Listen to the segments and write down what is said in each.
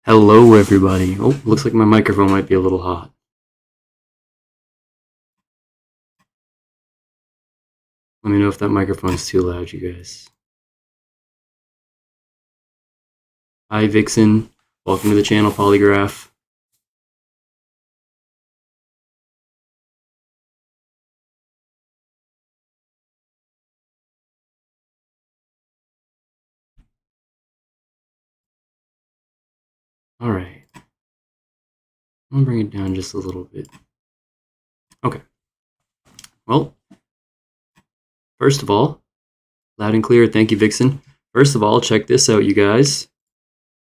Hello, everybody. Oh, looks like my microphone might be a little hot. Let me know if that microphone's too loud, you guys. Hi, Vixen. Welcome to the channel, Polygraph. All right. I'm gonna bring it down just a little bit. Okay. Well, first of all, loud and clear. Thank you, Vixen. First of all, check this out, you guys.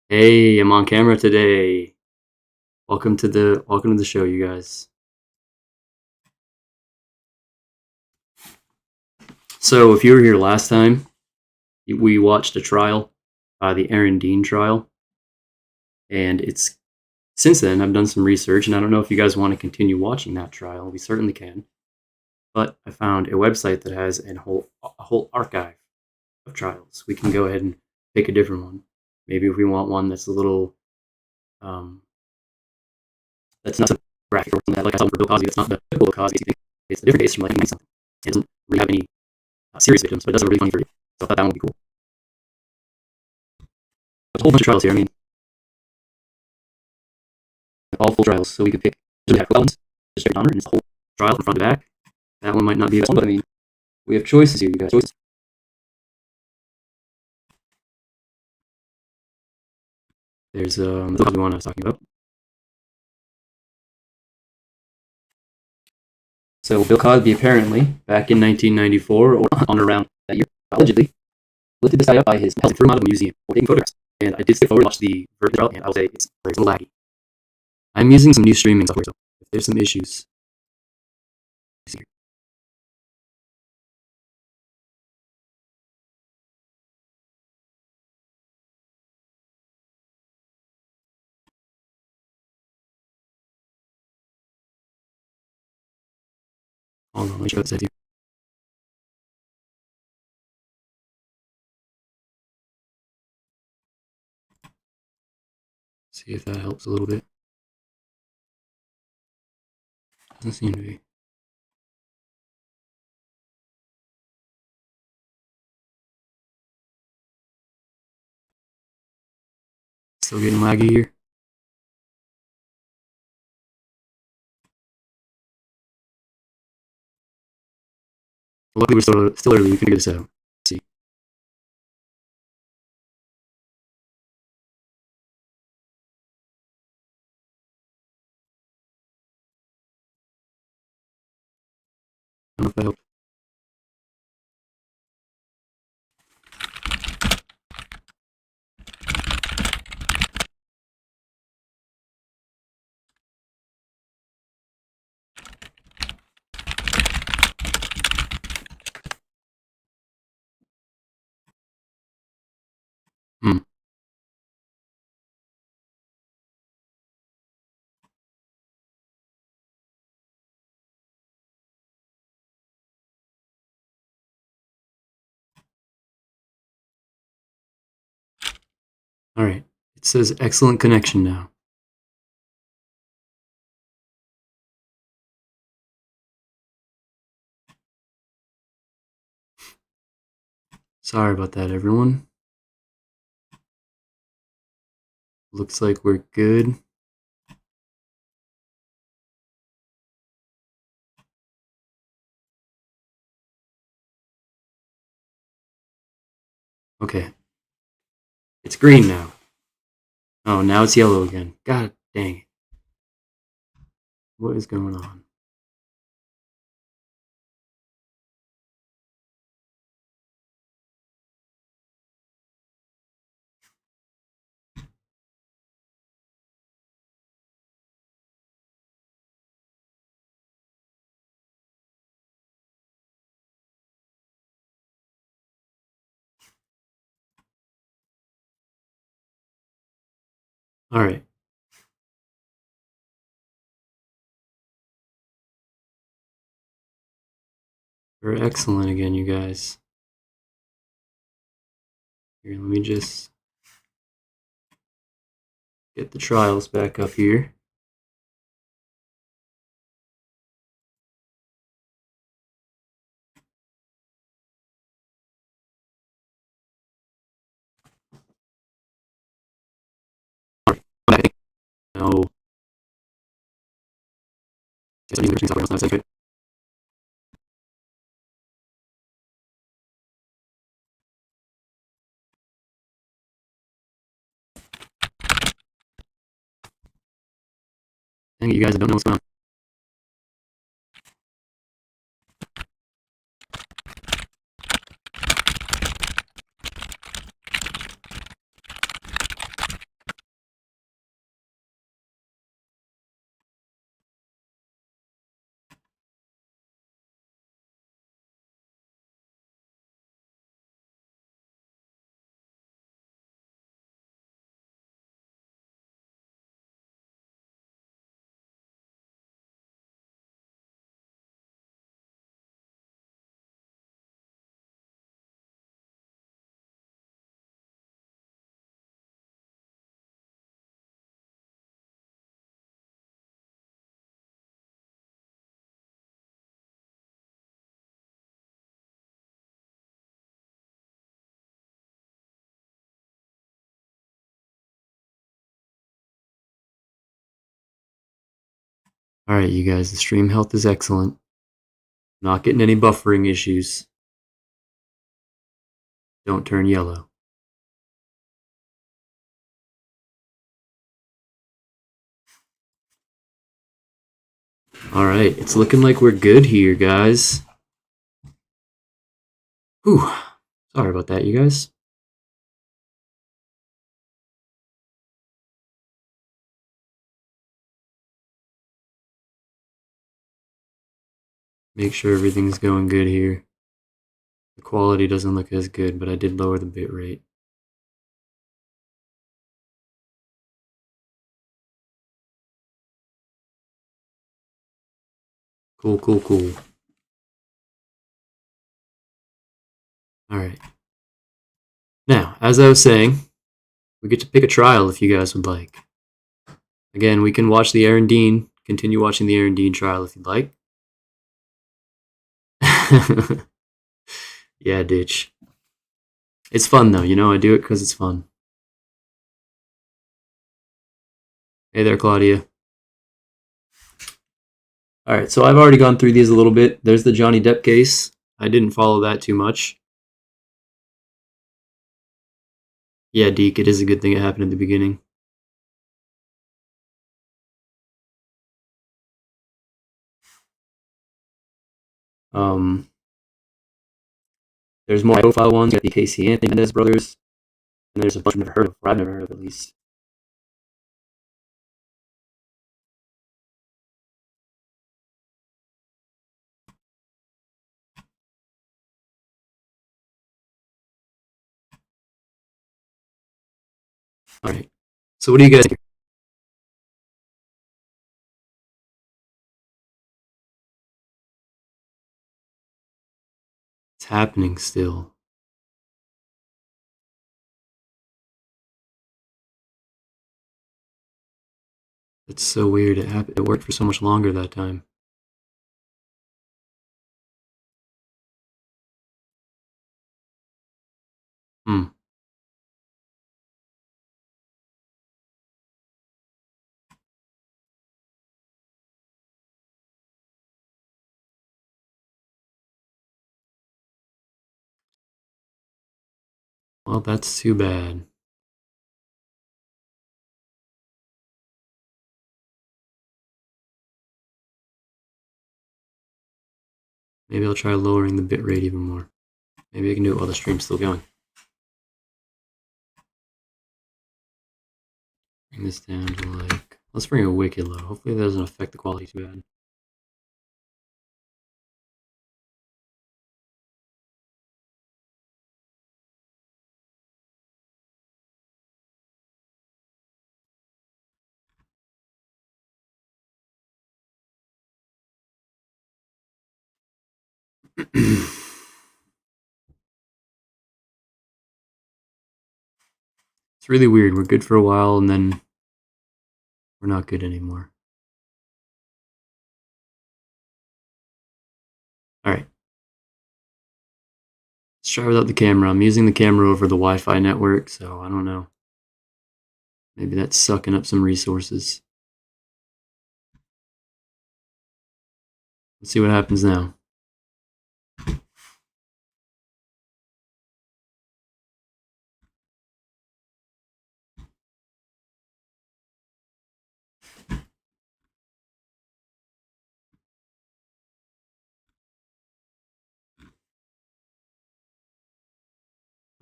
Hey, I'm on camera today. Welcome to the show, you guys. So, if you were here last time, we watched a trial, the Aaron Dean trial, and it's since then I've done some research, and I don't know if you guys want to continue watching that trial. We certainly can, but I found a website that has a whole archive of trials. We can go ahead and pick a different one. Maybe if we want one that's a little that's not so graphic or something like I saw for Bill Cosby. That's not the typical Cosby. It's a different case from like something. It doesn't really have any serious victims, but it does have a really funny theory. So I thought that one would be cool. There's a whole bunch of trials here. I mean, all full trials, so we could pick. We have ones, just straight on, and it's the whole trial from front to back. That one might not be the best one, but I mean, we have choices here. You guys, choices. There's the Cosby one I was talking about. So Bill Cosby apparently, back in 1994 or on around that year, allegedly lifted this guy up by his pelt and threw him out of a museum for taking photographs. And I did skip forward to watch the verdict trial, and I'll say it's a little laggy. I'm using some new streaming software, so if there's some issues. Hold on, let me show this to you. See if that helps a little bit. Doesn't seem to be. Still getting laggy here. Luckily, we're still early. We can figure this out. Let's see. I don't know if that helps. Hmm. All right. It says excellent connection now. Sorry about that, everyone. Looks like we're good. Okay. It's green now. Oh, now it's yellow again. God dang it. What is going on? All right. We're excellent again, you guys. Here, let me just Get the trials back up here. No. Dang it, you guys, I don't know what's going on. Alright, you guys, the stream health is excellent. Not getting any buffering issues. Don't turn yellow. Alright, it's looking like we're good here, guys. Whew. Sorry about that, you guys. Make sure everything's going good here. The quality doesn't look as good, but I did lower the bit rate. Cool, cool, cool. Alright. Now, as I was saying, we get to pick a trial if you guys would like. Again, we can watch the Aaron Dean, continue watching the Aaron Dean trial if you'd like. Yeah, ditch. It's fun though, you know, I do it because it's fun. Hey there, Claudia. Alright, so I've already gone through these a little bit. There's the Johnny Depp case. I didn't follow that too much. Yeah, Deke, it is a good thing it happened at the beginning. There's more profile ones. You got the Casey Anthony Mendez brothers, and there's a bunch I've never heard of, or I've never heard of at least. Alright, so what do you guys think? It's happening still. It's so weird. It worked for so much longer that time. Hmm. Well, that's too bad. Maybe I'll try lowering the bitrate even more. Maybe I can do it while the stream's still going. Bring this down to like... Let's bring it wicked low. Hopefully that doesn't affect the quality too bad. It's really weird. We're good for a while, and then We're not good anymore. Alright. Let's try without the camera. I'm using the camera over the Wi-Fi network, so I don't know. Maybe that's sucking up some resources. Let's see what happens now.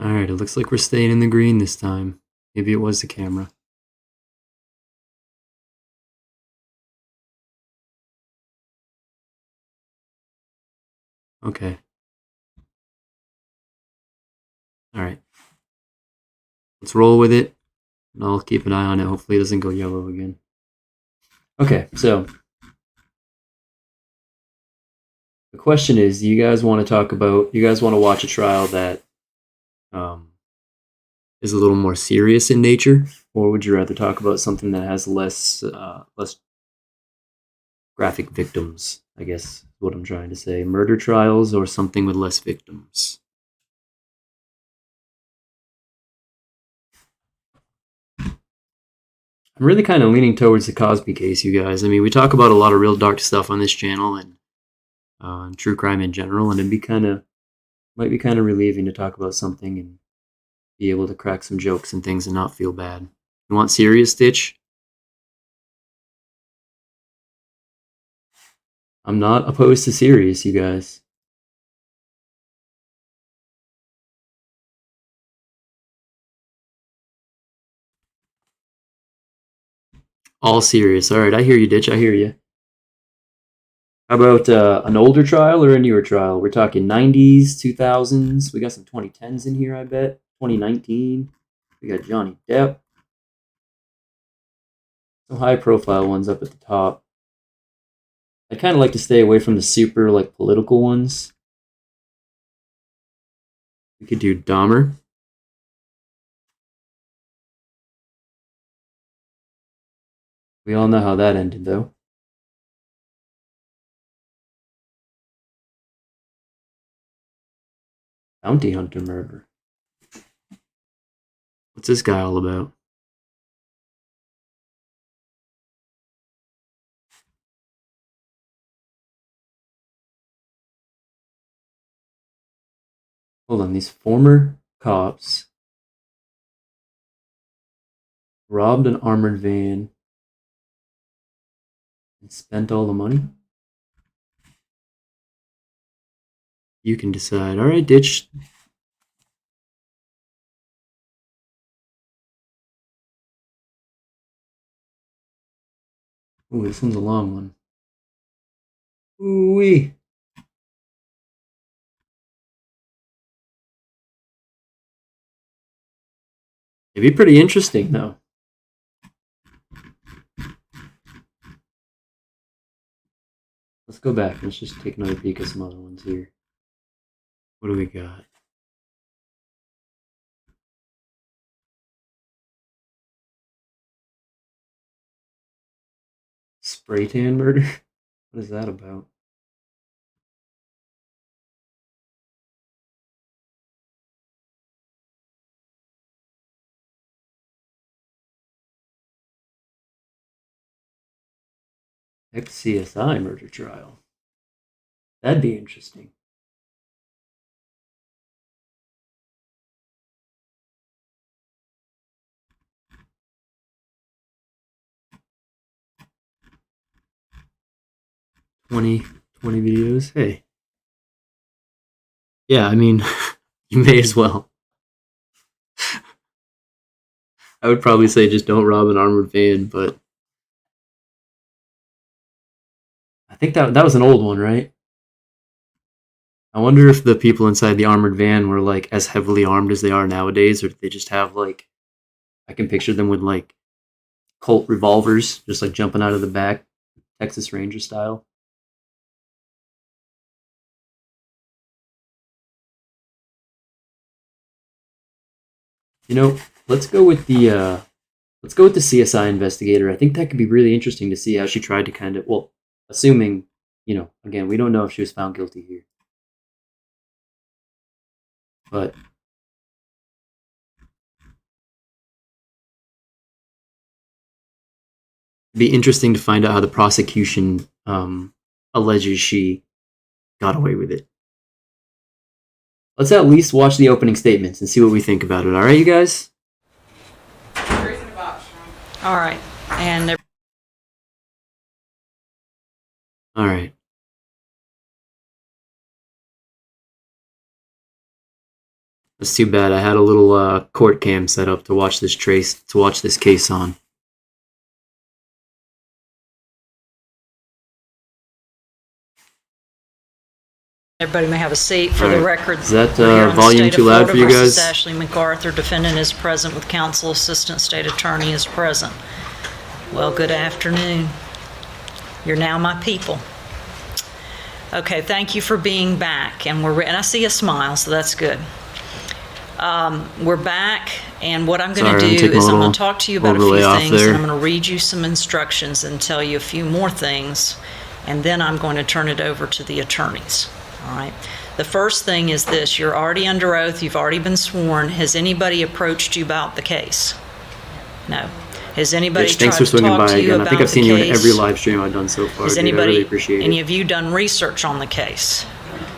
Alright, it looks like we're staying in the green this time. Maybe it was the camera. Okay. Alright. Let's roll with it, and I'll keep an eye on it. Hopefully it doesn't go yellow again. Okay, so the question is, do you guys want to watch a trial that is a little more serious in nature, or would you rather talk about something that has less graphic victims, I guess is what I'm trying to say. Murder trials or something with less victims? I'm really kind of leaning towards the Cosby case, you guys. I mean, we talk about a lot of real dark stuff on this channel and true crime in general, and might be kind of relieving to talk about something and be able to crack some jokes and things and not feel bad. You want serious, Stitch? I'm not opposed to serious, you guys. All serious. All right, I hear you, Ditch. I hear you. How about an older trial or a newer trial? We're talking 90s, 2000s. We got some 2010s in here, I bet. 2019. We got Johnny Depp. Some high profile ones up at the top. I kind of like to stay away from the super like political ones. We could do Dahmer. We all know how that ended, though. Bounty Hunter murder. What's this guy all about? Hold on, these former cops robbed an armored van and spent all the money? You can decide. All right, Ditch. Ooh, this one's a long one. Ooh-wee. It'd be pretty interesting, though. Let's go back. Let's just take another peek at some other ones here. What do we got? Spray tan murder? What is that about? Ex-CSI murder trial. That'd be interesting. Twenty videos. Hey. Yeah, I mean, you may as well. I would probably say just don't rob an armored van, but I think that was an old one, right? I wonder if the people inside the armored van were like as heavily armed as they are nowadays, or if they just have like I can picture them with like Colt revolvers, just like jumping out of the back, Texas Ranger style. You know, let's go with the Let's go with the CSI investigator. I think that could be really interesting to see how she tried to kind of, well, assuming, again, we don't know if she was found guilty here. But it'd be interesting to find out how the prosecution alleges she got away with it. Let's at least watch the opening statements and see what we think about it. All right, you guys? All right. And all right. That's too bad. I had a little court cam set up to watch this case on. everybody may have a seat for the record. Is that volume too loud for you guys? Ashley MacArthur, defendant, is present with counsel. Assistant State Attorney is present. Well, good afternoon. You're now my people. Okay, thank you for being back. And I see a smile, so that's good. We're back, and what I'm going to do is I'm going to talk to you about a few things, and I'm going to read you some instructions and tell you a few more things, and then I'm going to turn it over to the attorneys. All right. The first thing is this: you're already under oath. You've already been sworn. Has anybody approached you about the case? No. Has anybody tried to talk to you about the case? I think I've seen you in every live stream I've done so far. Has anybody, I really appreciate it. Any of you done research on the case?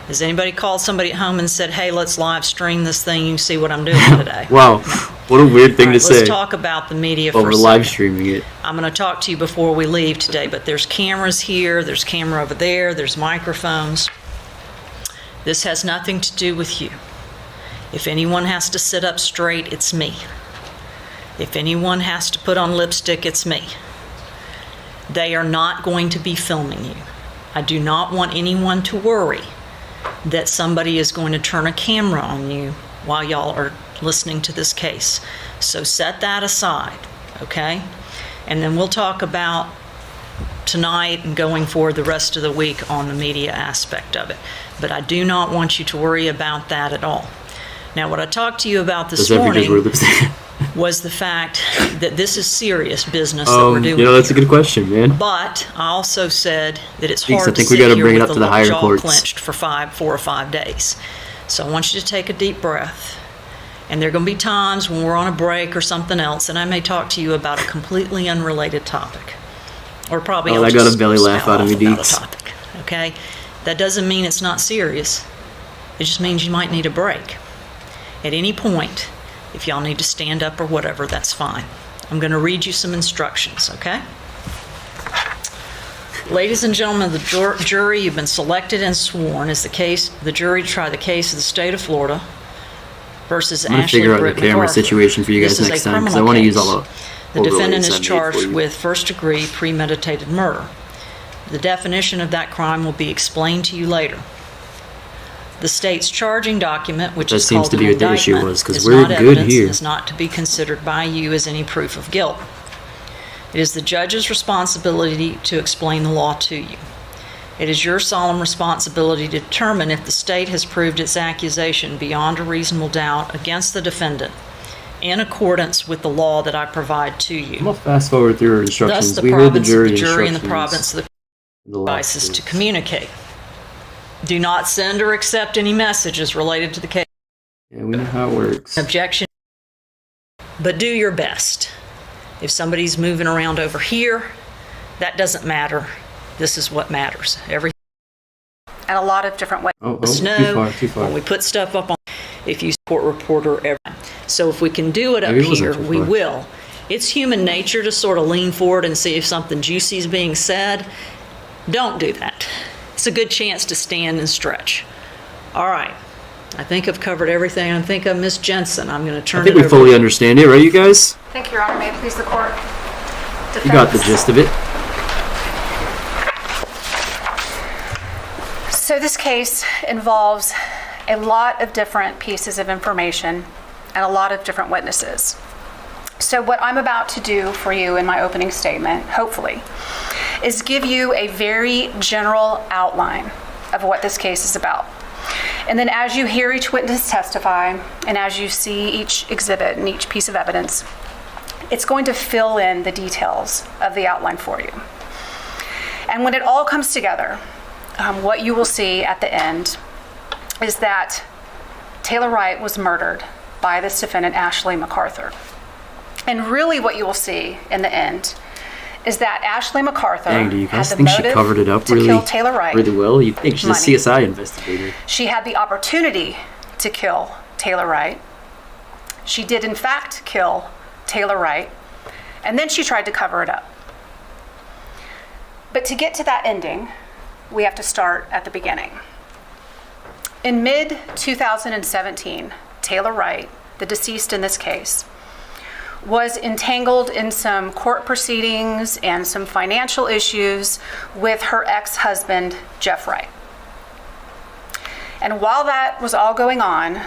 Has anybody called somebody at home and said, hey, let's live stream this thing, you can see what I'm doing today? Wow, what a weird thing to say. Let's talk about the media for a second. We're live streaming it. I'm going to talk to you before we leave today, but there's cameras here, there's camera over there, there's microphones. This has nothing to do with you. If anyone has to sit up straight, it's me. If anyone has to put on lipstick, it's me. They are not going to be filming you. I do not want anyone to worry that somebody is going to turn a camera on you while y'all are listening to this case. So set that aside, okay? And then we'll talk about tonight and going forward the rest of the week on the media aspect of it. But I do not want you to worry about that at all. Now, what I talked to you about this morning was the fact that this is serious business that we're doing. That's a good question, man. But I also said that it's hard to sit here with the jaw clenched for 4 or 5 days. So I want you to take a deep breath. And there are going to be times when we're on a break or something else, and I may talk to you about a completely unrelated topic. Or probably I'll just got a belly laugh out of me, Deeks. Okay? That doesn't mean it's not serious. It just means you might need a break. At any point, if y'all need to stand up or whatever, that's fine. I'm going to read you some instructions, okay? Ladies and gentlemen of the jury, you've been selected and sworn as the jury to try the case of the state of Florida versus Ashley MacArthur. I'm going to figure out the camera situation for you guys next time, because I want to use all the defendant is charged with first-degree premeditated murder. The definition of that crime will be explained to you later. The state's charging document, which is called an indictment, is not evidence and is not to be considered by you as any proof of guilt. It is the judge's responsibility to explain the law to you. It is your solemn responsibility to determine if the state has proved its accusation beyond a reasonable doubt against the defendant in accordance with the law that I provide to you. I'm going to fast forward through our instructions. Thus, the province of the jury and the province of the devices to communicate. Do not send or accept any messages related to the case. Yeah, we know how it works. Objection. But do your best. If somebody's moving around over here, that doesn't matter. This is what matters. And a lot of different ways. Too far. When we put stuff up on, if you court reporter, so if we can do it up here, we will. It's human nature to sort of lean forward and see if something juicy is being said. Don't do that. It's a good chance to stand and stretch. All right. I think I've covered everything. I think of Ms. Jensen. I'm going to turn it over. I think we fully understand it, right, you guys? Thank you, Your Honor. May it please the court. You got the gist of it. So this case involves a lot of different pieces of information and a lot of different witnesses. So what I'm about to do for you in my opening statement, hopefully, is give you a very general outline of what this case is about. And then as you hear each witness testify, and as you see each exhibit and each piece of evidence, It's going to fill in the details of the outline for you. And when it all comes together, what you will see at the end is that Taylor Wright was murdered by this defendant, Ashley MacArthur. And really what you will see in the end is that Ashley MacArthur Dang, do you guys had the think she motive covered it up to really, kill Taylor Wright. really well? You'd think she's a Money. CSI investigator. She had the opportunity to kill Taylor Wright. She did in fact kill Taylor Wright, and then she tried to cover it up. But to get to that ending, we have to start at the beginning. In mid-2017, Taylor Wright, the deceased in this case, was entangled in some court proceedings and some financial issues with her ex-husband, Jeff Wright. And while that was all going on,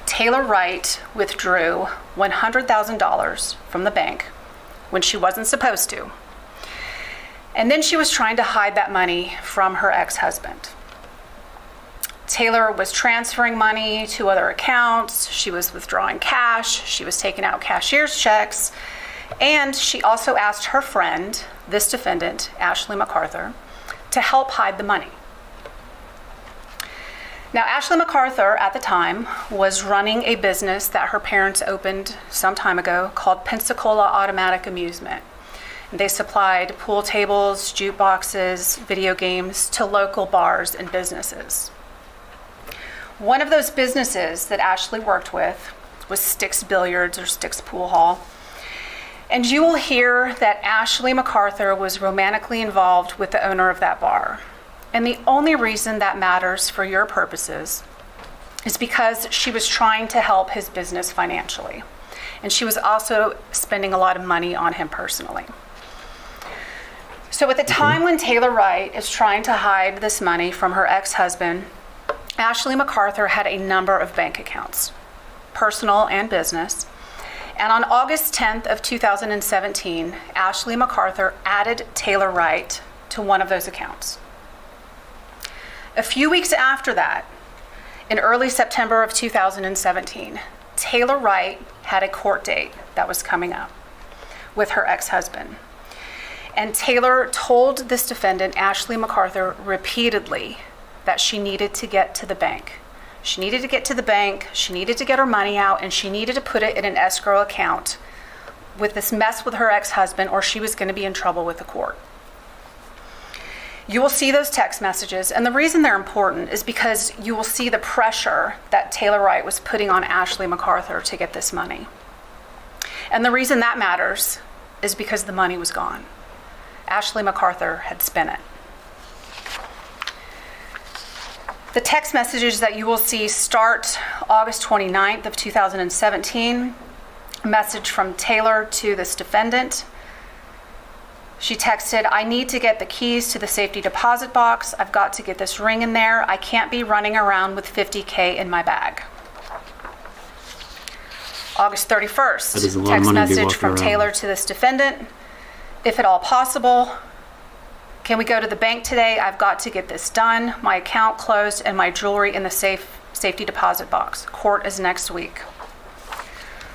Taylor Wright withdrew $100,000 from the bank when she wasn't supposed to. And then she was trying to hide that money from her ex-husband. Taylor was transferring money to other accounts, she was withdrawing cash, she was taking out cashier's checks, and she also asked her friend, this defendant, Ashley MacArthur, to help hide the money. Now, Ashley MacArthur at the time was running a business that her parents opened some time ago called Pensacola Automatic Amusement. They supplied pool tables, jukeboxes, video games to local bars and businesses. One of those businesses that Ashley worked with was Sticks Billiards or Sticks Pool Hall. And you will hear that Ashley MacArthur was romantically involved with the owner of that bar. And the only reason that matters for your purposes is because she was trying to help his business financially. And she was also spending a lot of money on him personally. So at the time when Taylor Wright is trying to hide this money from her ex-husband, Ashley MacArthur had a number of bank accounts, personal and business. And on August 10th of 2017, Ashley MacArthur added Taylor Wright to one of those accounts. A few weeks after that, in early September of 2017, Taylor Wright had a court date that was coming up with her ex-husband. And Taylor told this defendant, Ashley MacArthur, repeatedly that she needed to get to the bank. She needed to get to the bank, she needed to get her money out, and she needed to put it in an escrow account with this mess with her ex-husband, or she was going to be in trouble with the court. You will see those text messages, and the reason they're important is because you will see the pressure that Taylor Wright was putting on Ashley MacArthur to get this money. And the reason that matters is because the money was gone. Ashley MacArthur had spent it. The text messages that you will see start August 29th of 2017. A message from Taylor to this defendant. She texted, "I need to get the keys to the safety deposit box. I've got to get this ring in there. I can't be running around with $50K in my bag." August 31st, That is a lot of text money to be message walking from around Taylor with. to this defendant. "If at all possible, can we go to the bank today? I've got to get this done. My account closed and my jewelry in the safety deposit box. Court is next week."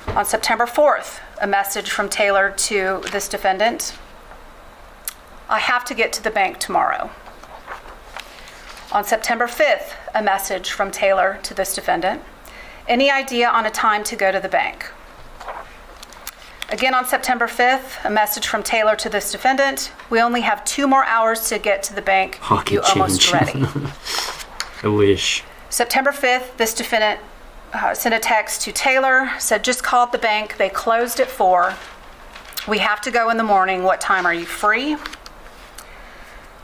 On September 4th, a message from Taylor to this defendant. "I have to get to the bank tomorrow." On September 5th, a message from Taylor to this defendant. "Any idea on a time to go to the bank?" Again on September 5th, a message from Taylor to this defendant. "We only have 2 more hours to get to the bank. Pocket You almost change. ready?" I wish. September 5th, this defendant sent a text to Taylor, said, "Just called the bank. They closed at 4. We have to go in the morning. What time are you free?"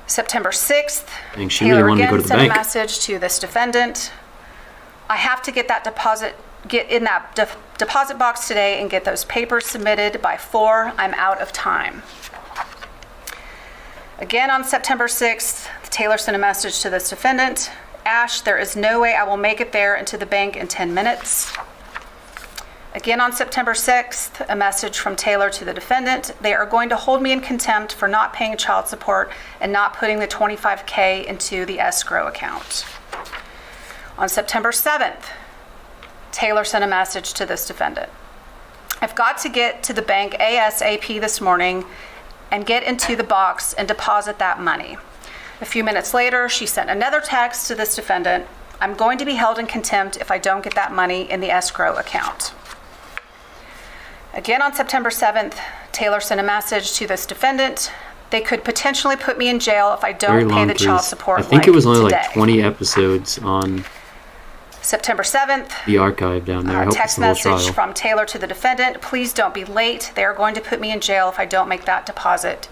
September 6th, I think she Taylor really wanted to again go to the sent bank. a message to this defendant. "I have to get in that deposit box today and get those papers submitted by 4. I'm out of time." Again on September 6th, Taylor sent a message to this defendant. "Ash, there is no way I will make it there and to the bank in 10 minutes. Again on September 6th, a message from Taylor to the defendant. "They are going to hold me in contempt for not paying child support and not putting the $25K into the escrow account." On September 7th, Taylor sent a message to this defendant. I've got to get to the bank ASAP this morning and get into the box and deposit that money. A few minutes later, she sent another text to this defendant. I'm going to be held in contempt if I don't get that money in the escrow account. Again, on September 7th, Taylor sent a message to this defendant. They could potentially put me in jail if I don't pay the child support. I think it was only today. like 20 episodes on September 7th, the archive down there. I hope it's text the whole message trial. from Taylor to the defendant. Please don't be late. They are going to put me in jail if I don't make that deposit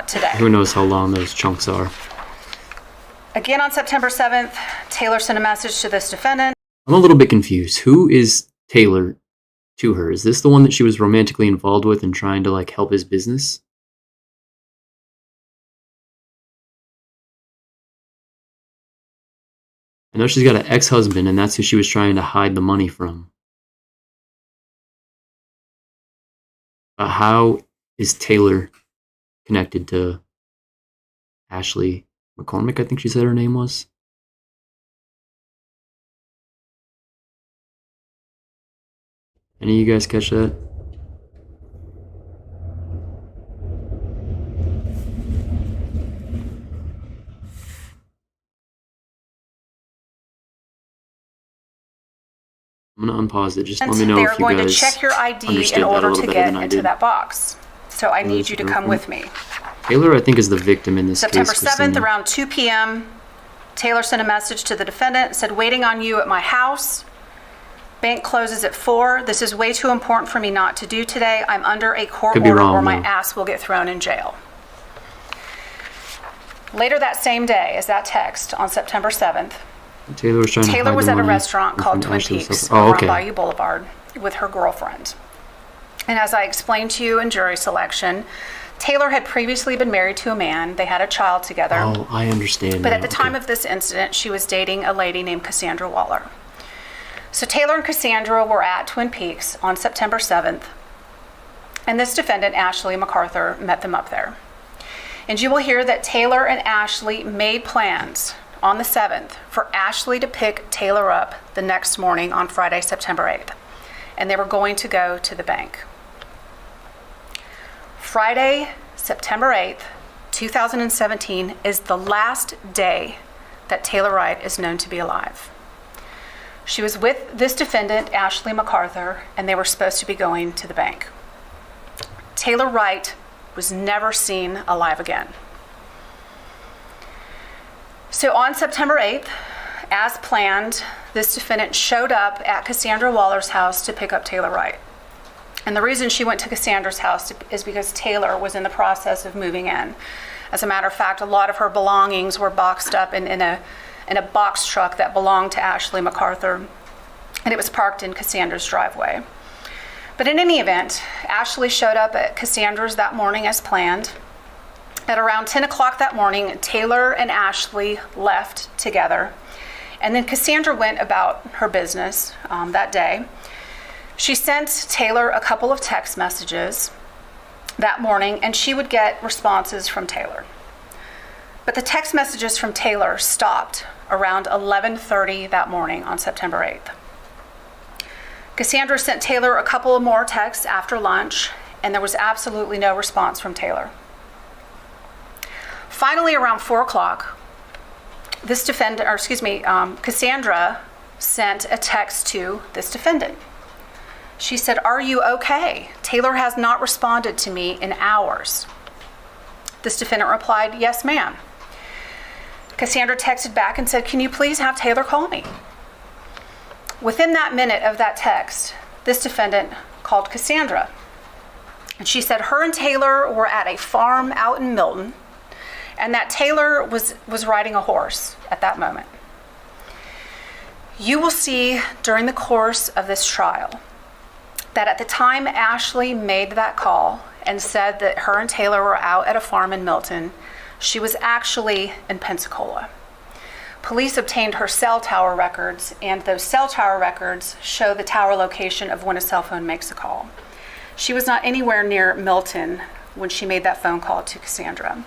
today. Who knows how long those chunks are. Again, on September 7th, Taylor sent a message to this defendant. I'm a little bit confused. Who is Taylor to her? Is this the one that she was romantically involved with and trying to like help his business? I know she's got an ex-husband, and that's who she was trying to hide the money from. But how is Taylor connected to Ashley McCormick? I think she said her name was. Any of you guys catch that? I'm gonna unpause it. Just let me know They're if you going to guys check your ID understood in that a order little to better get than I into did. that box. So I need Taylor's you to come with me. Taylor, I think, is the victim in this September case. 7th, Christina. around 2 p.m., Taylor sent a message to the defendant, said, waiting on you at my house. Bank closes at 4. This is way too important for me not to do today. I'm under a court Could be order wrong, or my though. ass will get thrown in jail. Later that same day, as that text on September 7th, Taylor was trying to Taylor hide was the at a money restaurant from called Twin Ashley's Peaks husband. Oh, on okay. Bayou Boulevard with her girlfriend. And as I explained to you in jury selection, Taylor had previously been married to a man. They had a child together. Oh, I understand. But now. at the time Okay. of this incident, she was dating a lady named Cassandra Waller. So Taylor and Cassandra were at Twin Peaks on September 7th, and this defendant, Ashley MacArthur, met them up there. And you will hear that Taylor and Ashley made plans on the 7th for Ashley to pick Taylor up the next morning on Friday, September 8th. And they were going to go to the bank. Friday, September 8th, 2017 is the last day that Taylor Wright is known to be alive. She was with this defendant, Ashley MacArthur, and they were supposed to be going to the bank. Taylor Wright was never seen alive again. So on September 8th, as planned, this defendant showed up at Cassandra Waller's house to pick up Taylor Wright. And the reason she went to Cassandra's house is because Taylor was in the process of moving in. As a matter of fact, a lot of her belongings were boxed up in a box truck that belonged to Ashley MacArthur, and it was parked in Cassandra's driveway. But in any event, Ashley showed up at Cassandra's that morning as planned. At around 10 o'clock that morning, Taylor and Ashley left together, and then Cassandra went about her business that day. She sent Taylor a couple of text messages that morning, and she would get responses from Taylor. But the text messages from Taylor stopped around 11:30 that morning on September 8th. Cassandra sent Taylor a couple of more texts after lunch, and there was absolutely no response from Taylor. Finally, around 4 o'clock, Cassandra sent a text to this defendant. She said, "Are you okay? Taylor has not responded to me in hours." This defendant replied, "Yes, ma'am." Cassandra texted back and said, "Can you please have Taylor call me?" Within that minute of that text, this defendant called Cassandra. And she said her and Taylor were at a farm out in Milton, and that Taylor was riding a horse at that moment. You will see during the course of this trial that at the time Ashley made that call and said that her and Taylor were out at a farm in Milton, she was actually in Pensacola. Police obtained her cell tower records, and those cell tower records show the tower location of when a cell phone makes a call. She was not anywhere near Milton when she made that phone call to Cassandra.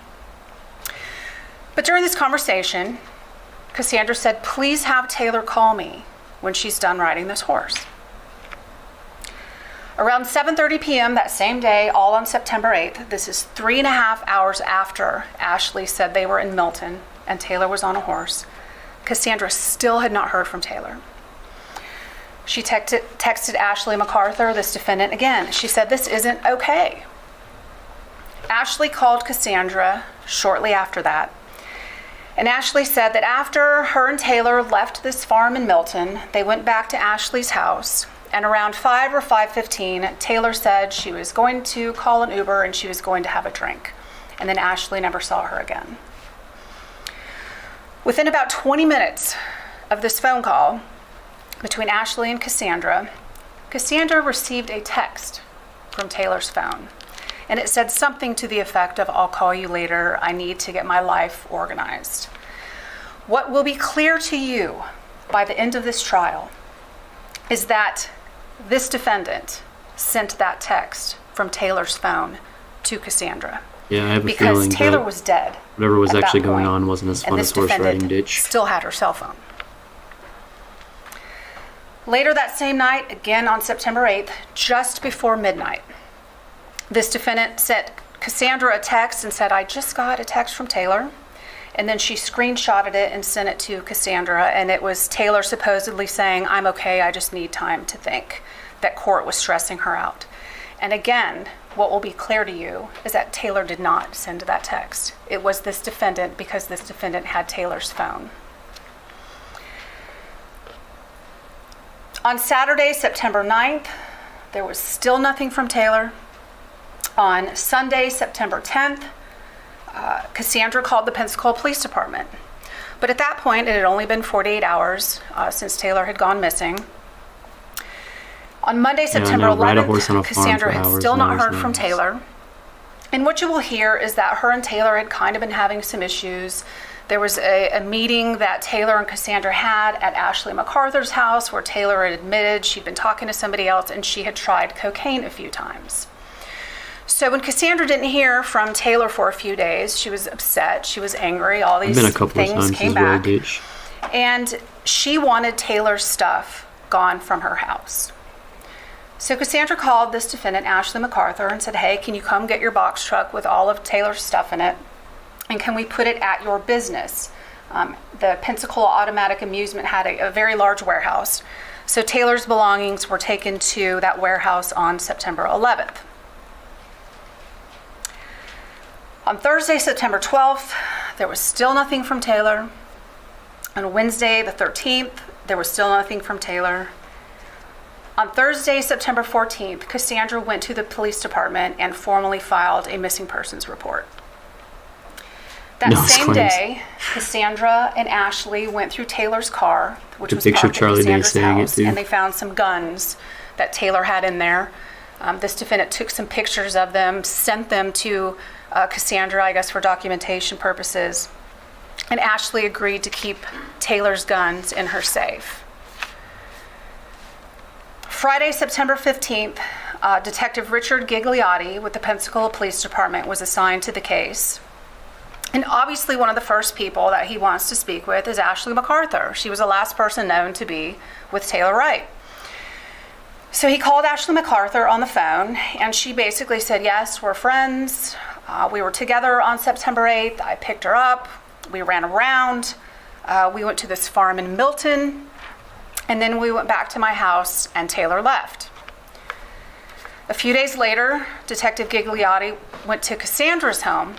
But during this conversation, Cassandra said, "Please have Taylor call me when she's done riding this horse." Around 7:30 p.m. that same day, all on September 8th, this is 3.5 hours after Ashley said they were in Milton and Taylor was on a horse, Cassandra still had not heard from Taylor. She texted Ashley MacArthur, this defendant, again. She said, "This isn't okay." Ashley called Cassandra shortly after that. And Ashley said that after her and Taylor left this farm in Milton, they went back to Ashley's house. And around 5 or 5:15, Taylor said she was going to call an Uber and she was going to have a drink. And then Ashley never saw her again. Within about 20 minutes of this phone call between Ashley and Cassandra, Cassandra received a text from Taylor's phone. And it said something to the effect of, "I'll call you later. I need to get my life organized." What will be clear to you by the end of this trial is that this defendant sent that text from Taylor's phone to Cassandra. Yeah, I have a Because feeling Taylor that was dead. whatever was at that actually going point, on wasn't as and fun this as horse riding defendant ditch. still had her cell phone. Later that same night, again on September 8th, just before midnight, this defendant sent Cassandra a text and said, "I just got a text from Taylor." And then she screenshotted it and sent it to Cassandra. And it was Taylor supposedly saying, "I'm okay, I just need time to think," that court was stressing her out. And again, what will be clear to you is that Taylor did not send that text. It was this defendant, because this defendant had Taylor's phone. On Saturday, September 9th, there was still nothing from Taylor. On Sunday, September 10th, Cassandra called the Pensacola Police Department. But at that point, it had only been 48 hours since Taylor had gone missing. On Monday, September ride a horse on a 11th, farm Cassandra for had hours still and not hours heard and from hours. Taylor. And what you will hear is that her and Taylor had kind of been having some issues. There was a meeting that Taylor and Cassandra had at Ashley MacArthur's house where Taylor had admitted she'd been talking to somebody else and she had tried cocaine a few times. So when Cassandra didn't hear from Taylor for a few days, she was upset, she was angry, all I've these been a couple of things times came as well, back. ditch. And she wanted Taylor's stuff gone from her house. So Cassandra called this defendant, Ashley MacArthur, and said, "Hey, can you come get your box truck with all of Taylor's stuff in it? And can we put it at your business?" The Pensacola Automatic Amusement had a very large warehouse. So Taylor's belongings were taken to that warehouse on September 11th. On Thursday, September 12th, there was still nothing from Taylor. On Wednesday, the 13th, there was still nothing from Taylor. On Thursday, September 14th, Cassandra went to the police department and formally filed a missing persons report. That No same claims. day, Cassandra and Ashley went through Taylor's car, which The was picture parked at Charlie Day Cassandra's saying it house, too. and they found some guns that Taylor had in there. This defendant took some pictures of them, sent them to Cassandra, I guess for documentation purposes, and Ashley agreed to keep Taylor's guns in her safe. Friday, September 15th, Detective Richard Gigliotti with the Pensacola Police Department was assigned to the case. And obviously one of the first people that he wants to speak with is Ashley MacArthur. She was the last person known to be with Taylor Wright. So he called Ashley MacArthur on the phone, and she basically said, "Yes, we're friends. We were together on September 8th. I picked her up. We ran around. We went to this farm in Milton. And then we went back to my house, and Taylor left." A few days later, Detective Gigliotti went to Cassandra's home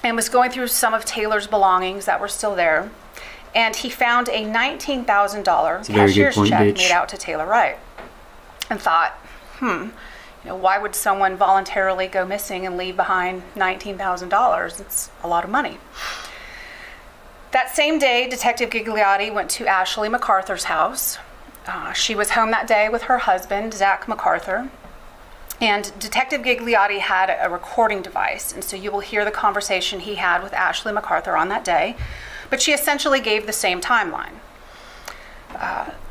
and was going through some of Taylor's belongings that were still there. And he found a $19,000 a very good cashier's point, check Bitch. made out to Taylor Wright. And thought, why would someone voluntarily go missing and leave behind $19,000? It's a lot of money. That same day, Detective Gigliotti went to Ashley MacArthur's house. She was home that day with her husband, Zach MacArthur. And Detective Gigliotti had a recording device, and so you will hear the conversation he had with Ashley MacArthur on that day. But she essentially gave the same timeline.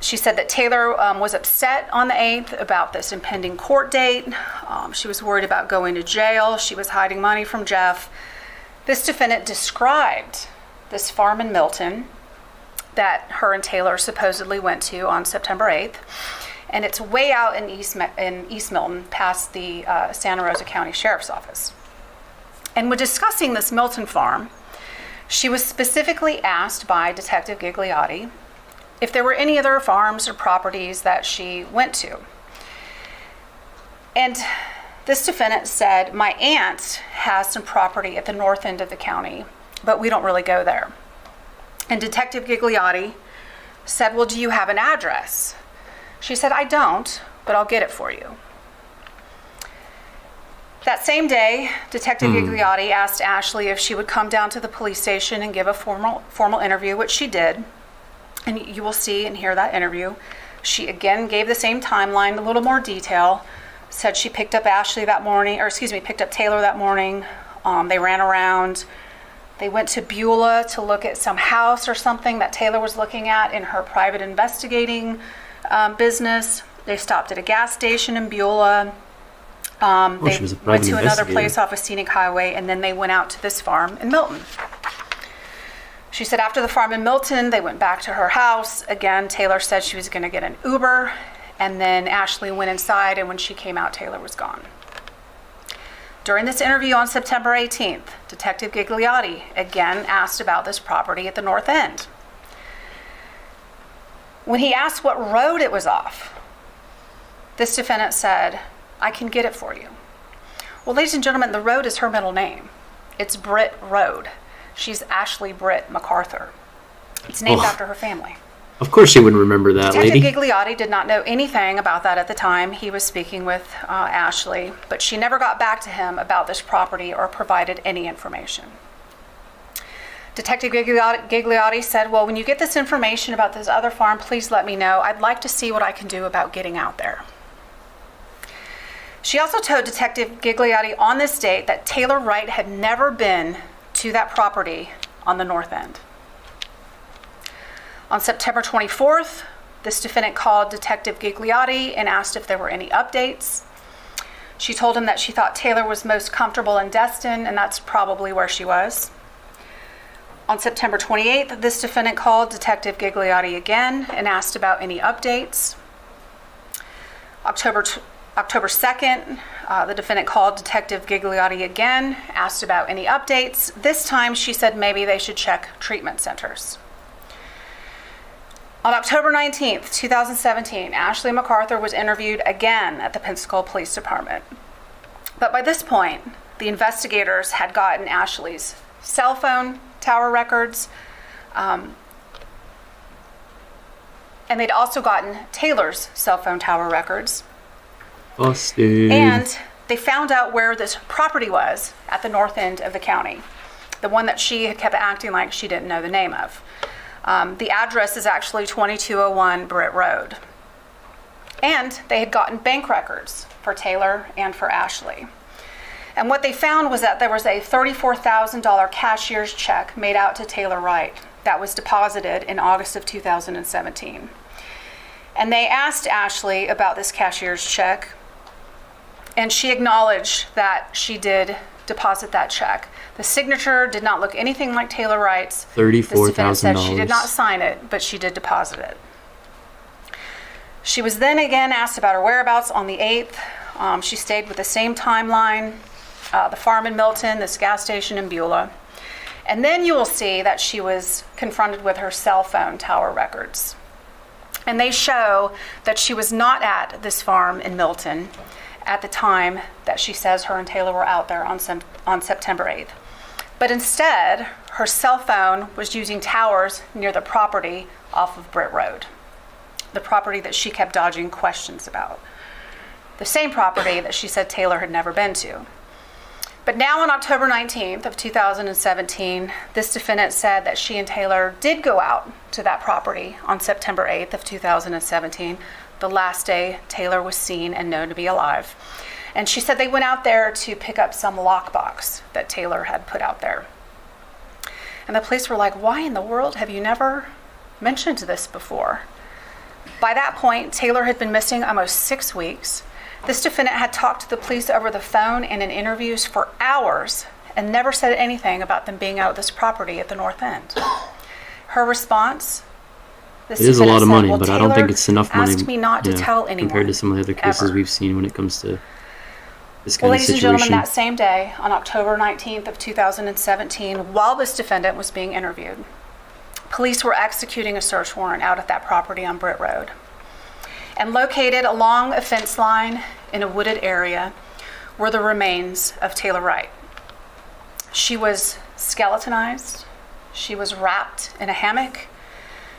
She said that Taylor was upset on the 8th about this impending court date. She was worried about going to jail. She was hiding money from Jeff. This defendant described this farm in Milton that her and Taylor supposedly went to on September 8th. and it's way out in East Milton, past the Santa Rosa County Sheriff's Office. And when discussing this Milton farm, she was specifically asked by Detective Gigliotti if there were any other farms or properties that she went to. And this defendant said, "My aunt has some property at the north end of the county, but we don't really go there." And Detective Gigliotti said, "Well, do you have an address?" She said, "I don't, but I'll get it for you." That same day, Detective Gigliotti asked Ashley if she would come down to the police station and give a formal interview, which she did. And you will see and hear that interview. She again gave the same timeline, a little more detail. Said she picked up picked up Taylor that morning. They ran around. They went to Beulah to look at some house or something that Taylor was looking at in her private investigating business. They stopped at a gas station in Beulah. They she was a went private to another investigator. place off a scenic highway, and then they went out to this farm in Milton. She said after the farm in Milton, they went back to her house. Again, Taylor said she was going to get an Uber, and then Ashley went inside, and when she came out, Taylor was gone. During this interview on September 18th, Detective Gigliotti again asked about this property at the north end. When he asked what road it was off, this defendant said, "I can get it for you." Well, ladies and gentlemen, the road is her middle name. It's Britt Road. She's Ashley Britt MacArthur. It's named after her family. Of course she wouldn't remember that, Detective lady. Gigliotti did not know anything about that at the time he was speaking with Ashley, but she never got back to him about this property or provided any information. Detective Gigliotti said, "Well, when you get this information about this other farm, please let me know. I'd like to see what I can do about getting out there." She also told Detective Gigliotti on this date that Taylor Wright had never been to that property on the north end. On September 24th, this defendant called Detective Gigliotti and asked if there were any updates. She told him that she thought Taylor was most comfortable in Destin, and that's probably where she was. On September 28th, this defendant called Detective Gigliotti again and asked about any updates. October 2nd, the defendant called Detective Gigliotti again, asked about any updates. This time she said maybe they should check treatment centers. On October 19th, 2017, Ashley MacArthur was interviewed again at the Pensacola Police Department. But by this point, the investigators had gotten Ashley's cell phone tower records, and they'd also gotten Taylor's cell phone tower records. Busted. And they found out where this property was at the north end of the county, the one that she had kept acting like she didn't know the name of. The address is actually 2201 Britt Road. And they had gotten bank records for Taylor and for Ashley. And what they found was that there was a $34,000 cashier's check made out to Taylor Wright that was deposited in August of 2017. And they asked Ashley about this cashier's check, and she acknowledged that she did deposit that check. The signature did not look anything like Taylor Wright's. This defendant said she did not $34,000. sign it, but she did deposit it. She was then again asked about her whereabouts on the 8th. She stayed with the same timeline, the farm in Milton, this gas station in Beulah. And then you will see that she was confronted with her cell phone tower records. And they show that she was not at this farm in Milton at the time that she says her and Taylor were out there on September 8th. But instead, her cell phone was using towers near the property off of Britt Road, the property that she kept dodging questions about, the same property that she said Taylor had never been to. But now on October 19th of 2017, this defendant said that she and Taylor did go out to that property on September 8th of 2017, the last day Taylor was seen and known to be alive. And she said they went out there to pick up some lockbox that Taylor had put out there. And the police were like, "Why in the world have you never mentioned this before?" By that point, Taylor had been missing almost 6 weeks. This defendant had talked to the police over the phone and in interviews for hours and never said anything about them being out at this property at the north end. Her response, This It is a lot of defendant said, money, "Well, but I don't Taylor think it's enough money asked me not to tell anyone compared to some of the other cases ever." we've seen when it comes to this Well, kind of ladies and gentlemen, situation. that same day, on October 19th of 2017, while this defendant was being interviewed, police were executing a search warrant out at that property on Britt Road. And located along a fence line in a wooded area were the remains of Taylor Wright. She was skeletonized. She was wrapped in a hammock.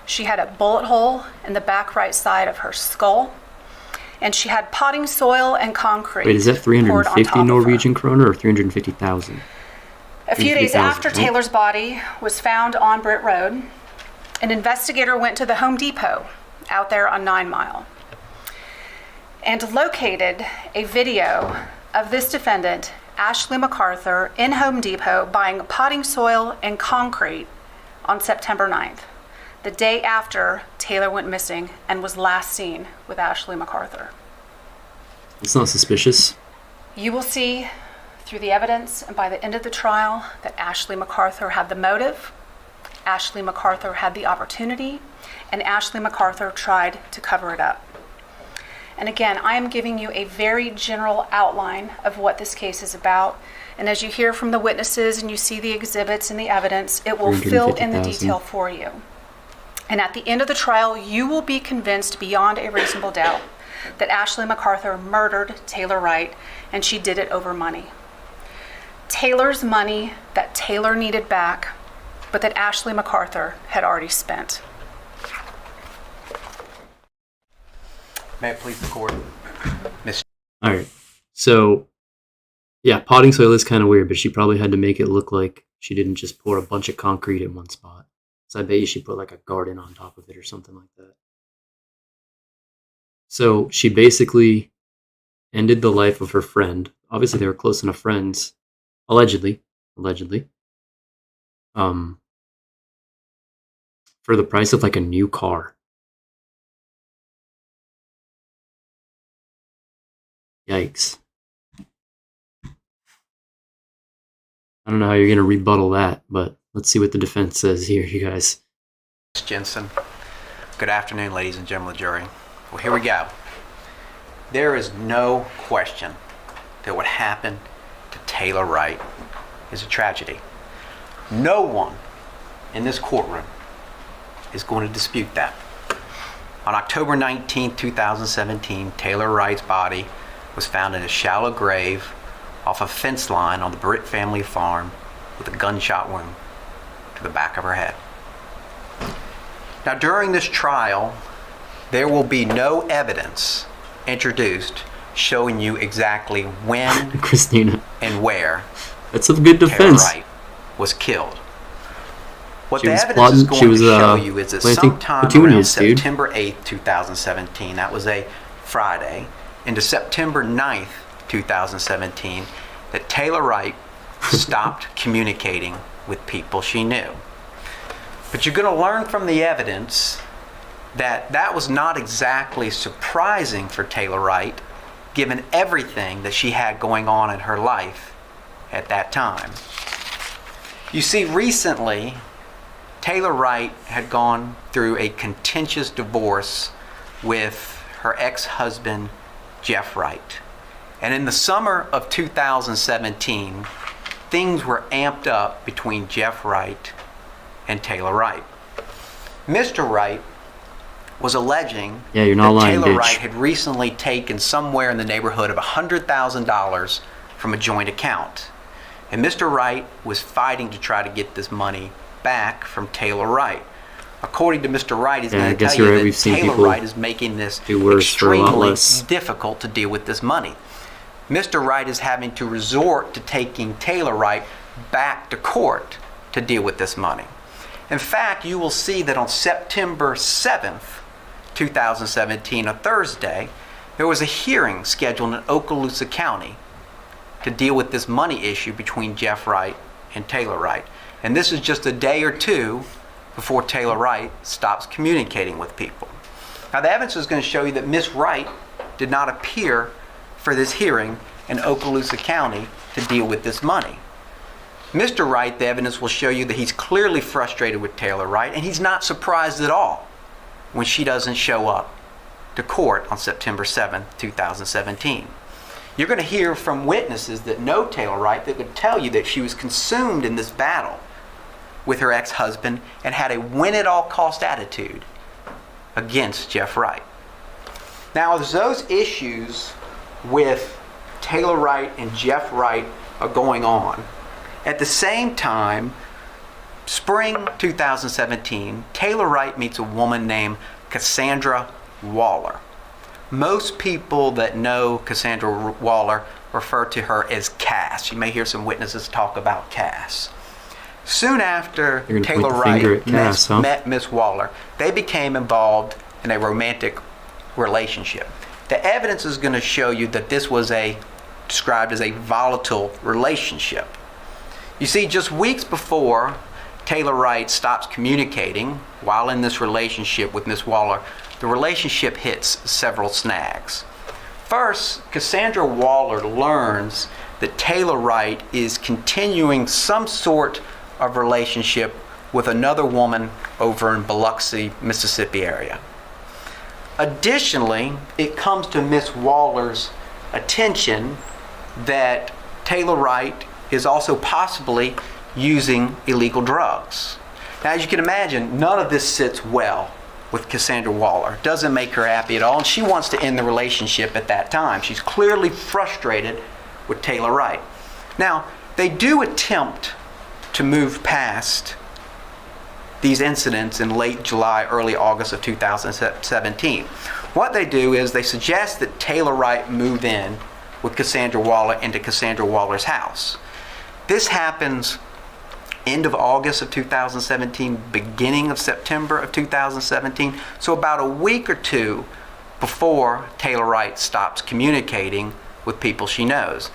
She had a bullet hole in the back right side of her skull. And she had potting soil and concrete. Wait, is that poured on 350 top of her. Norwegian kroner or 350,000? A few days 350,000, after right? Taylor's body was found on Britt Road, an investigator went to the Home Depot out there on 9 Mile and located a video of this defendant, Ashley MacArthur, in Home Depot buying potting soil and concrete on September 9th, the day after Taylor went missing and was last seen with Ashley MacArthur. It's not suspicious. You will see through the evidence and by the end of the trial that Ashley MacArthur had the motive, Ashley MacArthur had the opportunity, and Ashley MacArthur tried to cover it up. And again, I am giving you a very general outline of what this case is about. And as you hear from the witnesses and you see the exhibits and the evidence, it will fill in the 350,000. detail for you. And at the end of the trial, you will be convinced beyond a reasonable doubt that Ashley MacArthur murdered Taylor Wright, and she did it over money. Taylor's money that Taylor needed back, but that Ashley MacArthur had already spent. May it please the court. Miss All right. So, yeah, potting soil is kind of weird, but she probably had to make it look like she didn't just pour a bunch of concrete in one spot. So I bet you she put like a garden on top of it or something like that. So she basically ended the life of her friend. Obviously, they were close enough friends. Allegedly. For the price of like a new car. Yikes. I don't know how you're going to rebuttal that, but let's see what the defense says here, you guys. Jensen. Good afternoon, ladies and gentlemen of the jury. Well, here we go. There is no question that what happened to Taylor Wright is a tragedy. No one in this courtroom is going to dispute that. On October 19, 2017, Taylor Wright's body was found in a shallow grave off a fence line on the Britt family farm with a gunshot wound to the back of her head. Now, during this trial, there will be no evidence introduced showing you exactly when Christina, and where that's a good Taylor defense. Wright was killed. What She the was evidence plotting- is going she was, to show you is that planting sometime around petunias, dude. September 8th, 2017, that was a Friday, into September 9th, 2017, that Taylor Wright stopped communicating with people she knew. But you're going to learn from the evidence that that was not exactly surprising for Taylor Wright, given everything that she had going on in her life at that time. You see, recently, Taylor Wright had gone through a contentious divorce with her ex-husband, Jeff Wright. And in the summer of 2017, things were amped up between Jeff Wright and Taylor Wright. Mr. Wright was alleging Yeah, you're not that lying, Taylor bitch. Wright had recently taken somewhere in the neighborhood of $100,000 from a joint account. And Mr. Wright was fighting to try to get this money back from Taylor Wright. According to Mr. Wright, he's Yeah, I going to guess tell you're you right. We've that seen Taylor people Wright is making this do worse for a lot extremely less. difficult to deal with this money. Mr. Wright is having to resort to taking Taylor Wright back to court to deal with this money. In fact, you will see that on September 7th, 2017, a Thursday, there was a hearing scheduled in Okaloosa County to deal with this money issue between Jeff Wright and Taylor Wright. And this is just a day or two before Taylor Wright stops communicating with people. Now, the evidence is going to show you that Miss Wright did not appear for this hearing in Okaloosa County to deal with this money. Mr. Wright, the evidence will show you that he's clearly frustrated with Taylor Wright, and he's not surprised at all when she doesn't show up to court on September 7th, 2017. You're going to hear from witnesses that know Taylor Wright that could tell you that she was consumed in this battle with her ex-husband and had a win-at-all-cost attitude against Jeff Wright. Now, as those issues with Taylor Wright and Jeff Wright are going on, at the same time, spring 2017, Taylor Wright meets a woman named Cassandra Waller. Most people that know Cassandra Waller refer to her as Cass. You may hear some witnesses talk about Cass. Soon after Taylor Wright met Miss Waller, they became involved in a romantic relationship. The evidence is going to show you that this was described as a volatile relationship. You see, just weeks before Taylor Wright stops communicating while in this relationship with Miss Waller, the relationship hits several snags. First, Cassandra Waller learns that Taylor Wright is continuing some sort of relationship with another woman over in Biloxi, Mississippi area. Additionally, it comes to Miss Waller's attention that Taylor Wright is also possibly using illegal drugs. Now, as you can imagine, none of this sits well with Cassandra Waller. Doesn't make her happy at all, and she wants to end the relationship at that time. She's clearly frustrated with Taylor Wright. Now, they do attempt to move past these incidents in late July, early August of 2017. What they do is they suggest that Taylor Wright move in with Cassandra Waller into Cassandra Waller's house. This happens end of August of 2017, beginning of September of 2017, so about a week or two before Taylor Wright stops communicating with people she knows.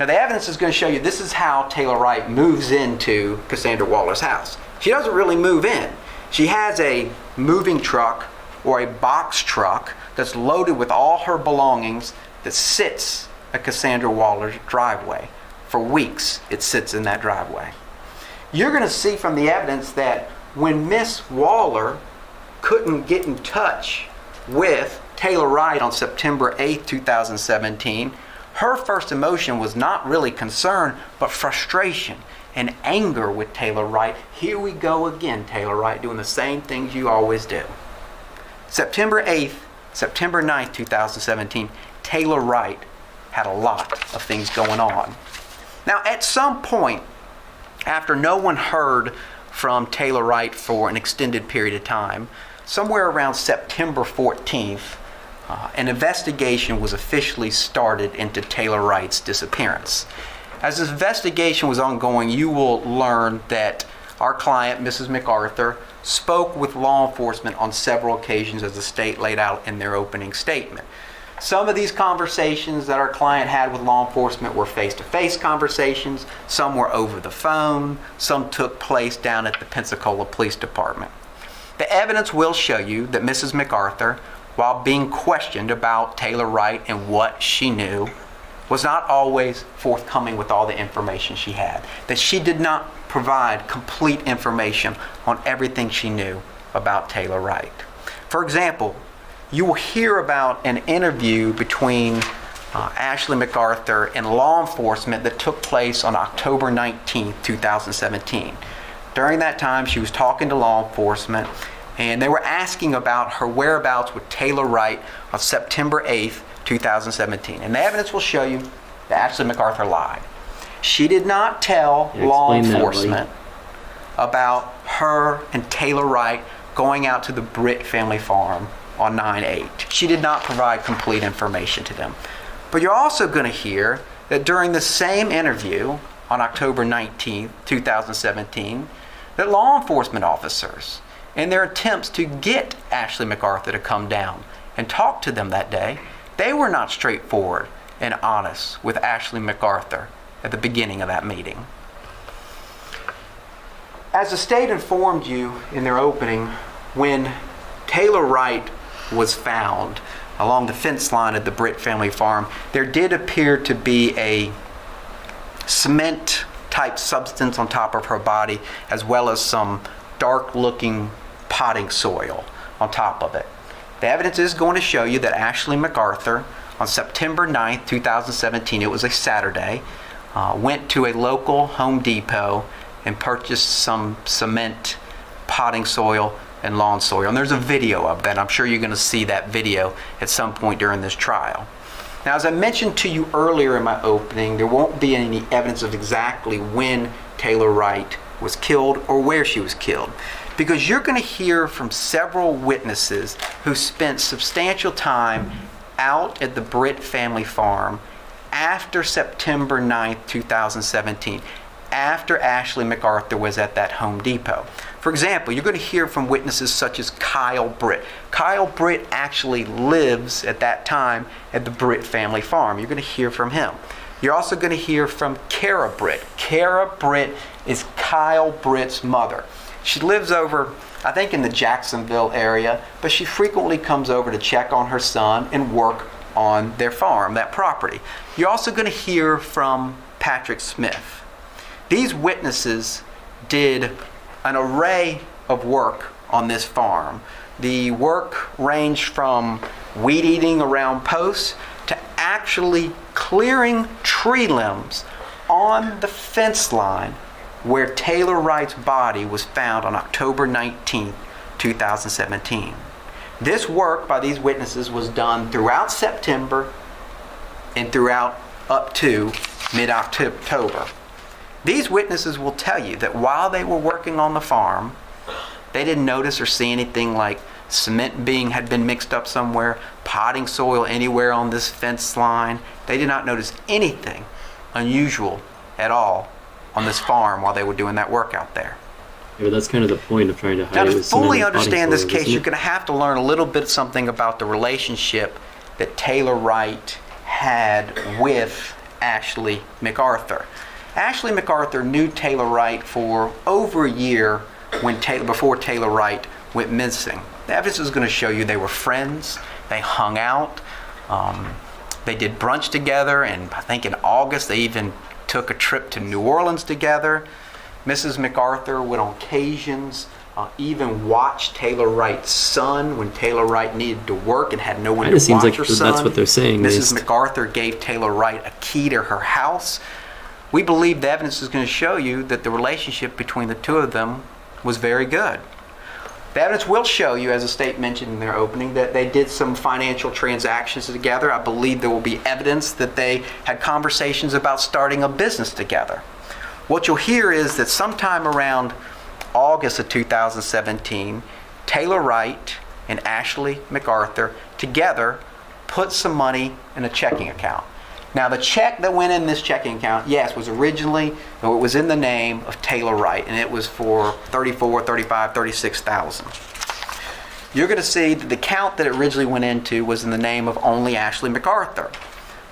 Now, the evidence is going to show you this is how Taylor Wright moves into Cassandra Waller's house. She doesn't really move in. She has a moving truck or a box truck that's loaded with all her belongings that sits at Cassandra Waller's driveway. For weeks, it sits in that driveway. You're going to see from the evidence that when Miss Waller couldn't get in touch with Taylor Wright on September 8, 2017, her first emotion was not really concern, but frustration and anger with Taylor Wright. Here we go again, Taylor Wright, doing the same things you always do. September 8th, September 9th, 2017, Taylor Wright had a lot of things going on. Now, at some point, after no one heard from Taylor Wright for an extended period of time, somewhere around September 14th, an investigation was officially started into Taylor Wright's disappearance. As this investigation was ongoing, you will learn that our client, Mrs. MacArthur, spoke with law enforcement on several occasions as the state laid out in their opening statement. Some of these conversations that our client had with law enforcement were face-to-face conversations, some were over the phone, some took place down at the Pensacola Police Department. The evidence will show you that Mrs. MacArthur, while being questioned about Taylor Wright and what she knew, was not always forthcoming with all the information she had, that she did not provide complete information on everything she knew about Taylor Wright. For example, you will hear about an interview between Ashley MacArthur and law enforcement that took place on October 19, 2017. During that time, she was talking to law enforcement, and they were asking about her whereabouts with Taylor Wright on September 8th, 2017. And the evidence will show you that Ashley MacArthur lied. She did not tell law enforcement about her and Taylor Wright going out to the Britt family farm on 9/8. She did not provide complete information to them. But you're also going to hear that during the same interview on October 19, 2017, that law enforcement officers, in their attempts to get Ashley MacArthur to come down and talk to them that day, they were not straightforward and honest with Ashley MacArthur at the beginning of that meeting. As the state informed you in their opening, when Taylor Wright was found along the fence line at the Britt family farm, there did appear to be a cement type substance on top of her body, as well as some dark looking potting soil on top of it. The evidence is going to show you that Ashley MacArthur, on September 9th, 2017, it was a Saturday, went to a local Home Depot and purchased some cement, potting soil, and lawn soil. And there's a video of that. I'm sure you're going to see that video at some point during this trial. Now, as I mentioned to you earlier in my opening, there won't be any evidence of exactly when Taylor Wright was killed or where she was killed, because you're going to hear from several witnesses who spent substantial time out at the Britt family farm after September 9th, 2017, after Ashley MacArthur was at that Home Depot. For example, you're going to hear from witnesses such as Kyle Britt. Kyle Britt actually lives at that time at the Britt family farm. You're going to hear from him. You're also going to hear from Kara Britt. Kara Britt is Kyle Britt's mother. She lives over, I think, in the Jacksonville area, but she frequently comes over to check on her son and work on their farm, that property. You're also going to hear from Patrick Smith. These witnesses did an array of work on this farm. The work ranged from weed eating around posts to actually clearing tree limbs on the fence line where Taylor Wright's body was found on October 19, 2017. This work by these witnesses was done throughout September and throughout up to mid-October. These witnesses will tell you that while they were working on the farm, they didn't notice or see anything like cement had been mixed up somewhere, potting soil anywhere on this fence line. They did not notice anything unusual at all on this farm while they were doing that work out there. Yeah, but that's kind of the point of trying to hide Now, it to with cement fully and potting understand this soil, case, isn't you're it? going to have to learn a little bit something about the relationship that Taylor Wright had with Ashley MacArthur. Ashley MacArthur knew Taylor Wright for over a year before Taylor Wright went missing. The evidence is going to show you they were friends, they hung out, they did brunch together, and I think in August they even took a trip to New Orleans together. Mrs. MacArthur would on occasions even watch Taylor Wright's son when Taylor Wright needed to work and had no one to watch seems like her son. that's what they're saying. Mrs. MacArthur gave Taylor Wright a key to her house. We believe the evidence is going to show you that the relationship between the two of them was very good. The evidence will show you, as the state mentioned in their opening, that they did some financial transactions together. I believe there will be evidence that they had conversations about starting a business together. What you'll hear is that sometime around August of 2017, Taylor Wright and Ashley MacArthur together put some money in a checking account. Now, the check that went in this checking account, yes, was originally, it was in the name of Taylor Wright, and it was for $34,000, $35,000, $36,000. You're going to see that the account that it originally went into was in the name of only Ashley MacArthur.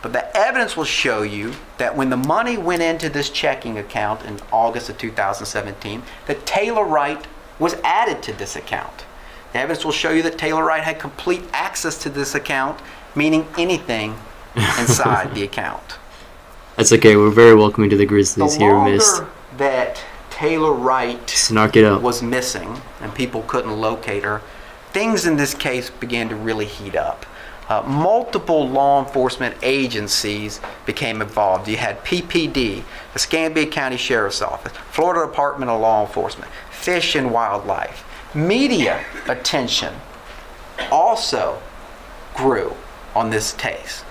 But the evidence will show you that when the money went into this checking account in August of 2017, that Taylor Wright was added to this account. The evidence will show you that Taylor Wright had complete access to this account, meaning anything inside the account. That's okay. We're very welcoming to the Grizzlies The here, longer Mist. that Taylor Wright Just knock it up. was missing and people couldn't locate her, things in this case began to really heat up. Multiple law enforcement agencies became involved. You had PPD, the Escambia County Sheriff's Office, Florida Department of Law Enforcement, Fish and Wildlife. Media attention also grew on this case.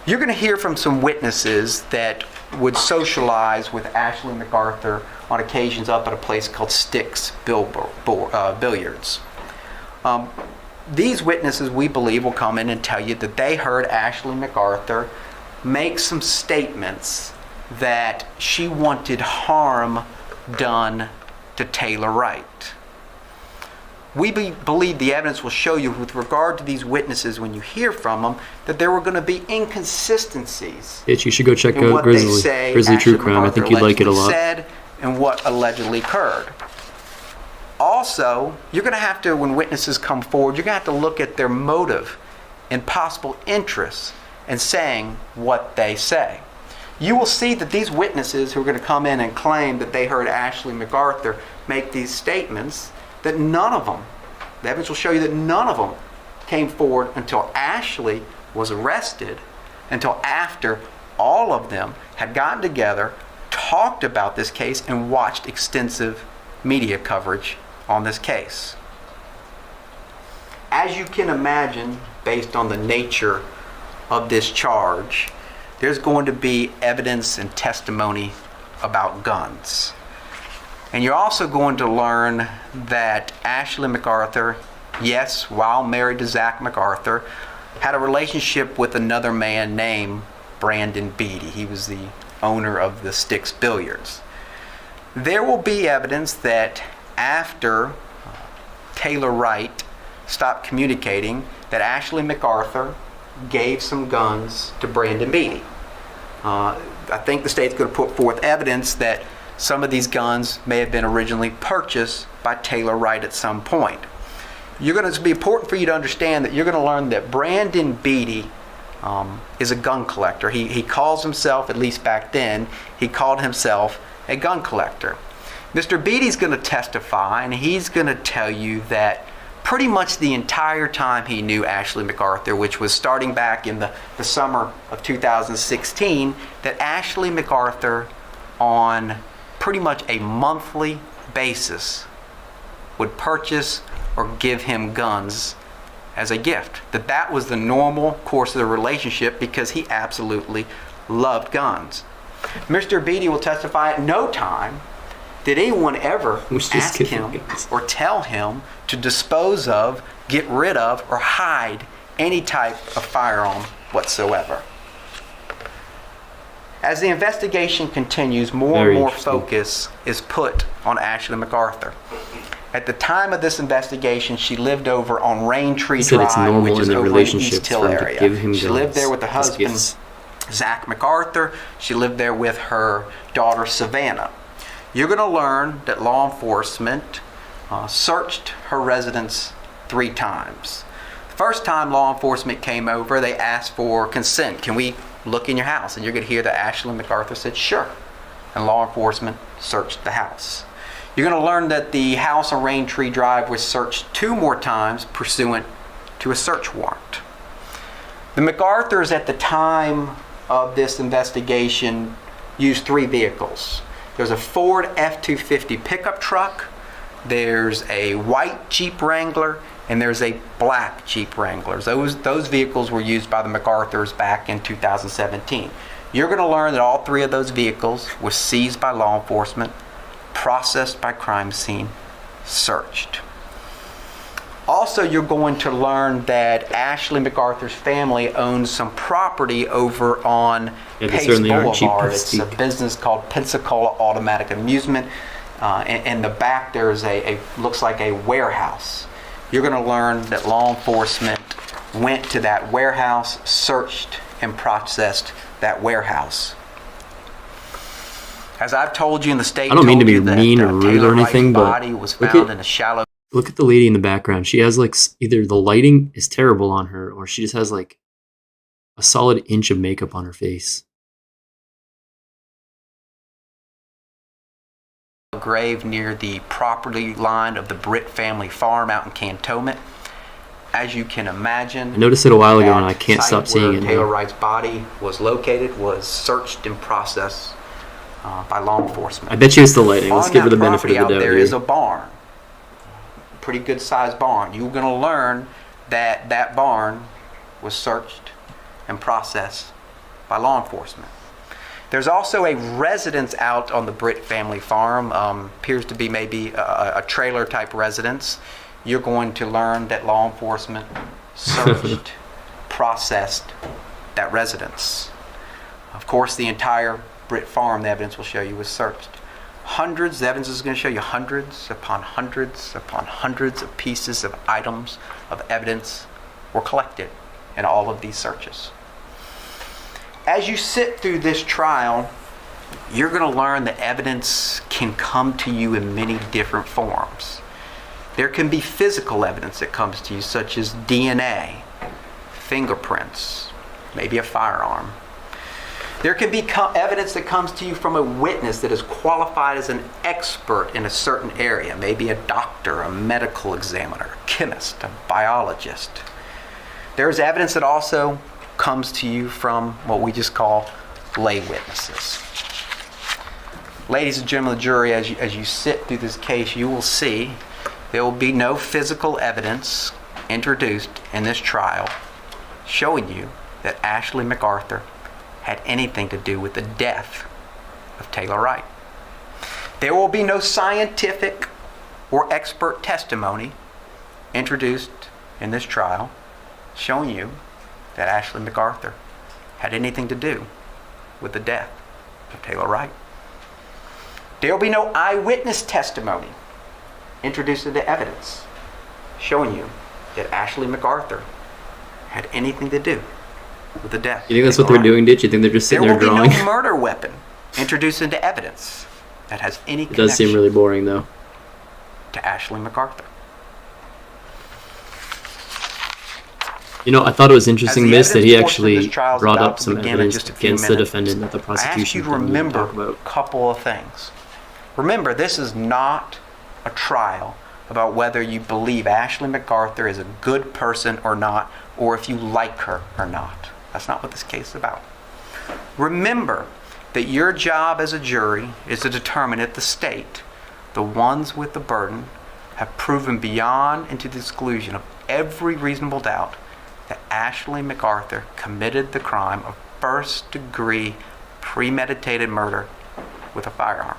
You're going to hear from some witnesses that would socialize with Ashley MacArthur on occasions up at a place called Sticks Billiards. These witnesses, we believe, will come in and tell you that they heard Ashley MacArthur make some statements that she wanted harm done to Taylor Wright. We believe the evidence will show you with regard to these witnesses when you hear from them that there were going to be inconsistencies Bitch, you should go check in out what they Grizzly say True Ashley Crime. I MacArthur think you'd like it a allegedly lot. said and what allegedly occurred. Also, you're going to have to, when witnesses come forward, you're going to have to look at their motive and possible interests in saying what they say. You will see that these witnesses who are going to come in and claim that they heard Ashley MacArthur make these statements, that none of them, the evidence will show you that none of them came forward until Ashley was arrested, until after all of them had gotten together, talked about this case, and watched extensive media coverage on this case. As you can imagine, based on the nature of this charge, there's going to be evidence and testimony about guns. And you're also going to learn that Ashley MacArthur, yes, while married to Zach MacArthur, had a relationship with another man named Brandon Beatty. He was the owner of the Sticks Billiards. There will be evidence that after Taylor Wright stopped communicating, that Ashley MacArthur gave some guns to Brandon Beatty. I think the state's going to put forth evidence that some of these guns may have been originally purchased by Taylor Wright at some point. It's be important for you to understand that you're going to learn that Brandon Beatty is a gun collector. He calls himself, at least back then, he called himself a gun collector. Mr. Beatty's going to testify, and he's going to tell you that pretty much the entire time he knew Ashley MacArthur, which was starting back in the summer of 2016, that Ashley MacArthur, on pretty much a monthly basis, would purchase or give him guns as a gift. That was the normal course of the relationship because he absolutely loved guns. Mr. Beatty will testify at no time did anyone ever ask him or tell him to dispose of, get rid of, or hide any type of firearm whatsoever. As the investigation continues, more and more focus is put on Ashley MacArthur. At the time of this investigation, she lived over on Raintree Drive, which is over in East Hill area. She lived there with her husband, Zach MacArthur. She lived there with her daughter, Savannah. You're going to learn that law enforcement searched her residence 3 times. The first time law enforcement came over, they asked for consent. Can we look in your house? And you're going to hear that Ashley MacArthur said, sure. And law enforcement searched the house. You're going to learn that the house on Raintree Drive was searched 2 more times pursuant to a search warrant. The MacArthurs at the time of this investigation used 3 vehicles. There's a Ford F-250 pickup truck, there's a white Jeep Wrangler, and there's a black Jeep Wrangler. Those vehicles were used by the MacArthurs back in 2017. You're going to learn that all 3 of those vehicles were seized by law enforcement, processed by crime scene, searched. Also, you're going to learn that Ashley MacArthur's family owns some property over on Pace Boulevard. It's a business called Pensacola Automatic Amusement. In the back, there's looks like a warehouse. You're going to learn that law enforcement went to that warehouse, searched and processed that warehouse. As I've told you in the state, I don't mean to be mean or rude or anything, but body was found in a shallow. Look at the lady in the background. She has either the lighting is terrible on her or she just has a solid inch of makeup on her face. Grave near the property line of the Britt family farm out in Cantonment. As you can imagine, I noticed it a while ago and I can't stop seeing it. Taylor Wright's body was located, was searched and processed by law enforcement. I bet you it's the lighting. Let's give her the benefit of the doubt. There is a barn. Pretty good sized barn. You're going to learn that that barn was searched and processed by law enforcement. There's also a residence out on the Britt family farm, appears to be maybe a trailer type residence. You're going to learn that law enforcement searched, processed that residence. Of course, the entire Britt farm, the evidence will show you, was searched. The evidence is going to show you hundreds upon hundreds upon hundreds of pieces of items of evidence were collected in all of these searches. As you sit through this trial, you're going to learn that evidence can come to you in many different forms. There can be physical evidence that comes to you, such as DNA, fingerprints, maybe a firearm. There can be evidence that comes to you from a witness that is qualified as an expert in a certain area, maybe a doctor, a medical examiner, a chemist, a biologist. There's evidence that also comes to you from what we just call lay witnesses. Ladies and gentlemen of the jury, as you sit through this case, you will see there will be no physical evidence introduced in this trial showing you that Ashley MacArthur had anything to do with the death of Taylor Wright. There will be no scientific or expert testimony introduced in this trial showing you that Ashley MacArthur had anything to do with the death of Taylor Wright. There will be no eyewitness testimony introduced into evidence showing you that Ashley MacArthur had anything to do with the death. You think that's what they're doing, Ditch? You think they're just sitting there drawing? There will be no murder weapon introduced into evidence that has any connection It does seem really boring, though. to Ashley MacArthur. You know, I thought it was interesting, As the Miss, that he evidence portion of actually this trial is brought about up to some begin in evidence just a few against the minutes, defendant that the I ask prosecution you to didn't even remember talk about. a couple of things. Remember, this is not a trial about whether you believe Ashley MacArthur is a good person or not, or if you like her or not. That's not what this case is about. Remember that your job as a jury is to determine if the state, the ones with the burden, have proven beyond and to the exclusion of every reasonable doubt that Ashley MacArthur committed the crime of first-degree premeditated murder with a firearm.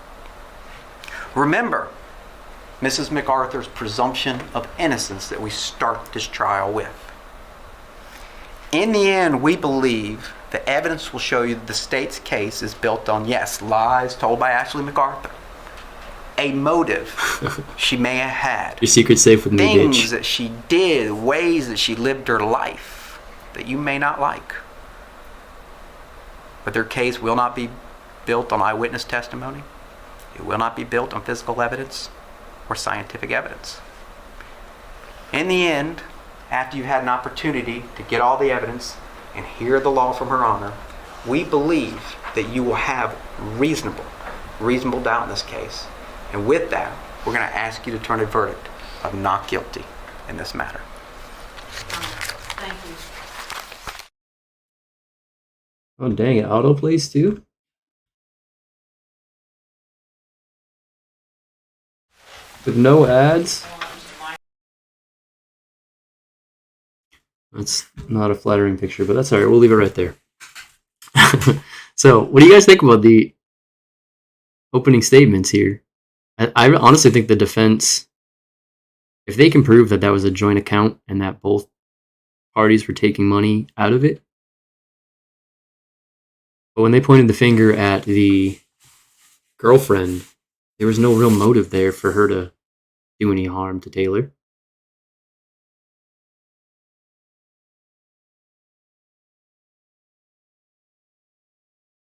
Remember Mrs. MacArthur's presumption of innocence that we start this trial with. In the end, we believe the evidence will show you that the state's case is built on, yes, lies told by Ashley MacArthur, a motive she may have had, Your secret's safe with me, things Ditch. that she did, ways that she lived her life that you may not like. But their case will not be built on eyewitness testimony. It will not be built on physical evidence or scientific evidence. In the end, after you've had an opportunity to get all the evidence and hear the law from Her Honor, we believe that you will have reasonable doubt in this case. And with that, we're going to ask you to turn a verdict of not guilty in this matter. Thank you. Oh, dang it. Autoplays, too? With no ads? That's not a flattering picture, but that's alright. We'll leave it right there. So, what do you guys think about the opening statements here? I honestly think the defense, if they can prove that that was a joint account and that both parties were taking money out of it, but when they pointed the finger at the girlfriend, there was no real motive there for her to do any harm to Taylor.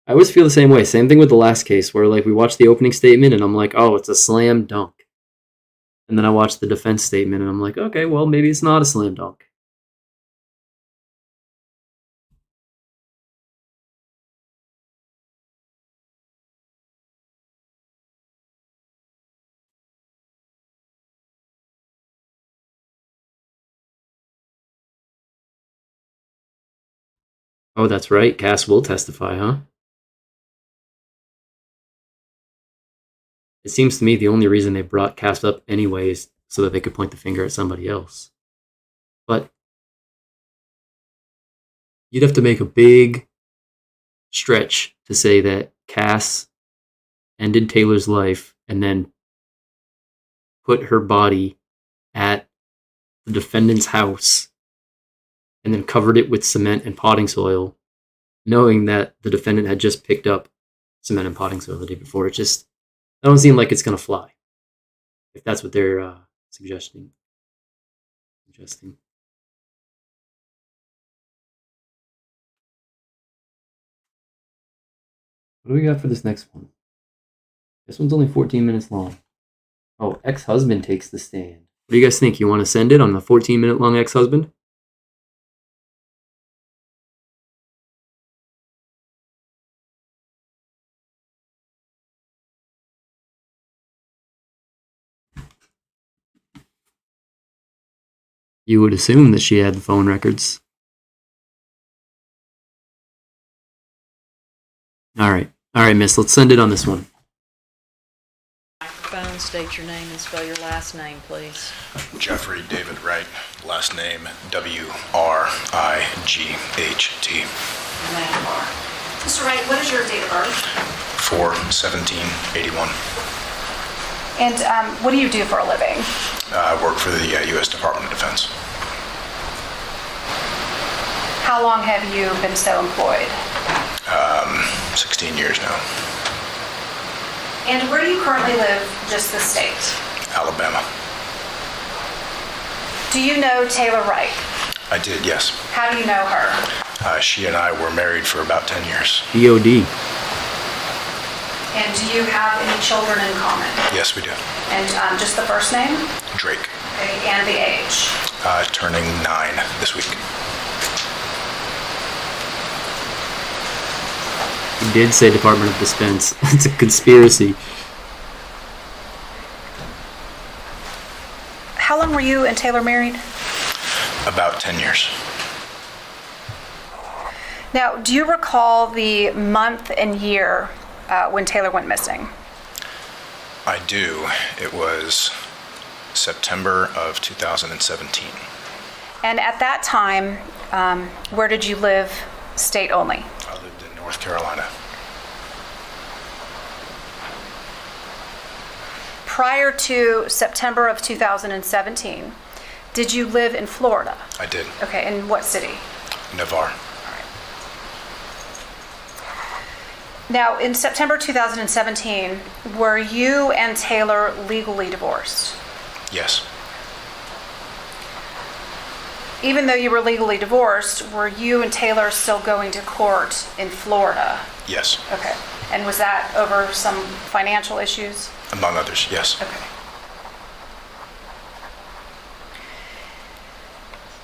I always feel the same way. Same thing with the last case where like we watched the opening statement and I'm like, oh, it's a slam dunk. And then I watched the defense statement and I'm like, okay, well, maybe it's not a slam dunk. Oh, that's right. Cass will testify, huh? It seems to me the only reason they brought Cass up anyways so that they could point the finger at somebody else. But you'd have to make a big stretch to say that Cass ended Taylor's life and then put her body at the defendant's house and then covered it with cement and potting soil, knowing that the defendant had just picked up cement and potting soil the day before. It just doesn't seem like it's going to fly, if that's what they're suggesting. What do we got for this next one? This one's only 14 minutes long. Oh, ex-husband takes the stand. What do you guys think? You want to send it on the 14-minute long ex-husband? You would assume that she had the phone records. All right, miss, let's send it on this one. Microphone, state your name and spell your last name, please. Jeffrey David Wright, last name Wright. Mr. Wright, what is your date of birth? 4/17/81. And what do you do for a living? I work for the U.S. Department of Defense. How long have you been so employed? 16 years now. And where do you currently live, just the state? Alabama. Do you know Taylor Wright? I did, yes. How do you know her? She and I were married for about 10 years. DOD. And do you have any children in common? Yes, we do. And just the first name? Drake, Okay, and the age? turning 9 this week. He did say Department of Defense. It's a conspiracy. How long were you and Taylor married? About 10 years. Now, do you recall the month and year when Taylor went missing? I do. It was September of 2017. And at that time, where did you live, state only? I lived in North Carolina. Prior to September of 2017, did you live in Florida? I did. Okay, in what city? Navarre. Now, in September 2017, were you and Taylor legally divorced? Yes. Even though you were legally divorced, were you and Taylor still going to court in Florida? Yes. Okay. And was that over some financial issues? Among others, yes. Okay.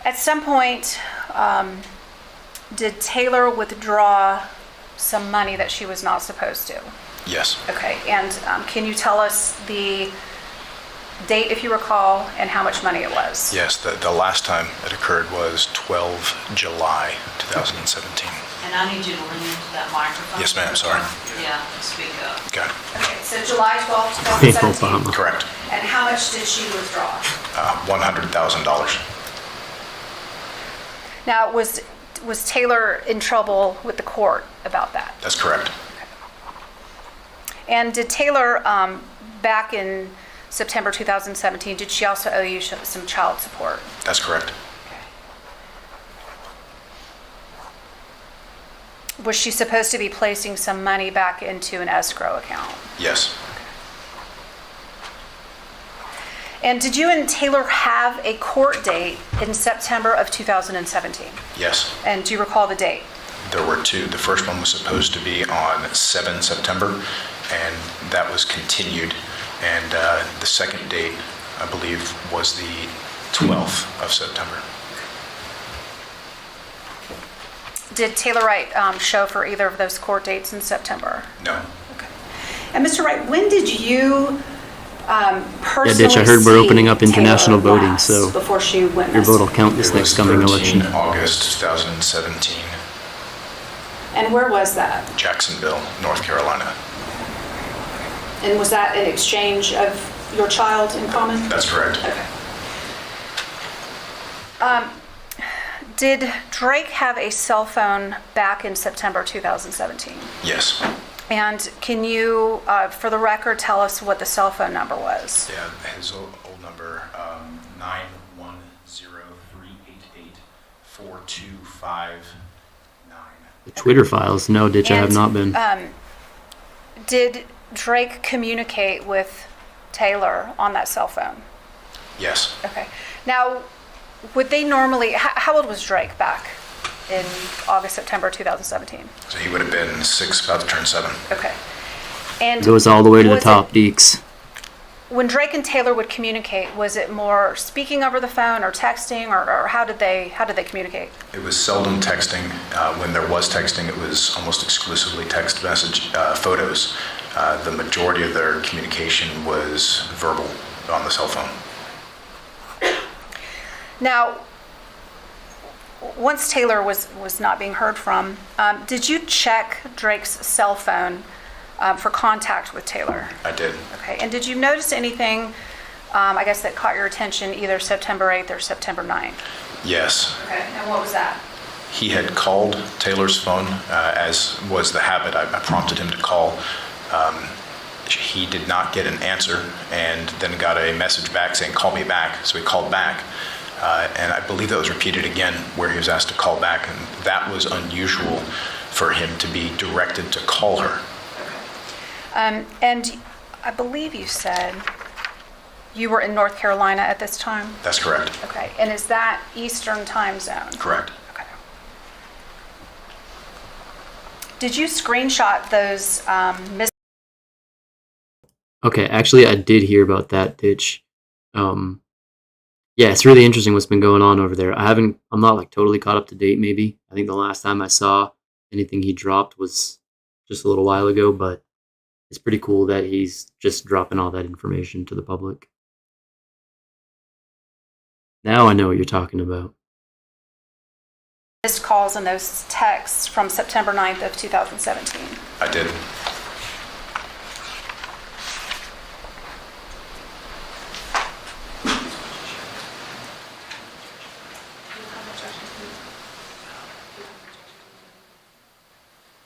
At some point, did Taylor withdraw some money that she was not supposed to? Yes. Okay. And can you tell us the date, if you recall, and how much money it was? Yes, the last time it occurred was 12 July 2017. And I need you to lean into that microphone. Yes, ma'am, sorry. Yeah, speak up. Got it. Okay. So July 12th, Hey, 2017. Obama. Correct. And how much did she withdraw? $100,000. Now, was Taylor in trouble with the court about that? That's correct. And did Taylor, back in September 2017, did she also owe you some child support? That's correct. Was she supposed to be placing some money back into an escrow account? Yes. And did you and Taylor have a court date in September of 2017? Yes. And do you recall the date? There were two. The first one was supposed to be on 7 September, and that was continued. And the second date, I believe, was the 12th of September. Did Taylor Wright show for either of those court dates in September? No. And Mr. Wright, when did you personally Ditch, I heard we're see opening up international Taylor voting, last so before she went your vote will missing? count this It next was coming 13 election. August 2017, And where was that? Jacksonville, North Carolina. And was that an exchange of your child in common? That's correct. Okay. Did Drake have a cell phone back in September 2017? Yes. And can you, for the record, tell us what the cell phone number was? Yeah, his old number, 910-388-4259. The Twitter files, no, Ditch, I have And, not been. Did Drake communicate with Taylor on that cell phone? Yes. Okay. Now, would they normally, how old was Drake back in August, September 2017? So he would have been 6, about to turn 7. Okay. And Goes all the way to the was top, it- Deeks. When Drake and Taylor would communicate, was it more speaking over the phone or texting, or how did they communicate? It was seldom texting. When there was texting, it was almost exclusively text message, photos. The majority of their communication was verbal on the cell phone. Now, once Taylor was not being heard from, did you check Drake's cell phone for contact with Taylor? I did. Okay, and did you notice anything, I guess, that caught your attention either September 8th or September 9th? Yes. Okay, and what was that? He had called Taylor's phone, as was the habit. I prompted him to call. He did not get an answer and then got a message back saying, call me back. So he called back. And I believe that was repeated again where he was asked to call back. And that was unusual for him to be directed to call her. And I believe you said you were in North Carolina at this time? That's correct. Okay, and is that Eastern time zone? Correct. Okay. Did you screenshot those missed? Okay, actually, I did hear about that ditch. Yeah, it's really interesting what's been going on over there. I'm not like totally caught up to date. Maybe I think the last time I saw anything he dropped was just a little while ago, but it's pretty cool that he's just dropping all that information to the public. Now I know what you're talking about. Missed calls and those texts from September 9th of 2017. I did.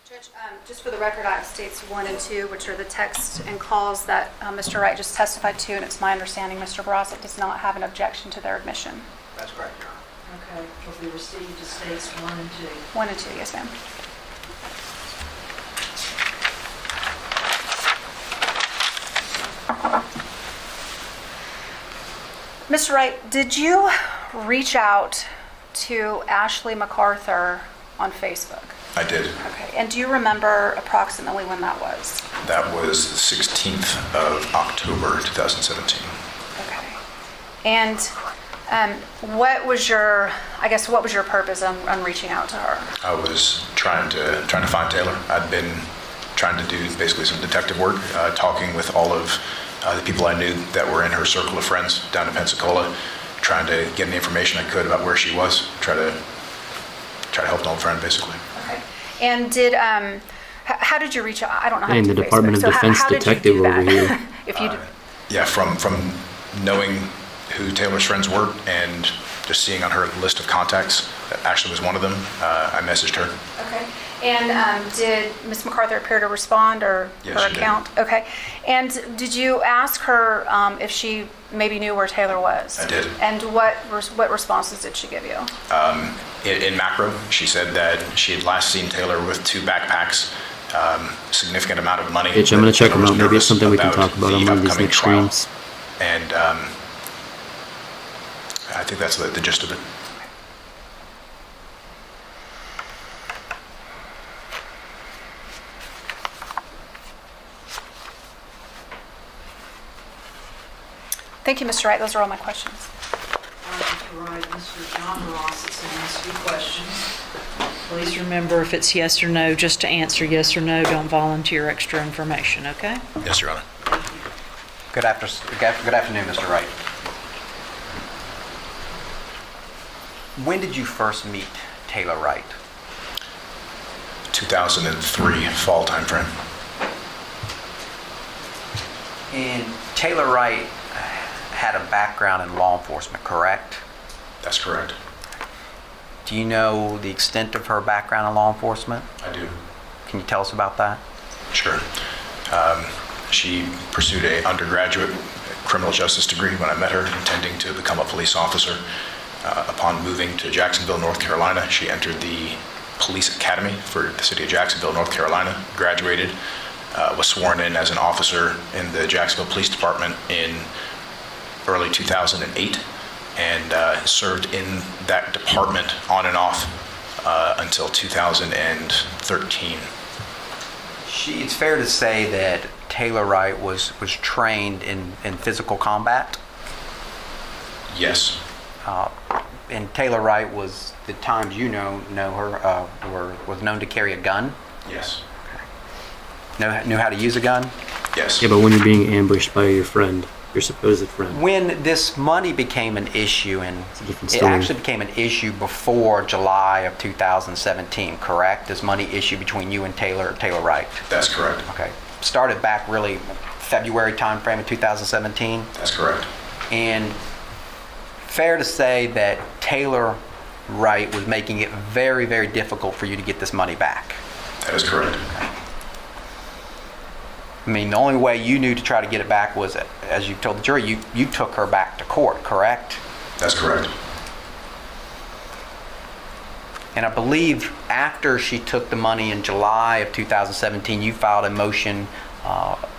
Judge, just for the record, I states 1 and 2, which are the texts and calls that Mr. Wright just testified to, and it's my understanding Mr. Brossett does not have an objection to their admission. That's correct, Your Honor. Okay, will be received as states 1 and 2. 1 and 2, yes, ma'am. Mr. Wright, did you reach out to Ashley MacArthur on Facebook? I did. Okay, and do you remember approximately when that was? That was the 16th of October, 2017. Okay. And what was your purpose on reaching out to her? I was trying to find Taylor. I'd been trying to do basically some detective work, talking with all of the people I knew that were in her circle of friends down in Pensacola, trying to get any information I could about where she was, try to help an old friend, basically. Okay. And how did you reach out? I don't know how Dang, to do the Department Facebook. of Defense how did you detective do that? over here. If you Yeah, from knowing who Taylor's friends were and just seeing on her list of contacts that Ashley was one of them, I messaged her. Okay. And did Ms. MacArthur appear to respond, or Yes, her she did. account? Okay. And did you ask her if she maybe knew where Taylor was? I did. And what responses did she give you? In macro, she said that she had last seen Taylor with 2 backpacks, significant amount of money. Bitch, I'm gonna check Taylor them was out. Maybe it's nervous something we can talk about the on one of these upcoming next trial. streams. And I think that's the gist of it. Thank you, Mr. Wright. Those are all my questions. Mr. Wright, Mr. John Ross is going to ask you questions. Please remember, if it's yes or no, just to answer yes or no. Don't volunteer extra information, okay? Yes, Your Honor. Good afternoon, Mr. Wright. When did you first meet Taylor Wright? 2003 fall timeframe. And Taylor Wright had a background in law enforcement, correct? That's correct. Do you know the extent of her background in law enforcement? I do. Can you tell us about that? Sure. She pursued an undergraduate criminal justice degree when I met her, intending to become a police officer. Upon moving to Jacksonville, North Carolina, she entered the police academy for the city of Jacksonville, North Carolina, graduated, was sworn in as an officer in the Jacksonville Police Department in early 2008, and served in that department on and off until 2013. It's fair to say that Taylor Wright was trained in physical combat. Yes. And Taylor Wright was, the times you know her, was known to carry a gun. Yes. Knew how to use a gun. Yes. Yeah, but when you're being ambushed by your friend, Your supposed friend. When this money became an issue, and a different it story. actually became an issue before July of 2017, correct? This money issue between you and Taylor Wright. That's correct. Okay. Started back really February timeframe of 2017. That's correct. And fair to say that Taylor Wright was making it very, very difficult for you to get this money back. That is correct. I mean, the only way you knew to try to get it back was, as you told the jury, you took her back to court, correct? That's correct. And I believe after she took the money in July of 2017, you filed a motion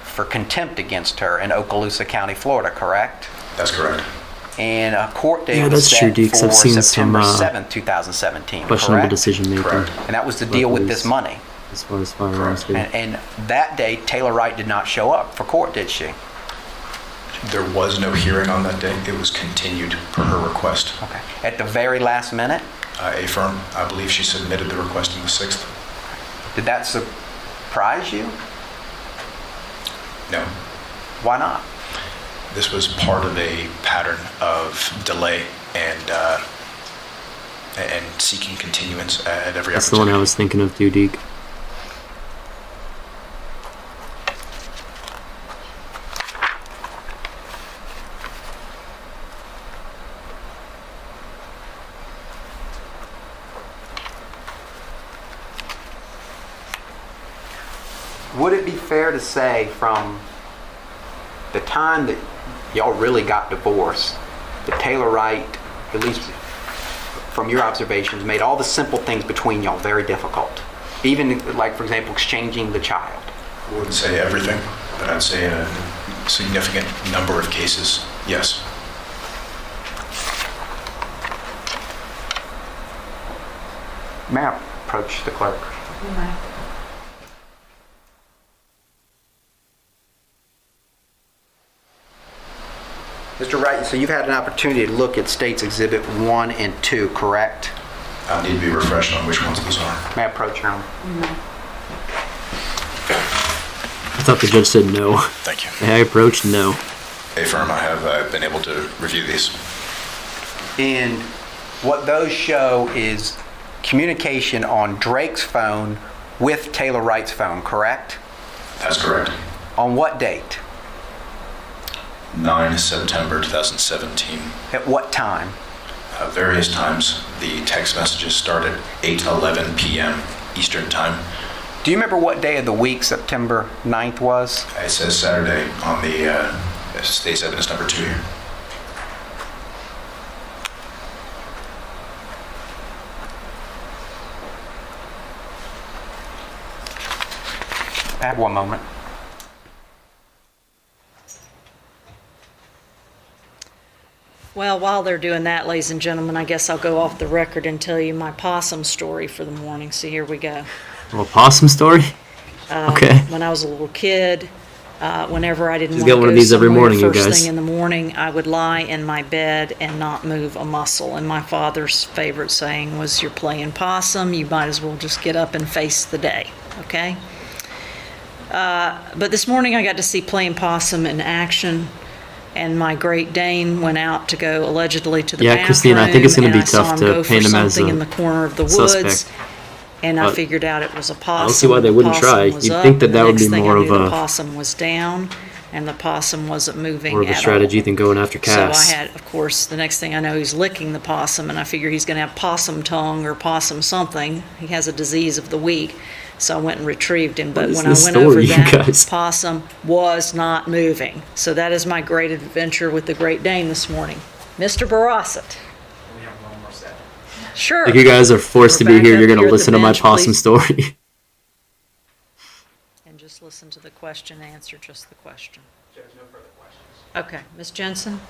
for contempt against her in Okaloosa County, Florida, correct? That's correct. And a court date Yeah, was that's true, set Deeks. for I've seen September some, 7th, 2017, questionable correct? decision making. Correct. And that was to deal with this money. As far as firearms go. And that day, Taylor Wright did not show up for court, did she? There was no hearing on that day. It was continued per her request. Okay. At the very last minute? A firm, I believe she submitted the request on the 6th. Did that surprise you? No. Why not? This was part of a pattern of delay and seeking continuance at every That's the one opportunity. I was thinking of too, Deke. Would it be fair to say from the time that y'all really got divorced, that Taylor Wright, at least from your observations, made all the simple things between y'all very difficult? Even, like, for example, exchanging the child. I wouldn't say everything, but I'd say in a significant number of cases, yes. May I approach the clerk? Mr. Wright, so you've had an opportunity to look at States Exhibit 1 and 2, correct? I'll need to be refreshed on which ones those are. May I approach, Your Honor? I thought the judge said no. Thank you. May I approach? No. A firm, I have been able to review these. And what those show is communication on Drake's phone with Taylor Wright's phone, correct? That's correct. On what date? 9 September 2017. At what time? Various times. The text messages started 8:11 p.m. Eastern Time. Do you remember what day of the week September 9th was? It says Saturday on the State's Evidence number 2 here. I have one moment. Well, while they're doing that, ladies and gentlemen, I guess I'll go off the record and tell you my possum story for the morning. So here we go. A little possum story? Okay. When I was a little kid, whenever I didn't She's want to got one go of these every somewhere morning, you first guys. thing in the morning, I would lie in my bed and not move a muscle. And my father's favorite saying was, "You're playing possum. You might as well just get up and face the day." Okay. But this morning I got to see playing possum in action. And my Great Dane went out to go allegedly to the Yeah, bathroom. Christina, I think it's gonna be and I saw tough him to go for paint him as something a in the corner of the woods. suspect. And I But figured out it was a possum. I don't see why they The wouldn't possum try. was You'd up, think that and that the would next be thing more I of knew, a- the possum was down, and the possum wasn't moving More of a at strategy all. than going after So I Cass. had, of course, the next thing I know, he's licking the possum, and I figure he's going to have possum tongue or possum something. He has a disease of the week. So I went and retrieved him. But is when I this went story, over you that, guys? possum was not moving. So that is my great adventure with the Great Dane this morning. Mr. Barossett. We have one more set. Sure. Like you guys are forced to We're be back here. up You're going here to at the listen to my bench, possum please. story. And just listen to the question, answer just the question. Okay, Ms. Jensen?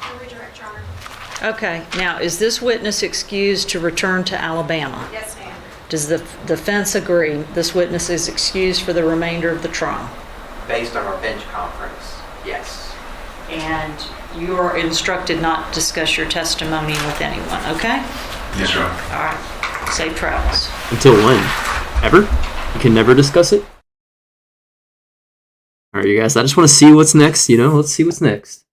I'll redirect, Your Honor. Okay, now, is this witness excused to return to Alabama? Yes, ma'am. Does the defense agree this witness is excused for the remainder of the trial? Based on our bench conference, yes. And you are instructed not to discuss your testimony with anyone, okay? Yes, Your Honor. All right, safe travels. Until when? Ever? You can never discuss it? All right, you guys, I just want to see what's next, let's see what's next.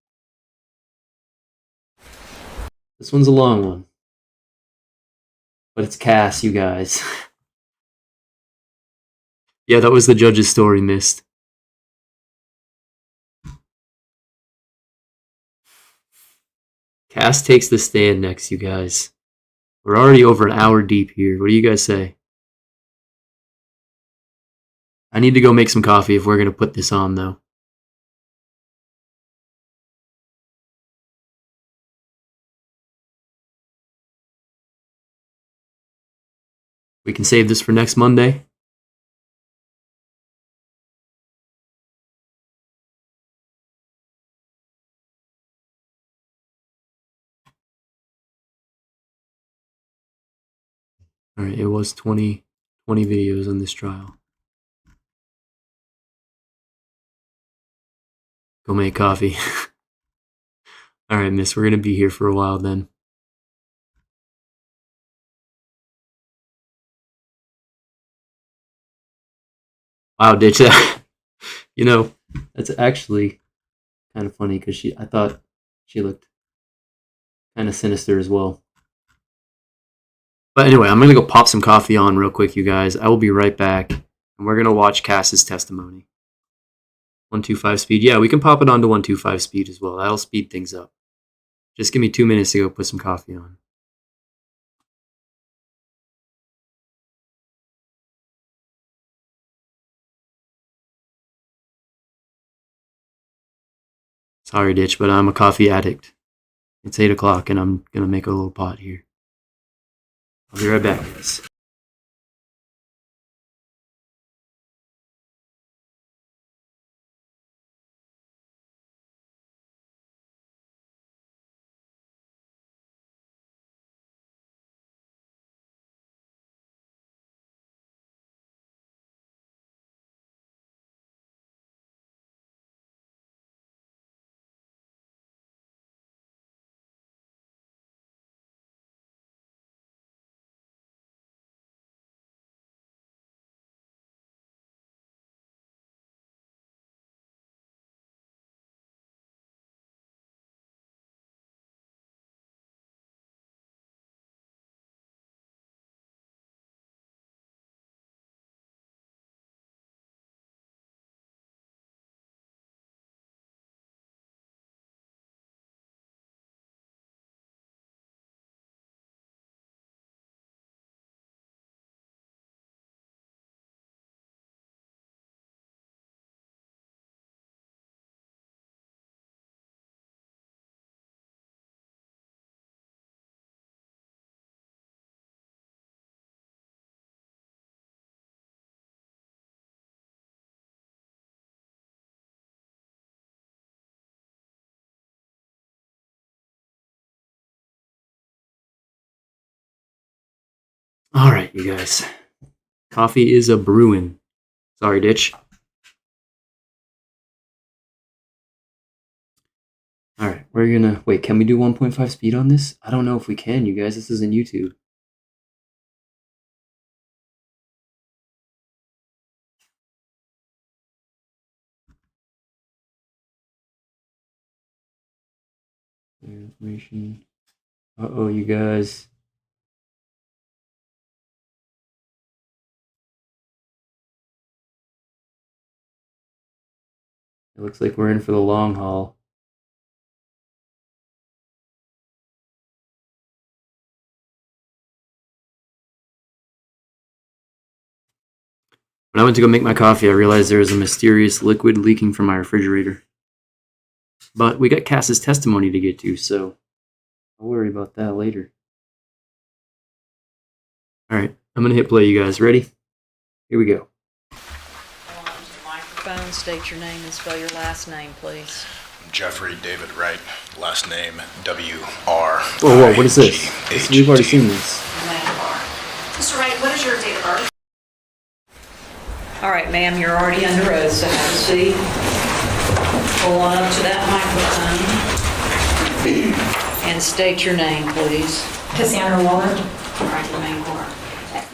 This one's a long one. But it's Cass, you guys. Yeah, that was the judge's story missed. Cass takes the stand next, you guys. We're already over an hour deep here. What do you guys say? I need to go make some coffee if we're going to put this on, though. We can save this for next Monday. All right, it was 20 videos on this trial. Go make coffee. All right, miss, we're going to be here for a while then. Wow, ditch that. That's actually kind of funny because I thought she looked kind of sinister as well. But anyway, I'm going to go pop some coffee on real quick, you guys. I will be right back, and we're going to watch Cass's testimony. 125 speed. Yeah, we can pop it on to 125 speed as well. That'll speed things up. Just give me 2 minutes to go put some coffee on. Sorry, Ditch, but I'm a coffee addict. It's 8 o'clock, and I'm going to make a little pot here. I'll be right back, guys. All right, you guys. Coffee is a brewing. Sorry, Ditch. All right, we're gonna wait. Can we do 1.5 speed on this? I don't know if we can, you guys. This isn't YouTube. Information. Uh-oh, you guys. It looks like we're in for the long haul. When I went to go make my coffee, I realized there was a mysterious liquid leaking from my refrigerator. But we got Cass's testimony to get to, so I'll worry about that later. All right, I'm going to hit play, you guys. Ready? Here we go. Microphone, state your name and spell your last name, please. Jeffrey David Wright, last name W-R. Whoa, what is this? We've already seen this. Mr. Wright, what is your date of birth? All right, ma'am, you're already under oath, so have a seat. Pull on up to that microphone and state your name, please. Cassandra Waller. All right, remain quiet.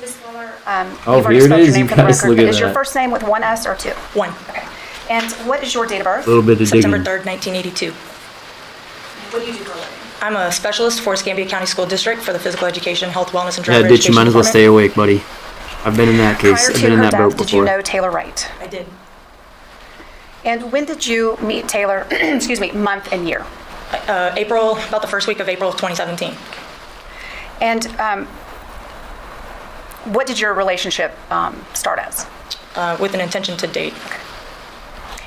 Ms. Waller, Oh, you've already here it spelled your is, name you for the guys, record, look but at is your that. first name with one S or two? One. Okay. And what is your date of birth? A little bit of September digging. 3rd, 1982. What do you do for a living? I'm a specialist for Escambia County School District for the Physical Education, Health, Wellness, and Yeah, Driver ditch, Education you might as well stay Department. awake, buddy. I've been in that case. Prior I've to been in her that boat death, did you before. know Taylor Wright? I did. And when did you meet Taylor, excuse me, month and year? April, about the first week of April of 2017. And what did your relationship start as? With an intention to date.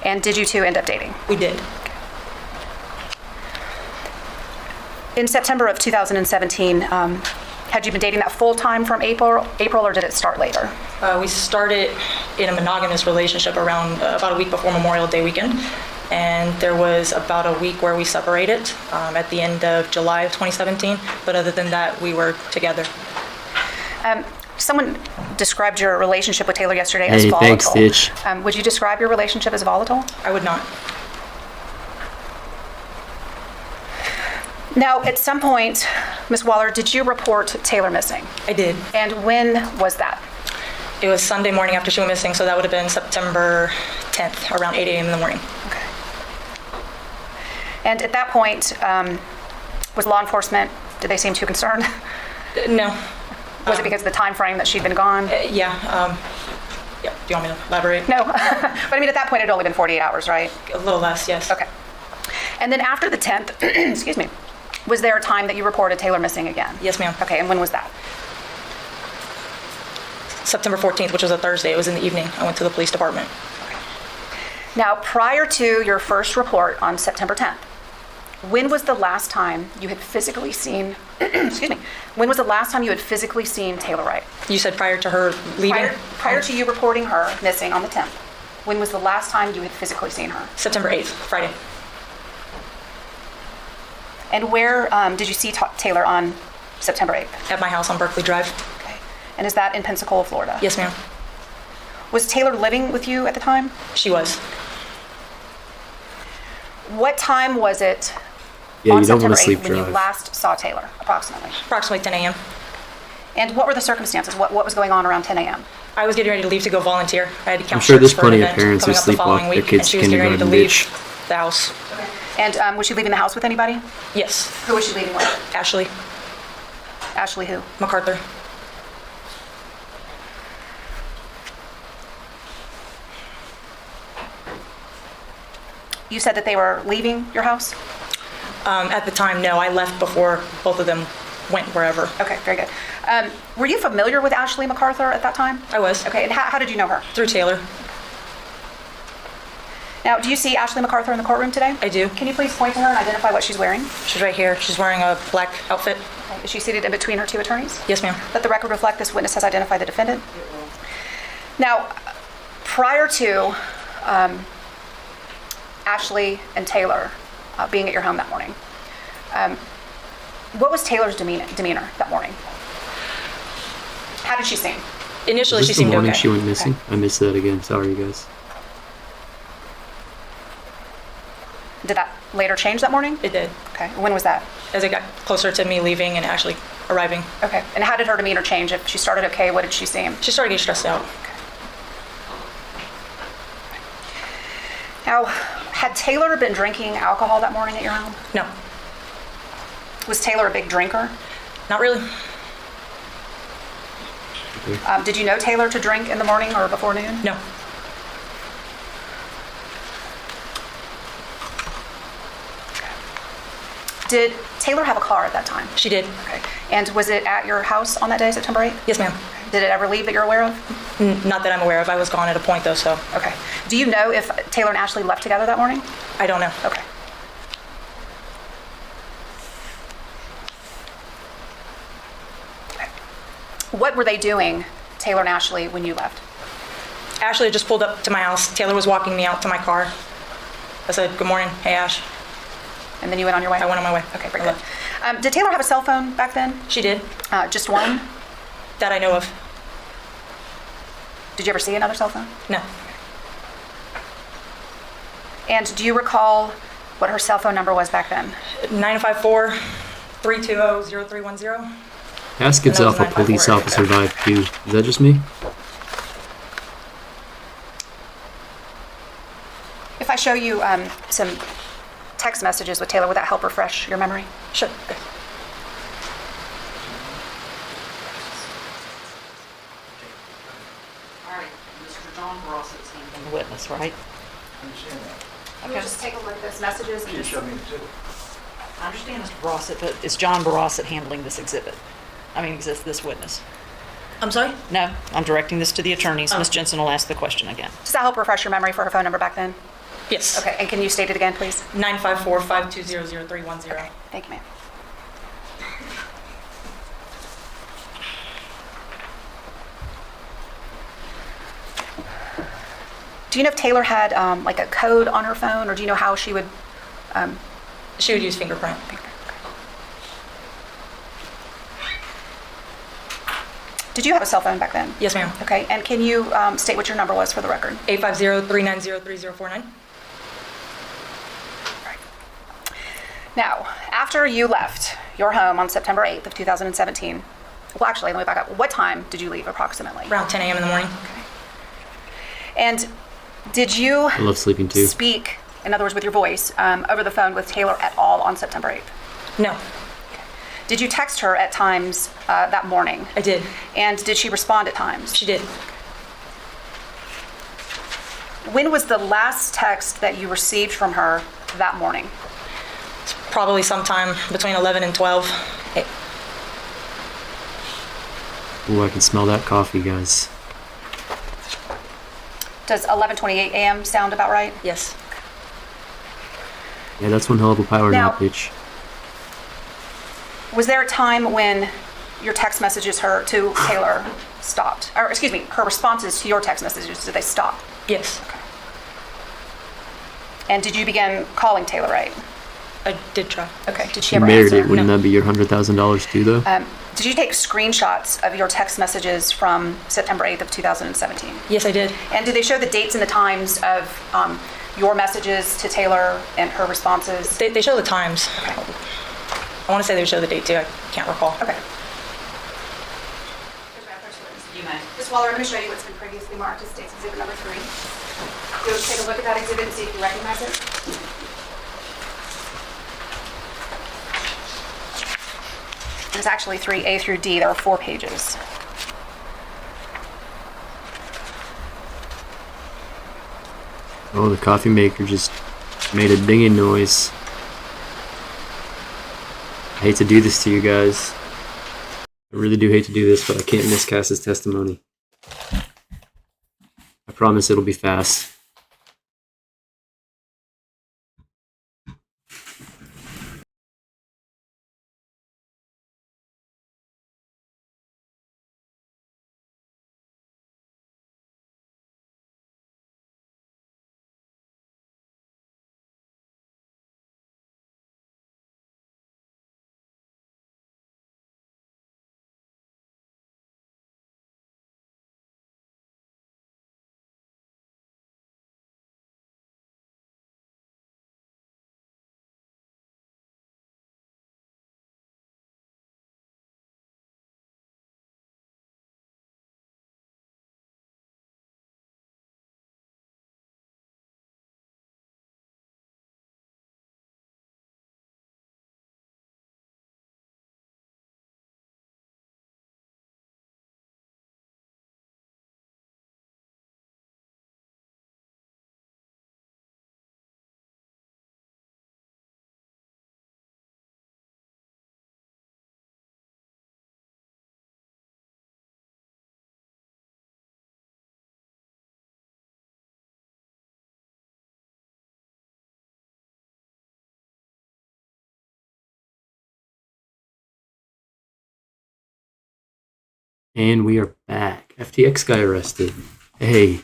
And did you two end up dating? We did. In September of 2017, had you been dating that full time from April, or did it start later? We started in a monogamous relationship around about a week before Memorial Day weekend. And there was about a week where we separated at the end of July of 2017. But other than that, we were together. Someone described your relationship with Taylor yesterday as Hey, volatile. thanks, Stitch. Would you describe your relationship as volatile? I would not. Now, at some point, Ms. Waller, did you report Taylor missing? I did. And when was that? It was Sunday morning after she went missing, so that would have been September 10th, around 8 a.m. in the morning. Okay. And at that point, was law enforcement, did they seem too concerned? No. Was it because of the time frame that she'd been gone? Yeah. Do you want me to elaborate? No. But I mean, at that point, it had only been 48 hours, right? A little less, yes. Okay. And then after the 10th, excuse me, was there a time that you reported Taylor missing again? Yes, ma'am. Okay, and when was that? September 14th, which was a Thursday. It was in the evening. I went to the police department. Now, prior to your first report on September 10th, when was the last time you had physically seen, excuse me, when was the last time you had physically seen Taylor Wright? You said prior to her leaving? Prior to you reporting her missing on the 10th, when was the last time you had physically seen her? September 8th, Friday. And where did you see Taylor on September 8th? At my house on Berkeley Drive. Okay. And is that in Pensacola, Florida? Yes, ma'am. Was Taylor living with you at the time? She was. What time was it Yeah, on you don't want September to sleep 8th when you drive. last saw Taylor, approximately? Approximately 10 a.m. And what were the circumstances? What was going on around 10 a.m.? I was getting ready to leave to go volunteer. I had to count I'm sure shirts there's for an plenty of event parents who coming up the sleepwalk following their week, kids and to she was getting ready to kindergarten, leave bitch. the house. And was she leaving the house with anybody? Yes. Who was she leaving with? Ashley Ashley who? MacArthur. You said that they were leaving your house? At the time, no. I left before both of them went wherever. Okay, very good. Were you familiar with Ashley MacArthur at that time? I was. Okay, and how did you know her? Through Taylor. Now, do you see Ashley MacArthur in the courtroom today? I do. Can you please point to her and identify what she's wearing? She's right here. She's wearing a black outfit. Okay, is she seated in between her two attorneys? Yes, ma'am. Let the record reflect this witness has identified the defendant. Now, prior to Ashley and Taylor being at your home that morning, what was Taylor's demeanor that morning? How did she seem? Initially, Is she this the seemed morning okay. she went missing? I missed that again. Sorry, you guys. Did that later change that morning? It did. Okay, when was that? As it got closer to me leaving and Ashley arriving, Okay, and how did her demeanor change? If she started okay, what did she seem? she started getting stressed out. Now, had Taylor been drinking alcohol that morning at your home? No, Was Taylor a big drinker? not really. Did you know Taylor to drink in the morning or before noon? No. Did Taylor have a car at that time? She did. Okay. And was it at your house on that day, September 8th? Yes, ma'am. Did it ever leave that you're aware of? Not that I'm aware of. I was gone at a point, though, so Okay. Do you know if Taylor and Ashley left together that morning? I don't know. Okay. Okay. What were they doing, Taylor and Ashley, when you left? Ashley had just pulled up to my house. Taylor was walking me out to my car. I said, "Good morning. Hey, Ash." And then you went on your way? I went on my way. Okay, very I good. left. Did Taylor have a cell phone back then? She did. Just one? That I know of. Did you ever see another cell phone? No. And do you recall what her cell phone number was back then? 954-320-0310. Haskins No, off a 954. police officer vibe too. Is that just me? show you some text messages with Taylor. Would that help refresh your memory? Sure. All right, Mr. John Brossett's handling the witness, right? Okay, just take a look at those messages. And just, I understand Mr. Brossett, but is John Brossett handling this exhibit? I mean, this witness? I'm sorry? No, I'm directing this to the attorneys. Ms. Jensen will ask the question again. does that help refresh your memory for her phone number back then? Yes. Okay, and can you state it again, please? 954-520-0310. Thank you, ma'am. Do you know if Taylor had like a code on her phone, or do you know how she would? She would use fingerprint. Did you have a cell phone back then? Yes, ma'am. Okay, and can you state what your number was for the record? 850-390-3049. Now, after you left your home on September 8th of 2017, well, actually, let me back up. What time did you leave approximately? Around 10 a.m. in the morning. And did you I love sleeping too. speak, in other words, with your voice, over the phone with Taylor at all on September 8th? No, Did you text her at times that morning? I did. And did she respond at times? She did. When was the last text that you received from her that morning? Probably sometime between 11 and 12. Ooh, I can smell that coffee, guys. Does 11:28 a.m. sound about right? Yes. Yeah, that's one hell of a power Now- nap, bitch. Was there a time when your text messages her to Taylor stopped? Or excuse me, her responses to your text messages, did they stop? Yes. And did you begin calling Taylor right? I did try. Okay. Did she You ever married answer? it. Wouldn't No. that be your $100,000 too, though? Did you take screenshots of your text messages from September 8th of 2017? Yes, I did. And did they show the dates and the times of your messages to Taylor and her responses? They show the times. I want to say they show the date too. I can't recall. Okay. Ms. Waller, I'm going to show you what's been previously marked as State's Exhibit number 3. Go take a look at that exhibit and see if you recognize it. It's actually 3A through D. There are 4 pages. Oh, the coffee maker just made a dinging noise. I hate to do this to you guys. I really do hate to do this, but I can't miscast his testimony. I promise it'll be fast. And we are back. FTX guy arrested. Hey,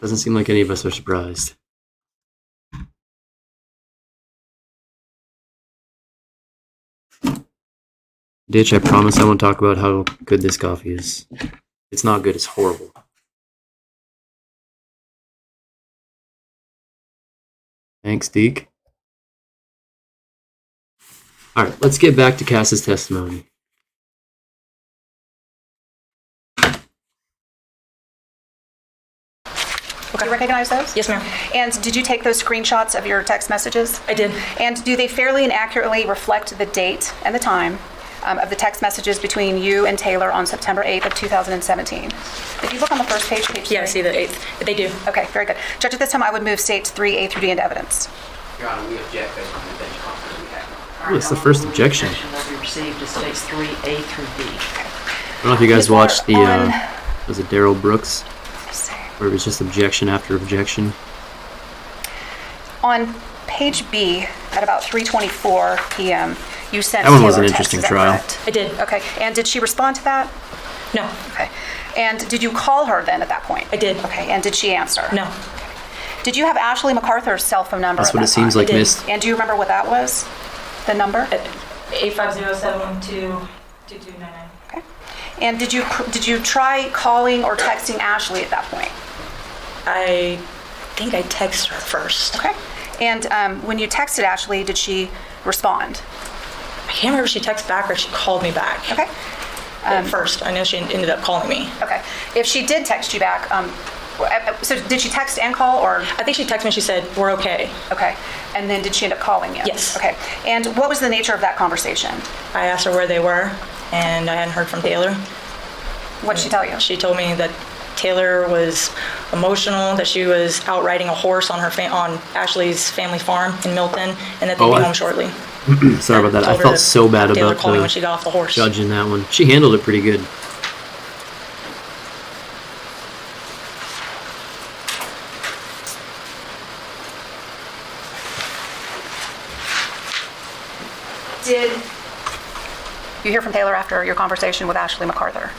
doesn't seem like any of us are surprised. Ditch, I promise I won't talk about how good this coffee is. It's not good, it's horrible. Thanks, Deke. Alright, let's get back to Cass's testimony. Do you recognize those? Yes, ma'am. And did you take those screenshots of your text messages? I did. And do they fairly and accurately reflect the date and the time of the text messages between you and Taylor on September 8th of 2017? If you look on the first page, page 3. Yeah, I see the 8th. They do. Okay, very good. Judge, at this time, I would move states 3A through D into evidence. Your Honor, we object based on the bench conference we had. What's the first objection? Will be received as states 3A through D. I don't know if you guys Ms. Moore, watched the, on- was it Daryl Brooks? Let's see. Where it was just objection after objection. On page B, at about 3:24 p.m., you sent That one Taylor was an a text, interesting is that trial. correct? I did. Okay, and did she respond to that? No. Okay. And did you call her then at that point? I did. Okay, and did she answer? No. Did you have Ashley MacArthur's cell phone number That's at what that it seems time? like, I did. Miss. And do you remember what that was? The number? 850-712-2299. Okay. And did you try calling or texting Ashley at that point? I think I texted her first. Okay. And when you texted Ashley, did she respond? I can't remember if she texted back or if she called me back. Okay. At first, I know she ended up calling me. Okay. If she did text you back, so did she text and call, or? I think she texted me and she said, we're okay. Okay. And then did she end up calling you? Yes. Okay. And what was the nature of that conversation? I asked her where they were, and I hadn't heard from Taylor. What did she tell you? She told me that Taylor was emotional, that she was out riding a horse on on Ashley's family farm in Milton, and that they'd be home shortly. Sorry about that. I Told her felt that so bad Taylor about called me when she the got off the horse. judge in that one. She handled it pretty good. Did you hear from Taylor after your conversation with Ashley MacArthur?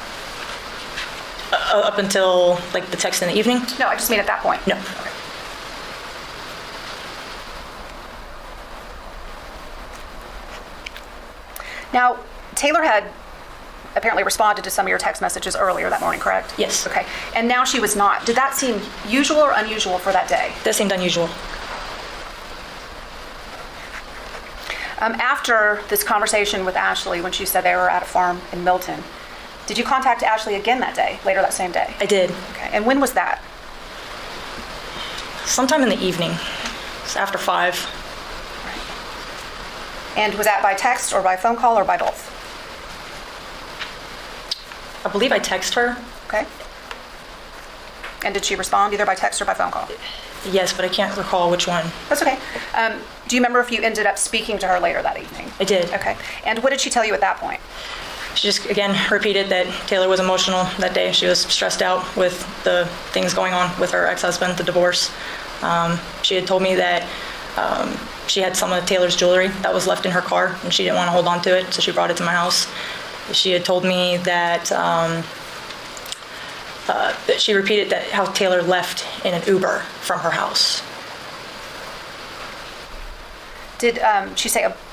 Up until like the text in the evening? No, I just mean at that point. No. Okay. Now, Taylor had apparently responded to some of your text messages earlier that morning, correct? Yes. Okay. And now she was not. Did that seem usual or unusual for that day? That seemed unusual. After this conversation with Ashley, when she said they were at a farm in Milton, did you contact Ashley again that day, later that same day? I did. Okay. And when was that? Sometime in the evening. It's after 5. And was that by text or by phone call or by both? I believe I texted her. Okay. And did she respond either by text or by phone call? Yes, but I can't recall which one. That's okay. Do you remember if you ended up speaking to her later that evening? I did. Okay. And what did she tell you at that point? She just, again, repeated that Taylor was emotional that day. She was stressed out with the things going on with her ex-husband, the divorce. She had told me that she had some of Taylor's jewelry that was left in her car, and she didn't want to hold on to it, so she brought it to my house. She had told me that that she repeated that how Taylor left in an Uber from her house. Did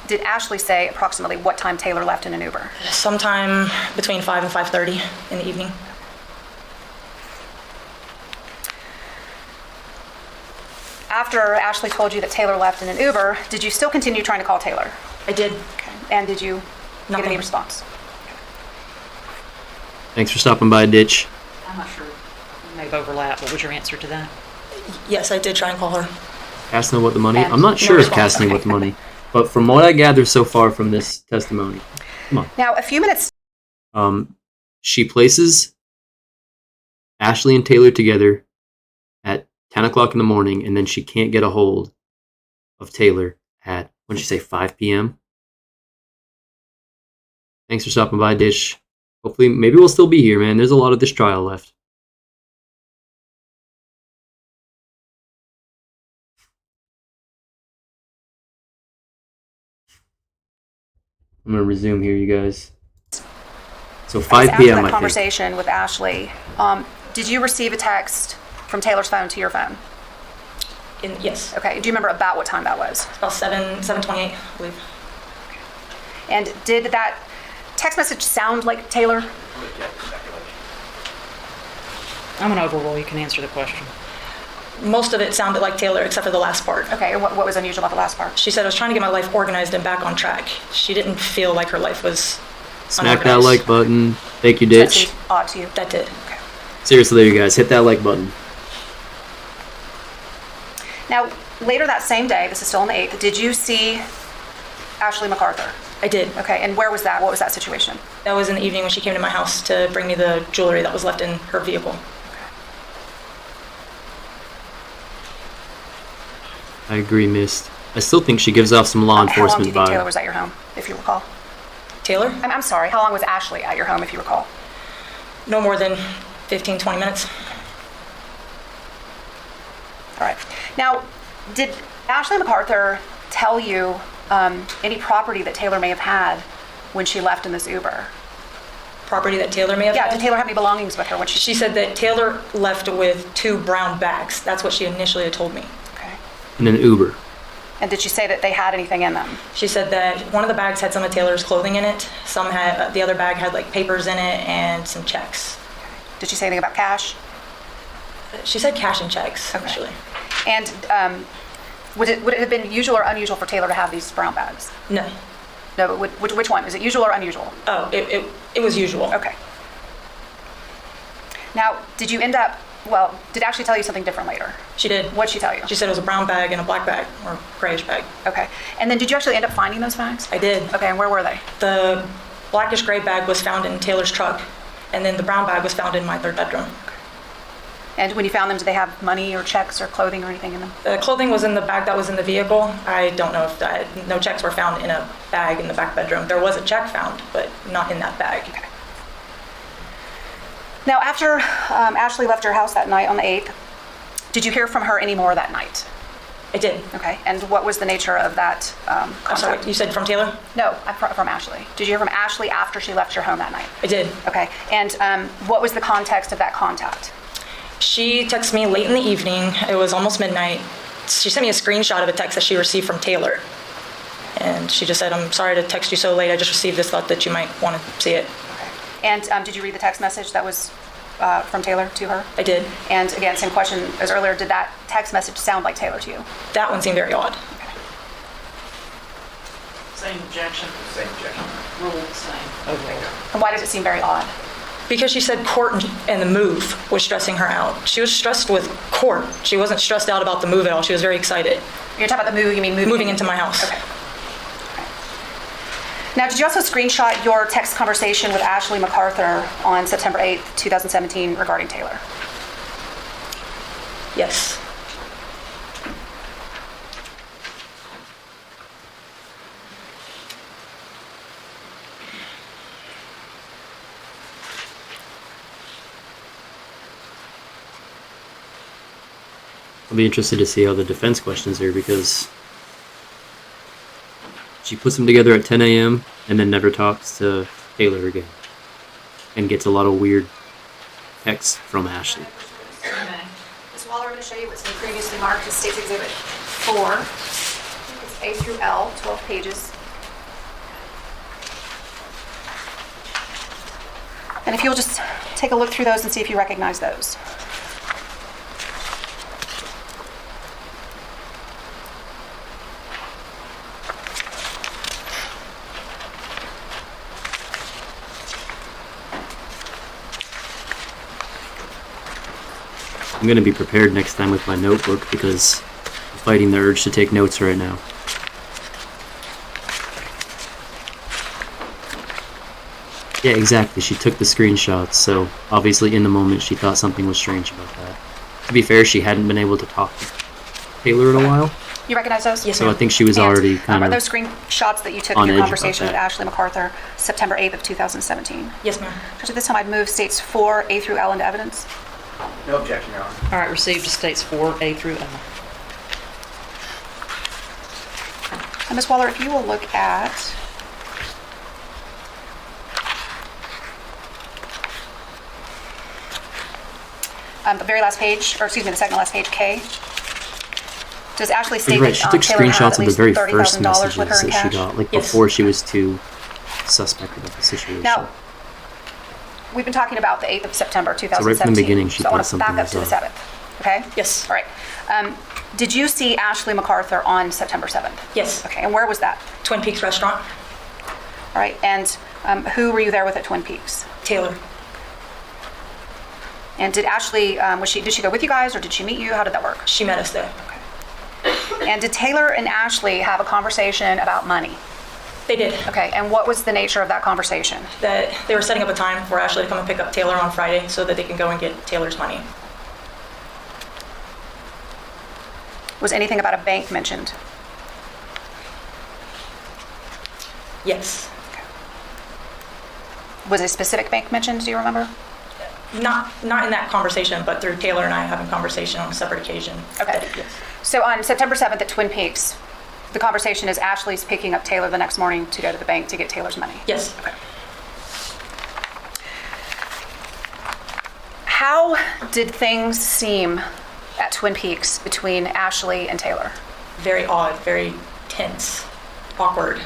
did Ashley say approximately what time Taylor left in an Uber? Sometime between 5 and 5:30 in the evening. After Ashley told you that Taylor left in an Uber, did you still continue trying to call Taylor? I did. Okay. And did you get any Nothing. response? Thanks for stopping by, Ditch. I'm not sure. You may have overlapped. What was your answer to that? Yes, I did try and call her. Casting what the money? And I'm not no sure if response. casting what the money, but from what I gather so far from this testimony, Now, a few minutes. she places Ashley and Taylor together at 10 o'clock in the morning, and then she can't get a hold of Taylor at, what did she say, 5 p.m.? Thanks for stopping by, Dish. Hopefully, maybe we'll still be here, man. There's a lot of this trial left. I'm going to resume here, you guys. So 5 After p.m., that I think. conversation with Ashley, did you receive a text from Taylor's phone to your phone? Yes, Okay. Do you remember about what time that was? about 7:28, I believe. And did that text message sound like Taylor? I'm going to overrule. You can answer the question. Most of it sounded like Taylor, except for the last part. Okay. And what was unusual about the last part? She said, I was trying to get my life organized and back on track. She didn't feel like her life was Smack that unorganized. like button. Thank you, That Ditch. seems odd to you. That did. Seriously, there you guys. Hit that like button. Now, later that same day, this is still on the 8th, did you see Ashley MacArthur? I did. Okay, and where was that? What was that situation? That was in the evening when she came to my house to bring me the jewelry that was left in her vehicle. I agree, Mist. I still think she gives off some law How long do enforcement you think Taylor vibe. was at your home, if you recall? Taylor? I'm sorry, how long was Ashley at your home, if you recall? No more than 15, 20 minutes. All right. Now, did Ashley MacArthur tell you any property that Taylor may have had when she left in this Uber? Property that Taylor may have Yeah, had? did Taylor have any belongings with her when she... She said that Taylor left with 2 brown bags. That's what she initially had told me. Okay. In an Uber. And did she say that they had anything in them? She said that one of the bags had some of Taylor's clothing in it. Some had, the other bag had like papers in it and some checks. Did she say anything about cash? She said cash and checks, Okay. actually. And would it have been usual or unusual for Taylor to have these brown bags? No. No, but which one? Is it usual or unusual? Oh, it was usual. Okay. Now, did you end up, did Ashley tell you something different later? She did. What'd she tell you? She said it was a brown bag and a black bag, or grayish bag. Okay. And then did you actually end up finding those bags? I did. Okay, and where were they? The blackish gray bag was found in Taylor's truck, and then the brown bag was found in my 3rd bedroom. And when you found them, did they have money or checks or clothing or anything in them? The clothing was in the bag that was in the vehicle. I don't know if no checks were found in a bag in the back bedroom. There was a check found, but not in that bag. Okay. Now, after Ashley left your house that night on the 8th, did you hear from her any more that night? I did. Okay. And what was the nature of that I'm sorry, contact? you said from Taylor? No, from Ashley. Did you hear from Ashley after she left your home that night? I did. Okay. And what was the context of that contact? She texted me late in the evening. It was almost midnight. She sent me a screenshot of a text that she received from Taylor. And she just said, "I'm sorry to text you so late. I just received this, thought that you might want to see it." Okay. And did you read the text message that was from Taylor to her? I did. And again, same question as earlier, did that text message sound like Taylor to you? That one seemed very odd. Same objection. Same objection. Ruled same. Okay. And why does it seem very odd? Because she said court and the move was stressing her out. She was stressed with court. She wasn't stressed out about the move at all. She was very excited. You're talking about the move, you mean Moving into my house. Okay. Now, did you also screenshot your text conversation with Ashley MacArthur on September 8th, 2017 regarding Taylor? Yes. I'll be interested to see how the defense questions are because she puts them together at 10 a.m. and then never talks to Taylor again and gets a lot of weird texts from Ashley. Ms. Waller, I'm going to show you what's been previously marked as State's Exhibit 4. It's A through L, 12 pages. And if you'll just take a look through those and see if you recognize those. I'm going to be prepared next time with my notebook because I'm fighting the urge to take notes right now. Yeah, exactly. She took the screenshots, so obviously in the moment she thought something was strange about that. To be fair, she hadn't been able to talk to Taylor in a while, You recognize those? Yes, so I ma'am. think she was already Are kind those of... screenshots that you took on in edge your about conversation with that. Ashley MacArthur, September 8th of 2017? Yes, ma'am. So at this time, I'd move States 4, A through L into evidence. No objection, Your Honor. All right, received to states 4A through L. And Ms. Waller, if you will look at the very last page, or excuse me, the second to last page, K. Does Ashley state You're right, that she took Taylor had screenshots at of the least very first $30,000 messages with her in that she cash? got, like Yes. before she was too suspect about the situation. Now, we've been talking about the 8th of September 2017. right from the beginning, she so I want thought to back something up to the was 7th. Okay? Yes. All right. Did you see Ashley MacArthur on September 7th? Yes. Okay, and where was that? Twin Peaks Restaurant. All right, and who were you there with at Twin Peaks? Taylor. And did Ashley, did she go with you guys or did she meet you? How did that work? She met us there. And did Taylor and Ashley have a conversation about money? They did. Okay, and what was the nature of that conversation? That they were setting up a time for Ashley to come and pick up Taylor on Friday so that they can go and get Taylor's money. Was anything about a bank mentioned? Yes. Was a specific bank mentioned, do you remember? Not in that conversation, but through Taylor and I having conversation on a separate occasion. Okay. Yes. So on September 7th at Twin Peaks, the conversation is Ashley's picking up Taylor the next morning to go to the bank to get Taylor's money. Yes. Okay. How did things seem at Twin Peaks between Ashley and Taylor? Very odd, very tense, awkward.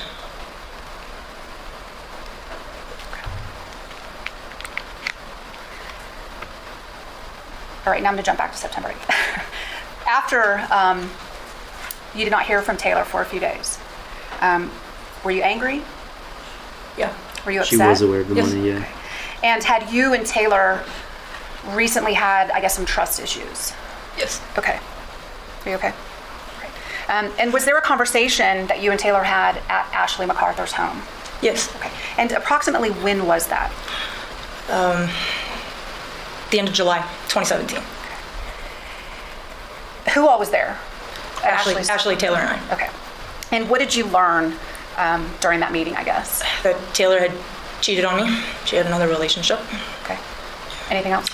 All right, now I'm going to jump back to September 8th. After you did not hear from Taylor for a few days, were you angry? Yeah. Were you She upset? was aware of the Yes. money, yeah. And had you and Taylor recently had, I guess, some trust issues? Yes. Okay. Are you okay? Great. And was there a conversation that you and Taylor had at Ashley MacArthur's home? Yes. Okay. And approximately when was that? The end of July 2017. Who all was there? Ashley, Taylor, and I. Okay. And what did you learn during that meeting, I guess? That Taylor had cheated on me. She had another relationship. Okay. Anything else?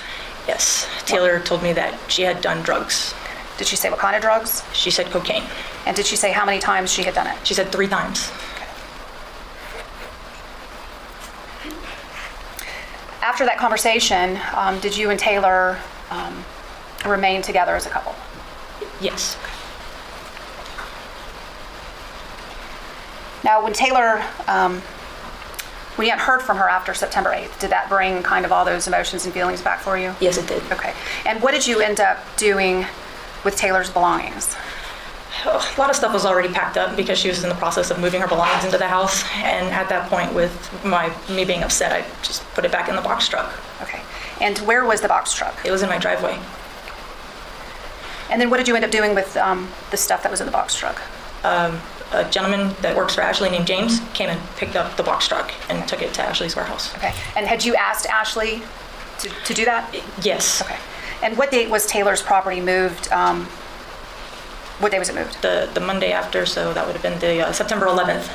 Yes. Taylor told me that she had done drugs. Did she say what kind of drugs? She said cocaine. And did she say how many times she had done it? She said 3 times. After that conversation, did you and Taylor remain together as a couple? Yes. Now, when Taylor, when you hadn't heard from her after September 8th, did that bring kind of all those emotions and feelings back for you? Yes, it did. Okay. And what did you end up doing with Taylor's belongings? A lot of stuff was already packed up because she was in the process of moving her belongings into the house. And at that point, with me being upset, I just put it back in the box truck. Okay. And where was the box truck? It was in my driveway. And then what did you end up doing with the stuff that was in the box truck? A gentleman that works for Ashley named James came and picked up the box truck and took it to Ashley's warehouse. Okay. And had you asked Ashley to do that? Yes. Okay. And what date was Taylor's property moved? What day was it moved? The Monday after, so that would have been the September 11th.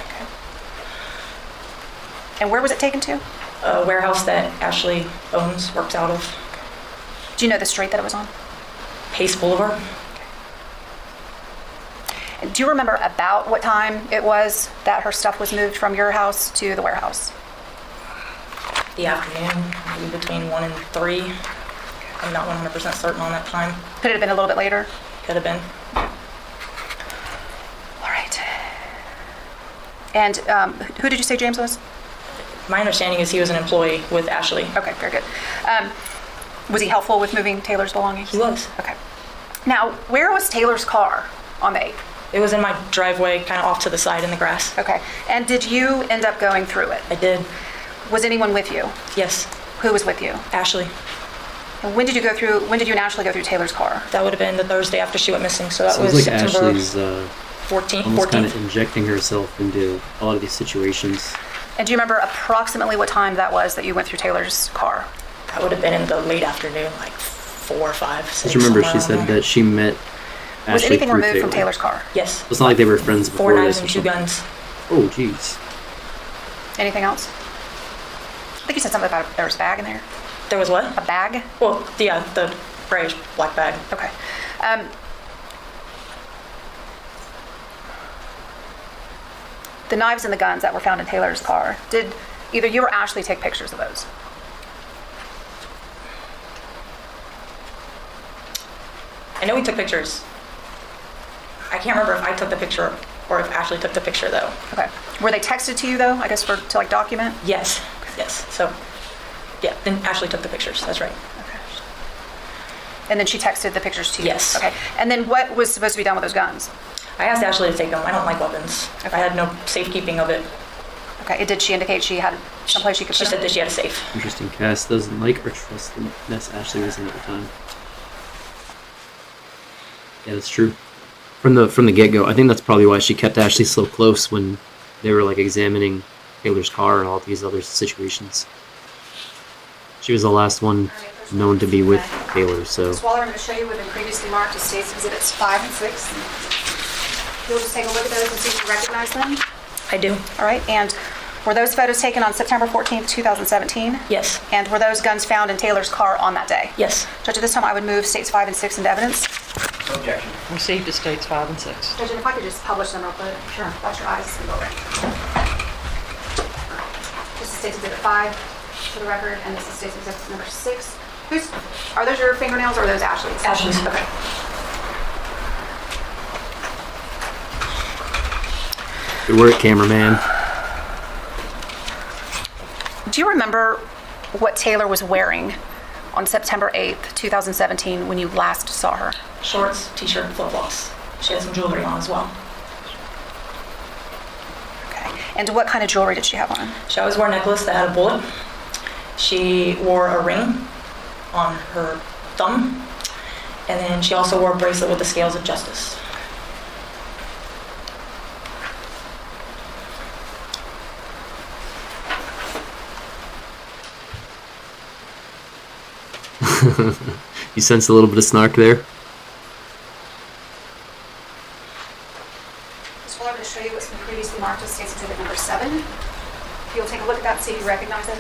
And where was it taken to? A warehouse that Ashley owns, works out of. Do you know the street that it was on? Pace Boulevard. And do you remember about what time it was that her stuff was moved from your house to the warehouse? The afternoon, maybe between 1 and 3. I'm not 100% certain on that time. Could it have been a little bit later? Could have been. All right. And who did you say James was? My understanding is he was an employee with Ashley. Okay, very good. Was he helpful with moving Taylor's belongings? He was. Okay. Now, where was Taylor's car on the 8th? It was in my driveway, kind of off to the side in the grass. Okay. And did you end up going through it? I did. Was anyone with you? Yes. Who was with you? Ashley. And when did you and Ashley go through Taylor's car? That would have been the Thursday after she went missing, so that Sounds was like September Ashley's 14th. almost kind of injecting herself into a lot of these situations. And do you remember approximately what time that was that you went through Taylor's car? That would have been in the late afternoon, like 4 or 5, 6. Just remember, somewhere she around said there. that she met Ashley Was anything through removed from Taylor. Taylor's car? Yes. It's not like they were friends 4 before knives this. or and 2 something. guns. Oh, jeez. Anything else? I think you said something about there was a bag in there. There was what? A bag? Well, yeah, the grayish black bag. Okay. The knives and the guns that were found in Taylor's car, did either you or Ashley take pictures of those? I know we took pictures. I can't remember if I took the picture or if Ashley took the picture, though. Okay. Were they texted to you, though, I guess, to like document? Yes. Yes. So, yeah, then Ashley took the pictures. That's right. Okay. And then she texted the pictures to you? Yes. Okay. And then what was supposed to be done with those guns? I asked Ashley to take them. I don't like weapons. Okay. I had no safekeeping of it. Okay. Did she indicate she had someplace she could She put said them? that she had a safe. Interesting. Cass doesn't like or trust the mess Ashley was in at the time. Yeah, that's true. from the get go. I think that's probably why she kept Ashley so close when they were like examining Taylor's car and all these other situations. She was the last one known to be with Taylor, so Ms. Waller, I'm going to show you what have been previously marked as State's Exhibits 5 and 6. You'll just take a look at those and see if you recognize them. I do. All right, and were those photos taken on September 14th, 2017? Yes. And were those guns found in Taylor's car on that day? Yes. Judge, at this time, I would move States 5 and 6 into evidence. Objection. Received to States 5 and 6. Judge, and if I could just publish them real quick. Sure. Watch your eyes and go right. This is States Exhibit 5 for the record, and this is States Exhibit number 6. Are those your fingernails or are those Ashley's? Ashley's. Okay. good work, cameraman. Do you remember what Taylor was wearing on September 8th, 2017 when you last saw her? Shorts, t-shirt, and flip-flops. She had some jewelry on as well. Okay. And what kind of jewelry did she have on? She always wore a necklace that had a bullet. She wore a ring on her thumb. And then she also wore a bracelet with the scales of justice. You sense a little bit of snark there? Ms. Fuller, I'm going to show you what's been previously marked as States Exhibit number 7. If you'll take a look at that and see if you recognize it.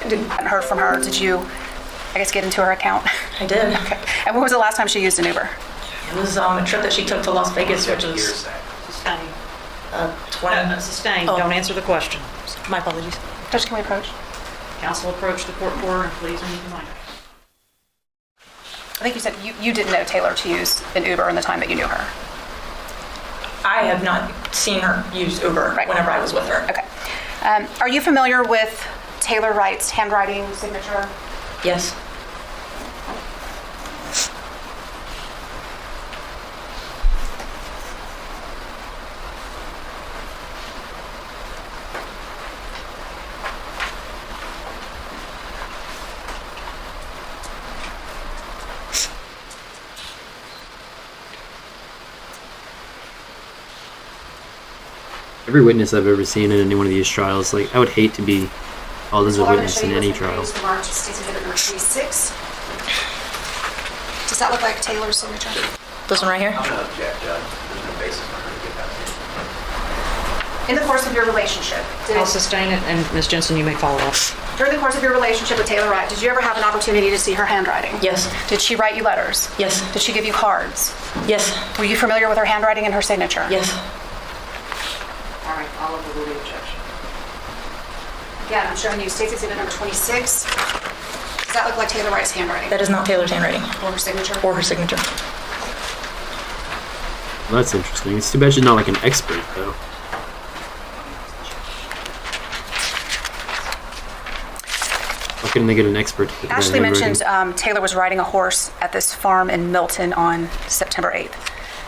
Didn't heard from her. Did you, I guess, get into her account? I did. Okay. And when was the last time she used an Uber? It was a trip that she took to Las Vegas, which was Sustained. 20... Sustained. Oh. Don't answer the question. My apologies. Judge, can we approach? Counsel approach the court reporter and please mute the mic. I think you said you didn't know Taylor to use an Uber in the time that you knew her. I have not seen her use Uber Right. whenever I was with her. Okay. Are you familiar with Taylor Wright's handwriting signature? Yes. Every witness I've ever seen in any one of these trials, like, I would hate to be called as a Well, I'm gonna witness show in you any what's been trial. previously marked as States Exhibit number 36. Does that look like Taylor's signature? This one right here? I'm going to object, Judge. There's no basis for her to get that. In the course of your relationship, I'll sustain it, and Ms. Jensen, you may follow up. during the course of your relationship with Taylor Wright, did you ever have an opportunity to see her handwriting? Yes. Did she write you letters? Yes. Did she give you cards? Yes. Were you familiar with her handwriting and her signature? Yes. All right, I'll overrule the objection. Again, I'm showing you States Exhibit number 26. Does that look like Taylor Wright's handwriting That is not Taylor's handwriting or her signature? or her signature. Well, that's interesting. It's too bad she's not like an expert, though. Why couldn't they get an expert to look at that Ashley handwriting? mentioned Taylor was riding a horse at this farm in Milton on September 8th.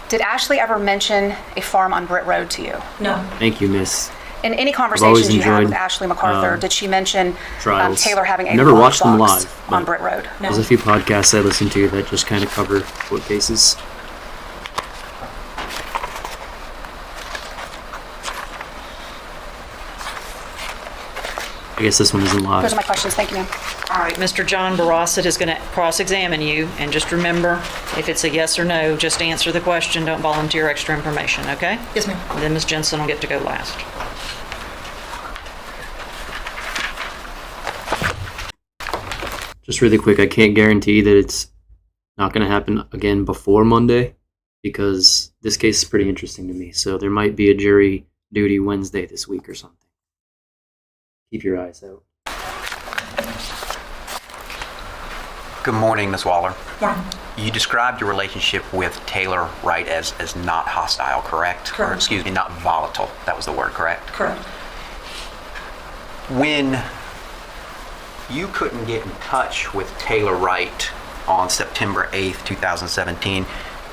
Did Ashley ever mention a farm on Britt Road to you? No. Thank you, Miss. In any always conversations you had with enjoyed, Ashley MacArthur, did she mention trials. Taylor having a Never watched them lockbox live, on but- Britt Road? No. There's a few podcasts I listen to that just kind of cover court cases. I guess this one isn't live. Those are my questions. Thank you, ma'am. All right, Mr. John Barossett is going to cross-examine you, and just remember, if it's a yes or no, just answer the question, don't volunteer extra information, okay? Yes, ma'am. And then Ms. Jensen will get to go last. Just really quick, I can't guarantee that it's not going to happen again before Monday because this case is pretty interesting to me. So there might be a jury duty Wednesday this week or something. Keep your eyes out. Good morning, Ms. Waller. Morning. You described your relationship with Taylor Wright as not hostile, correct? Correct. Or, excuse me, not volatile. That was the word, correct? Correct. When you couldn't get in touch with Taylor Wright on September 8th, 2017,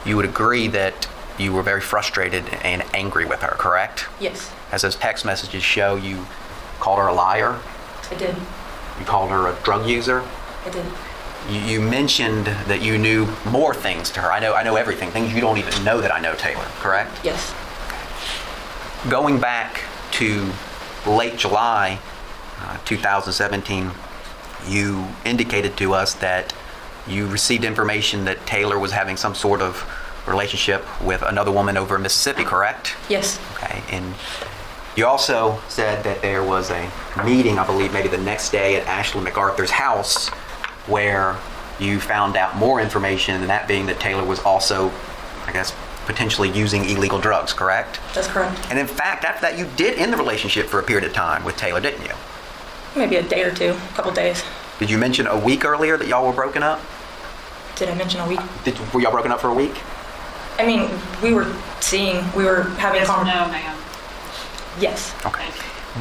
you would agree that you were very frustrated and angry with her, correct? Yes, As those text messages show, you called her a liar, I did. you called her a drug user, I did. you mentioned that you knew more things to her. I know everything, things you don't even know that I know, Taylor, correct? Yes. Going back to late July 2017, you indicated to us that you received information that Taylor was having some sort of relationship with another woman over in Mississippi, correct? Yes. Okay, and you also said that there was a meeting, I believe maybe the next day at Ashley MacArthur's house, where you found out more information, and that being that Taylor was also, I guess, potentially using illegal drugs, correct? That's correct. And in fact, after that, you did end the relationship for a period of time with Taylor, didn't you? Maybe a day or two, a couple days. Did you mention a week earlier that y'all were broken up? Did I mention a week? Were y'all broken up for a week? I mean, we were having Yes or conversations. no, ma'am? Yes. Okay.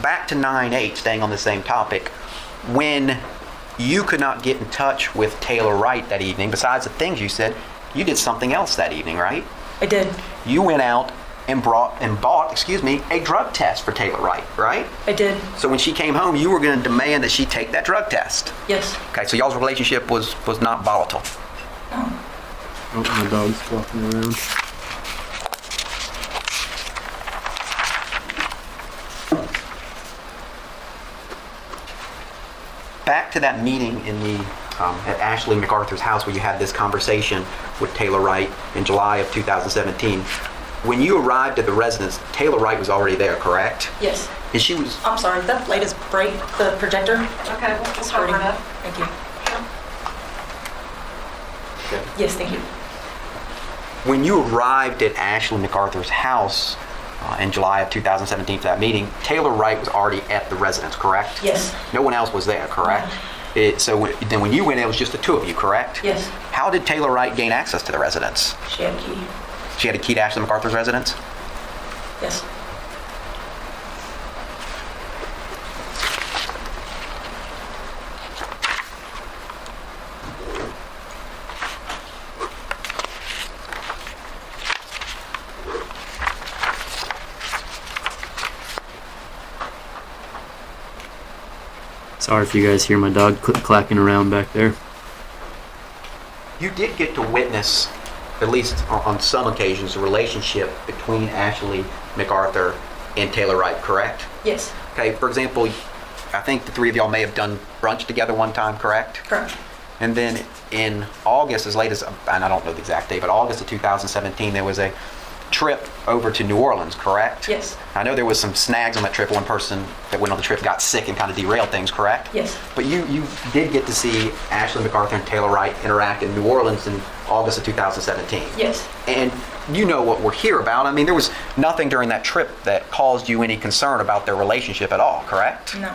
Back to 9/8, staying on the same topic. When you could not get in touch with Taylor Wright that evening, besides the things you said, you did something else that evening, right? I did. You went out and bought, a drug test for Taylor Wright, right? I did. So when she came home, you were going to demand that she take that drug test. Yes. Okay, so y'all's relationship was not volatile. No. Oh, my dog's walking around. Back to that meeting in the at Ashley MacArthur's house where you had this conversation with Taylor Wright in July of 2017. When you arrived at the residence, Taylor Wright was already there, correct? Yes. And she was. I'm sorry, that light is bright, the projector. Okay, we'll cover it up. Thank you. Yes, thank you. When you arrived at Ashley MacArthur's house in July of 2017 for that meeting, Taylor Wright was already at the residence, correct? Yes. No one else was there, correct? Then when you went, it was just the two of you, correct? Yes. How did Taylor Wright gain access to the residence? She had a key. She had a key to Ashley MacArthur's residence? Yes. Sorry if you guys hear my dog clacking around back there. You did get to witness, at least on some occasions, the relationship between Ashley MacArthur and Taylor Wright, correct? Yes. Okay, for example, I think the three of y'all may have done brunch together one time, correct? Correct. And then in August, as late as, and I don't know the exact date, but August of 2017, there was a trip over to New Orleans, correct? Yes. I know there was some snags on that trip. One person that went on the trip got sick and kind of derailed things, correct? Yes. But you did get to see Ashley MacArthur and Taylor Wright interact in New Orleans in August of 2017. Yes. And you know what we're here about. I mean, there was nothing during that trip that caused you any concern about their relationship at all, correct? No.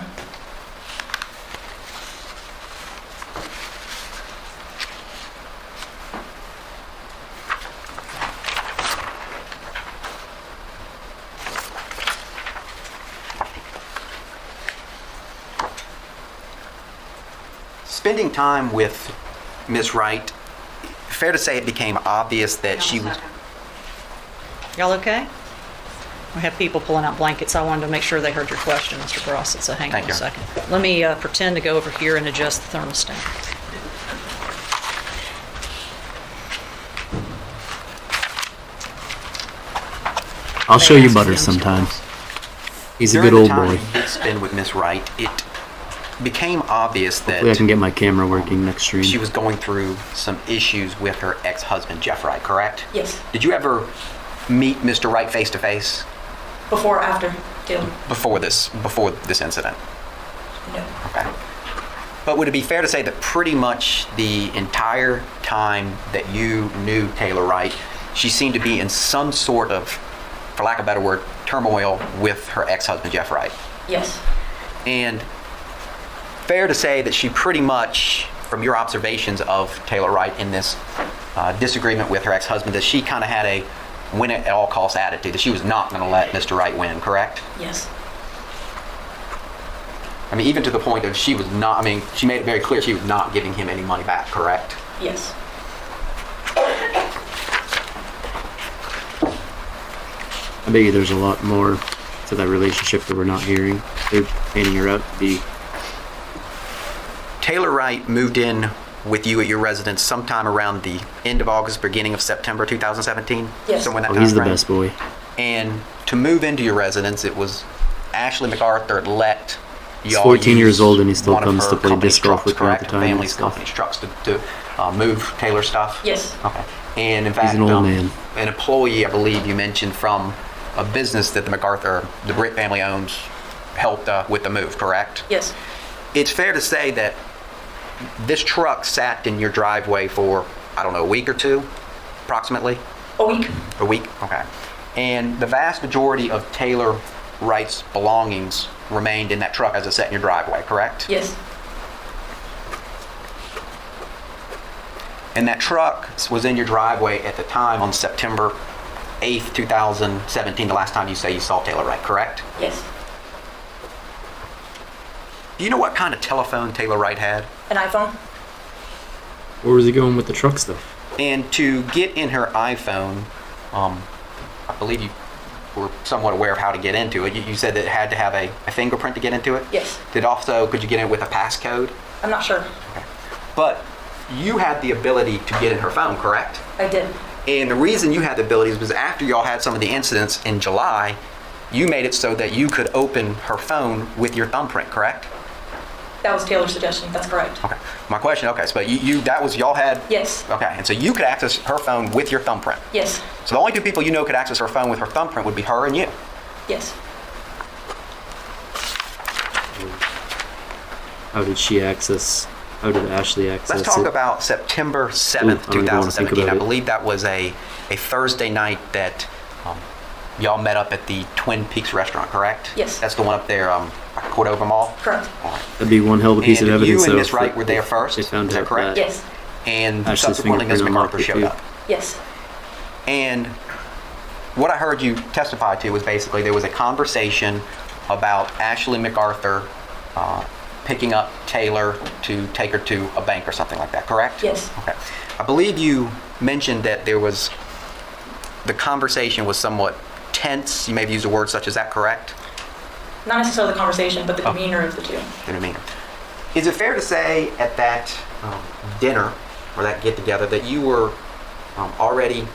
Spending time with Ms. Wright, fair to say it became obvious that she was... Y'all okay? We have people pulling out blankets. I wanted to make sure they heard your question, Mr. Barossett, so hang on Thank a you. second. Let me pretend to go over here and adjust the thermostat. I'll show you Butters sometime. He's a During good the old time boy. you did spend with Ms. Wright, it became obvious Hopefully I can that get my camera working next stream. she was going through some issues with her ex-husband, Jeff Wright, correct? Yes. Did you ever meet Mr. Wright face to face Before or after Taylor? before this incident? No. Okay. But would it be fair to say that pretty much the entire time that you knew Taylor Wright, she seemed to be in some sort of, for lack of a better word, turmoil with her ex-husband, Jeff Wright? Yes. And fair to say that she pretty much, from your observations of Taylor Wright in this disagreement with her ex-husband, that she kind of had a win at all costs attitude, that she was not going to let Mr. Wright win, correct? Yes. I mean, even to the point of she made it very clear she was not giving him any money back, correct? Yes. I bet you there's a lot more to that relationship that we're not hearing. They're painting her out to be. Taylor Wright moved in with you at your residence sometime around the end of August, beginning of September 2017? Yes. Somewhere in that Oh, he's the timeframe? best boy. And to move into your residence, it was Ashley MacArthur let He's y'all 14 years use old and he still one of comes her to play company's disc golf trucks, with me all the correct? time and Family's stuff. company's trucks to move Taylor stuff? Yes. Okay. And in fact, an old man. an employee, I believe you mentioned, from a business that the Britt family owns, helped with the move, correct? Yes. It's fair to say that this truck sat in your driveway for, I don't know, a week or two, approximately? A week. A week? Okay. And the vast majority of Taylor Wright's belongings remained in that truck as it sat in your driveway, correct? Yes. And that truck was in your driveway at the time on September 8th, 2017, the last time you say you saw Taylor Wright, correct? Yes. Do you know what kind of telephone Taylor Wright had? An iPhone. Where was he going with the truck stuff? And to get in her iPhone, I believe you were somewhat aware of how to get into it. You said that it had to have a fingerprint to get into it? Yes. Could you get in with a passcode? I'm not sure. But you had the ability to get in her phone, correct? I did. And the reason you had the ability was after y'all had some of the incidents in July, you made it so that you could open her phone with your thumbprint, correct? That was Taylor's suggestion. That's correct. Okay. My question, okay, so that was y'all had? Yes. Okay, and so you could access her phone with your thumbprint. Yes. So the only two people you know could access her phone with her thumbprint would be her and you. Yes. How did Ashley access Let's talk it? about September 7th, Ooh, I don't even wanna think 2017. I about it. believe that was a Thursday night that y'all met up at the Twin Peaks restaurant, correct? Yes. That's the one up there, Cordova Mall? Correct. All right. That'd be one hell of a piece And of evidence. you and though, Miss if Wright they- were there if first? They found Is that out correct? Yes. And Ashley's subsequently, Ms. fingerprint MacArthur unlocked it, showed too. up. Yes. And what I heard you testify to was basically there was a conversation about Ashley MacArthur picking up Taylor to take her to a bank or something like that, correct? Yes. Okay. I believe you mentioned that the conversation was somewhat tense. You may have used a word such as that, correct? Not necessarily the conversation, but the Oh. demeanor of the two. You know what I mean? Is it fair to say at that dinner or that get-together that you were already,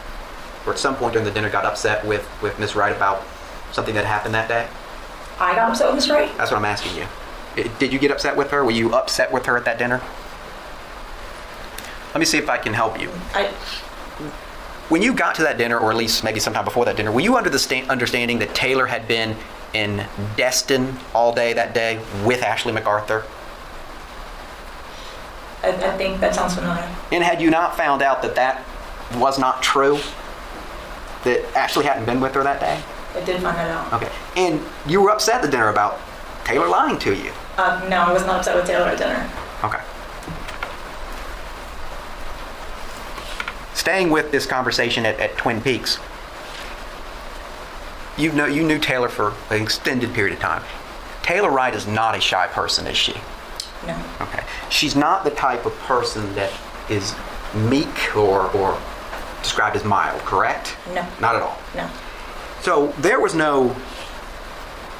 or at some point during the dinner, got upset with Miss Wright about something that happened that day? I got upset with Miss Wright. That's what I'm asking you. Did you get upset with her? Were you upset with her at that dinner? Let me see if I can help you. When you got to that dinner, or at least maybe sometime before that dinner, were you under the understanding that Taylor had been in Destin all day that day with Ashley MacArthur? I think that sounds familiar. And had you not found out that that was not true? That Ashley hadn't been with her that day? I did find that out. Okay. And you were upset at the dinner about Taylor lying to you? No, I was not upset with Taylor at dinner. Okay. Staying with this conversation at Twin Peaks, you knew Taylor for an extended period of time. Taylor Wright is not a shy person, is she? No. Okay. She's not the type of person that is meek or described as mild, correct? No. Not at all. No. So there was no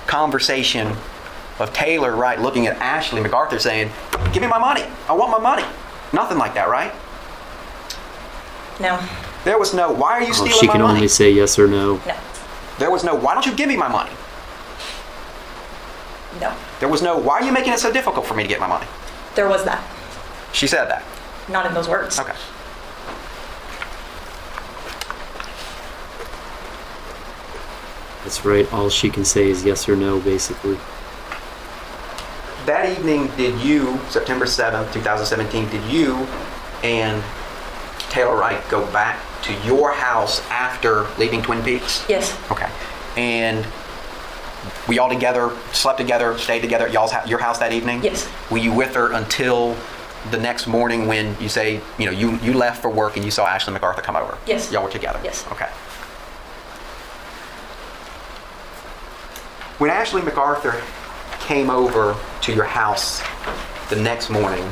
conversation of Taylor Wright looking at Ashley MacArthur saying, "Give me my money. I want my money." Nothing like that, right? No. There was no, "Why are you stealing She my can money?" only say yes or no. No. There was no, "Why don't you give me my money?" No. There was no, "Why are you making it so difficult for me to get my money?" There was that. She said that. Not in those words. Okay. That's right. All she can say is yes or no, basically. That evening, did you, September 7th, 2017, did you and Taylor Wright go back to your house after leaving Twin Peaks? Yes. Okay. And we all together, slept together, stayed together at your house that evening? Yes. Were you with her until the next morning when you say, you left for work and you saw Ashley MacArthur come over? Yes. Y'all were together? Yes. Okay. When Ashley MacArthur came over to your house the next morning,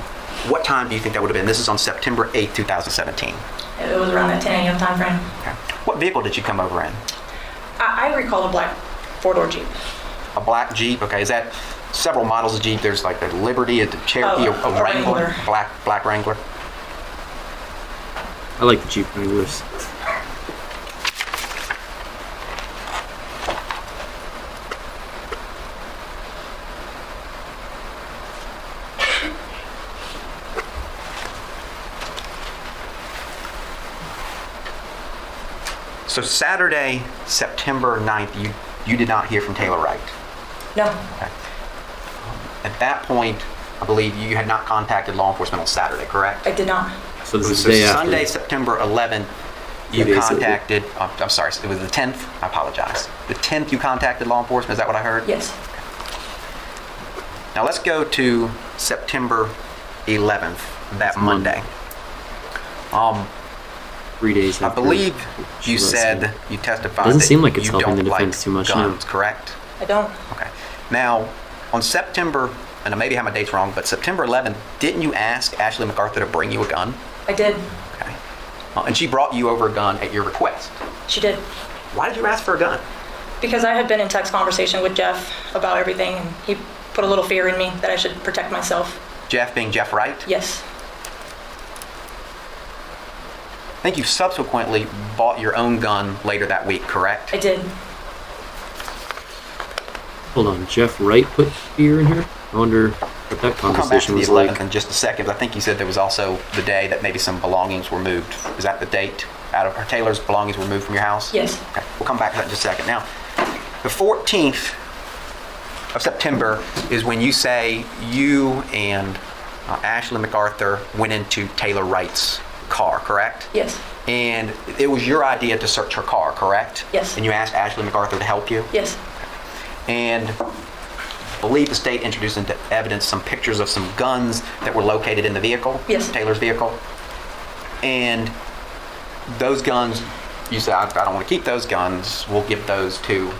what time do you think that would have been? This is on September 8th, 2017. It was around that 10 a.m. time frame. Okay. What vehicle did you come over in? I recall a black four-door Jeep. A black Jeep? Okay, is that several models of Jeep? There's like a Liberty, a Cherokee, Oh, a a Wrangler, Wrangler. black Wrangler. I like the Jeep Wranglers. So Saturday, September 9th, you did not hear from Taylor Wright. No, At that point, I believe you had not contacted law enforcement on Saturday, correct? I did not. So this is So the day after. Sunday, September 11th, Few you days later. contacted, I'm sorry, it was the 10th? I apologize. The 10th you contacted law enforcement, is that what I heard? Yes. Now let's go to September 11th, that Monday. 3 days I after. believe she you was said, arrested. you testified Doesn't that seem like it's you helping the don't defense like too much now. guns, correct? I don't. Okay. Now, on September, and I maybe have my dates wrong, but September 11th, didn't you ask Ashley MacArthur to bring you a gun? I did. Okay. And she brought you over a gun at your request. She did. Why did you ask for a gun? Because I had been in text conversation with Jeff about everything, and he put a little fear in me that I should protect myself. Jeff being Jeff Wright? Yes. I think you subsequently bought your own gun later that week, correct? I did. Hold on, Jeff Wright put fear in here? I wonder what that We'll come back to conversation the was 11th like. in just a second, but I think you said there was also the day that maybe some belongings were moved. Is that the date? Or Taylor's belongings were moved from your house? Yes. Okay, we'll come back to that in just a second. Now, the 14th of September is when you say you and Ashley MacArthur went into Taylor Wright's car, correct? Yes. And it was your idea to search her car, correct? Yes. And you asked Ashley MacArthur to help you? Yes. And I believe the state introduced into evidence some pictures of some guns that were located in the vehicle? Yes. Taylor's vehicle? And those guns, you said, I don't want to keep those guns. We'll give those to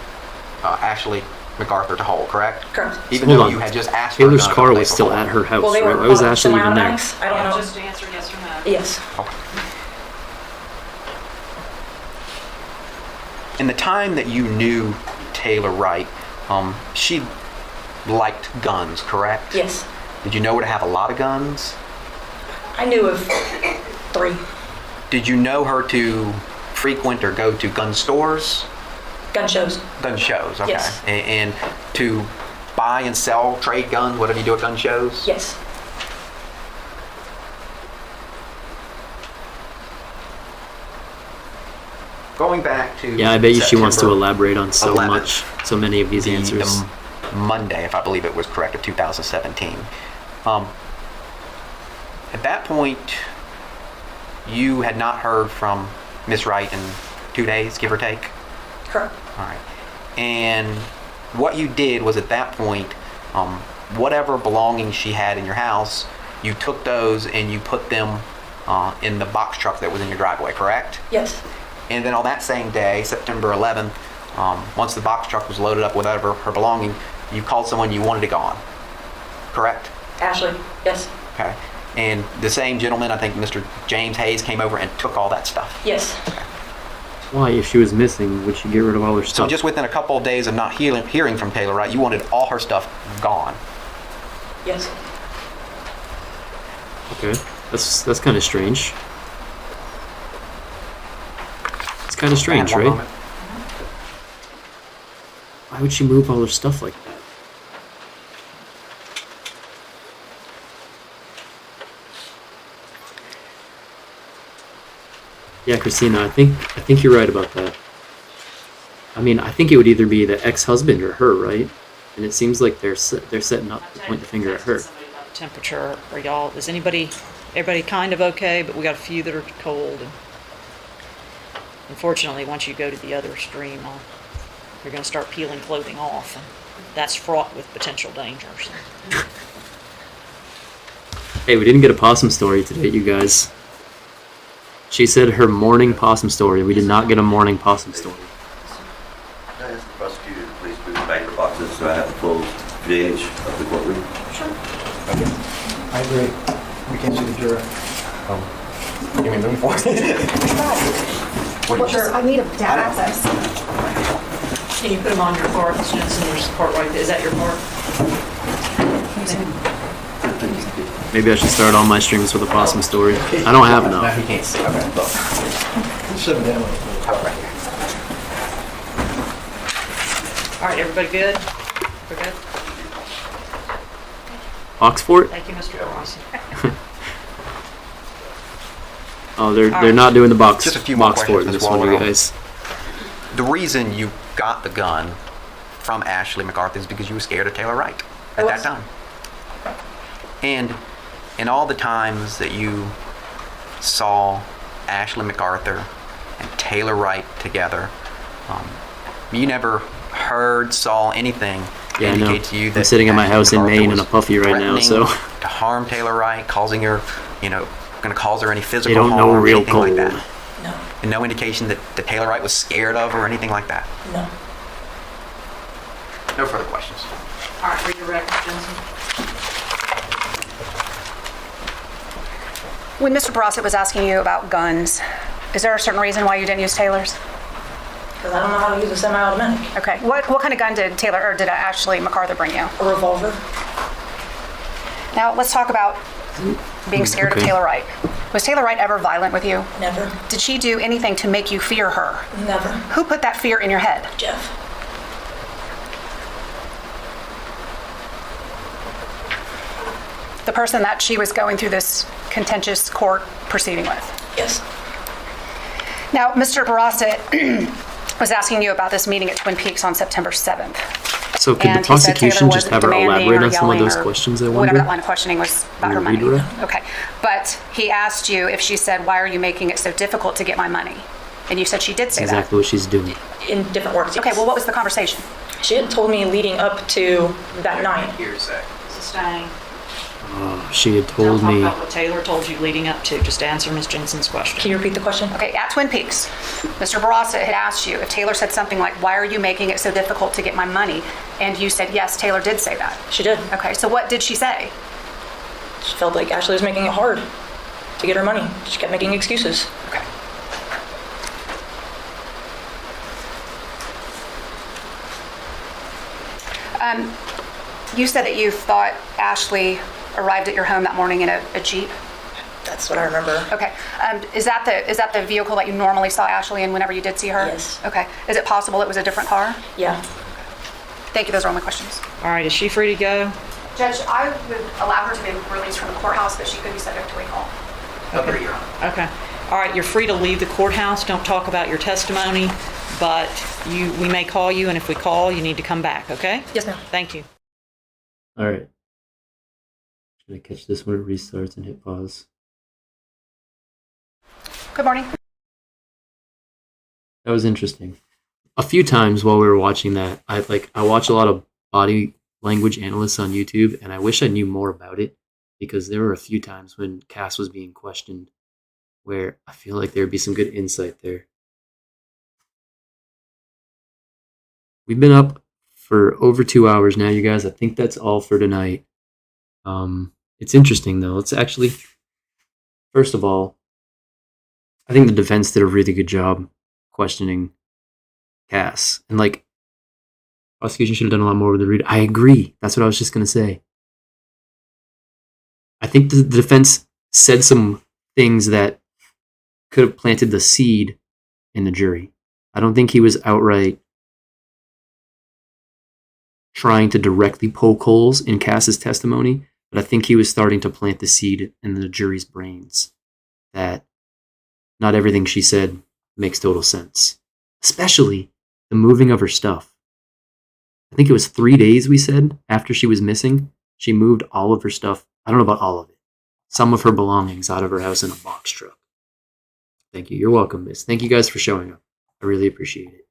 Ashley MacArthur to hold, correct? Correct. Even Hold though on. you had just asked for a Taylor's gun a car couple was days still before. at her house, Well, they right? were Why was Ashley even there? semi-automatics. I don't know. Just answer yes or no. Yes. In the time that you knew Taylor Wright, she liked guns, correct? Yes. Did you know her to have a lot of guns? I knew of 3 Did you know her to frequent or go to gun stores? gun shows. Gun shows, okay. Yes. And to buy and sell, trade guns, whatever you do at gun shows? Yes. Going back to Yeah, I bet you she wants to September elaborate on so 11th, much, so many of these answers. the Monday, if I believe it was correct, of 2017. At that point, you had not heard from Ms. Wright in 2 days, give or take? Correct. All right. And what you did was at that point, whatever belongings she had in your house, you took those and you put them in the box truck that was in your driveway, correct? Yes. And then on that same day, September 11th, once the box truck was loaded up with whatever her belonging, you called someone you wanted it gone, correct? Ashley. Yes. Okay. And the same gentleman, I think Mr. James Hayes, came over and took all that stuff. Yes. Why, if she was missing, would she get rid of all her So stuff? just within a couple of days of not hearing from Taylor Wright, you wanted all her stuff gone. Yes. Okay, that's kind of strange. It's kind of strange, One right? moment. Why would she move all her stuff like that? Yeah, Christina, I think you're right about that. I mean, I think it would either be the ex-husband or her, right? And it seems like they're setting up to point the finger at her. Temperature, are y'all, everybody kind of okay, but we got a few that are cold. And unfortunately, once you go to the other extreme, you're going to start peeling clothing off, and that's fraught with potential dangers. Hey, we didn't get a possum story today, you guys. She said her morning possum story. We did not get a morning possum story. Can I ask the prosecutor to please move the ballot boxes so I have the full village of the courtroom? I agree. We can't see the juror. You mean moving forward? I need a data access. Can you put them on your part, Jensen? There's a part right there. Is that your part? Maybe I should start all my streams with a possum story. I don't have enough. he can't see. Okay, look. Sit down. Okay. All right, everybody good? We're good? Oxford? Thank you, Mr. Ross. Oh, they're right. not doing the box Just a few more box fort in questions this while one, we're you on. guys. The reason you got the gun from Ashley MacArthur is because you were scared of Taylor Wright at that time. And in all the times that you saw Ashley MacArthur and Taylor Wright together, you never heard, saw anything Yeah, I know. indicate to you that I'm sitting at my Ashley house in MacArthur Maine in was a puffy right now, so threatening to harm Taylor Wright, causing her, going to cause her any physical they don't harm know or real anything cold. like that. No, And no indication that Taylor Wright was scared of her or anything like that. no. No further questions. All right, read your record, Jensen. When Mr. Barossett was asking you about guns, is there a certain reason why you didn't use Taylor's? Because I don't know how to use a semi-automatic. Okay. What kind of gun did Taylor or did Ashley MacArthur bring you? A revolver. Now let's talk about being scared of okay. Taylor Wright. Was Taylor Wright ever violent with you? Never. Did she do anything to make you fear her? Never. Who put that fear in your head? Jeff. The person that she was going through this contentious court proceeding with. Yes. Now, Mr. Barossett was asking you about this meeting at Twin Peaks on September 7th. So could the And he said Taylor prosecution just was have her demanding elaborate or on some of yelling those or questions, I whatever that wonder? line of questioning was about her Can money. you read it? Okay. But he asked you if she said, "Why are you making it so difficult to get my money?" And you said she did say Exactly what she's doing. In different words. that. Okay, well, what was the conversation? She had told me leading up to that night. Hearsay. Sustain. She had Don't told talk me. about what Taylor told you leading up to. Just answer Ms. Jensen's question. Can you repeat the question? Okay, at Twin Peaks, Mr. Barossett had asked you if Taylor said something like, "Why are you making it so difficult to get my money?" And you said, yes, Taylor did say that. She did. Okay, so what did she say? She felt like Ashley was making it hard to get her money. She kept making excuses. Okay. You said that you thought Ashley arrived at your home that morning in a Jeep. That's what I remember. Okay. Is that the vehicle that you normally saw Ashley in whenever you did see her? Yes. Okay. Is it possible it was a different car? Yeah. Thank you. Those are all my questions. All right, is she free to go? Judge, I would allow her to be released from the courthouse, but she could be subject to recall. Okay, Your Honor. Okay. All right, you're free to leave the courthouse. Don't talk about your testimony, but we may call you, and if we call, you need to come back, okay? Yes, ma'am. Thank you. All right. Should I catch this when it restarts and hit pause? Good morning. That was interesting. A few times while we were watching that, I watch a lot of body language analysts on YouTube, and I wish I knew more about it because there were a few times when Cass was being questioned where I feel like there'd be some good insight there. We've been up for over 2 hours now, you guys. I think that's all for tonight. It's interesting though. It's actually, first of all, I think the defense did a really good job questioning Cass. And prosecution should have done a lot more with the read. I agree. That's what I was just going to say. I think the defense said some things that could have planted the seed in the jury. I don't think he was outright trying to directly poke holes in Cass's testimony, but I think he was starting to plant the seed in the jury's brains that not everything she said makes total sense, especially the moving of her stuff. I think it was 3 days, we said, after she was missing, she moved all of her stuff. I don't know about all of it. Some of her belongings out of her house in a box truck. Thank you. You're welcome, miss. Thank you guys for showing up. I really appreciate it.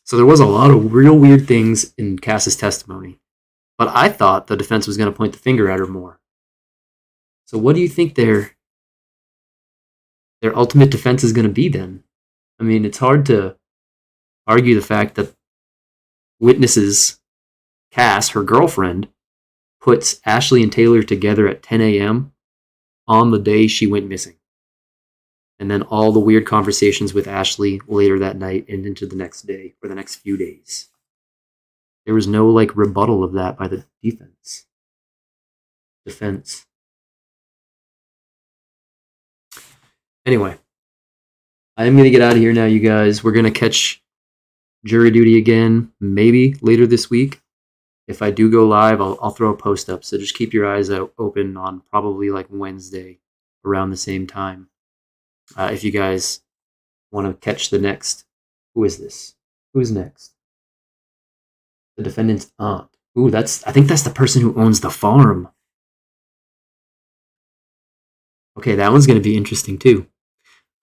So there was a lot of real weird things in Cass's testimony, but I thought the defense was going to point the finger at her more. So what do you think their ultimate defense is going to be then? I mean, it's hard to argue the fact that witnesses, Cass, her girlfriend, puts Ashley and Taylor together at 10 a.m. on the day she went missing. And then all the weird conversations with Ashley later that night and into the next day or the next few days. There was no rebuttal of that by the defense. defense. Anyway, I am going to get out of here now, you guys. We're going to catch jury duty again, maybe later this week. If I do go live, I'll throw a post up. So just keep your eyes open on probably like Wednesday around the same time. If you guys want to catch the next, who is this? Who's next? The defendant's aunt. Ooh, I think that's the person who owns the farm. Okay, that one's going to be interesting too.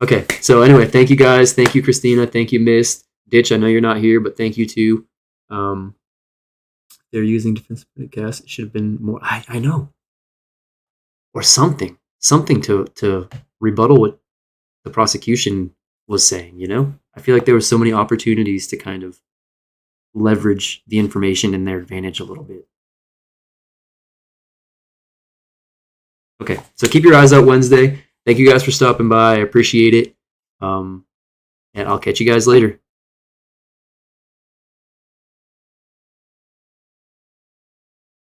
Okay, so anyway, thank you guys. Thank you, Christina. Thank you, Mist. Ditch, I know you're not here, but thank you too. They're using defense gas. It should have been more. I know. Or something to rebuttal what the prosecution was saying, you know? I feel like there were so many opportunities to kind of leverage the information in their advantage a little bit. Okay, so keep your eyes out Wednesday. Thank you guys for stopping by. I appreciate it. And I'll catch you guys later.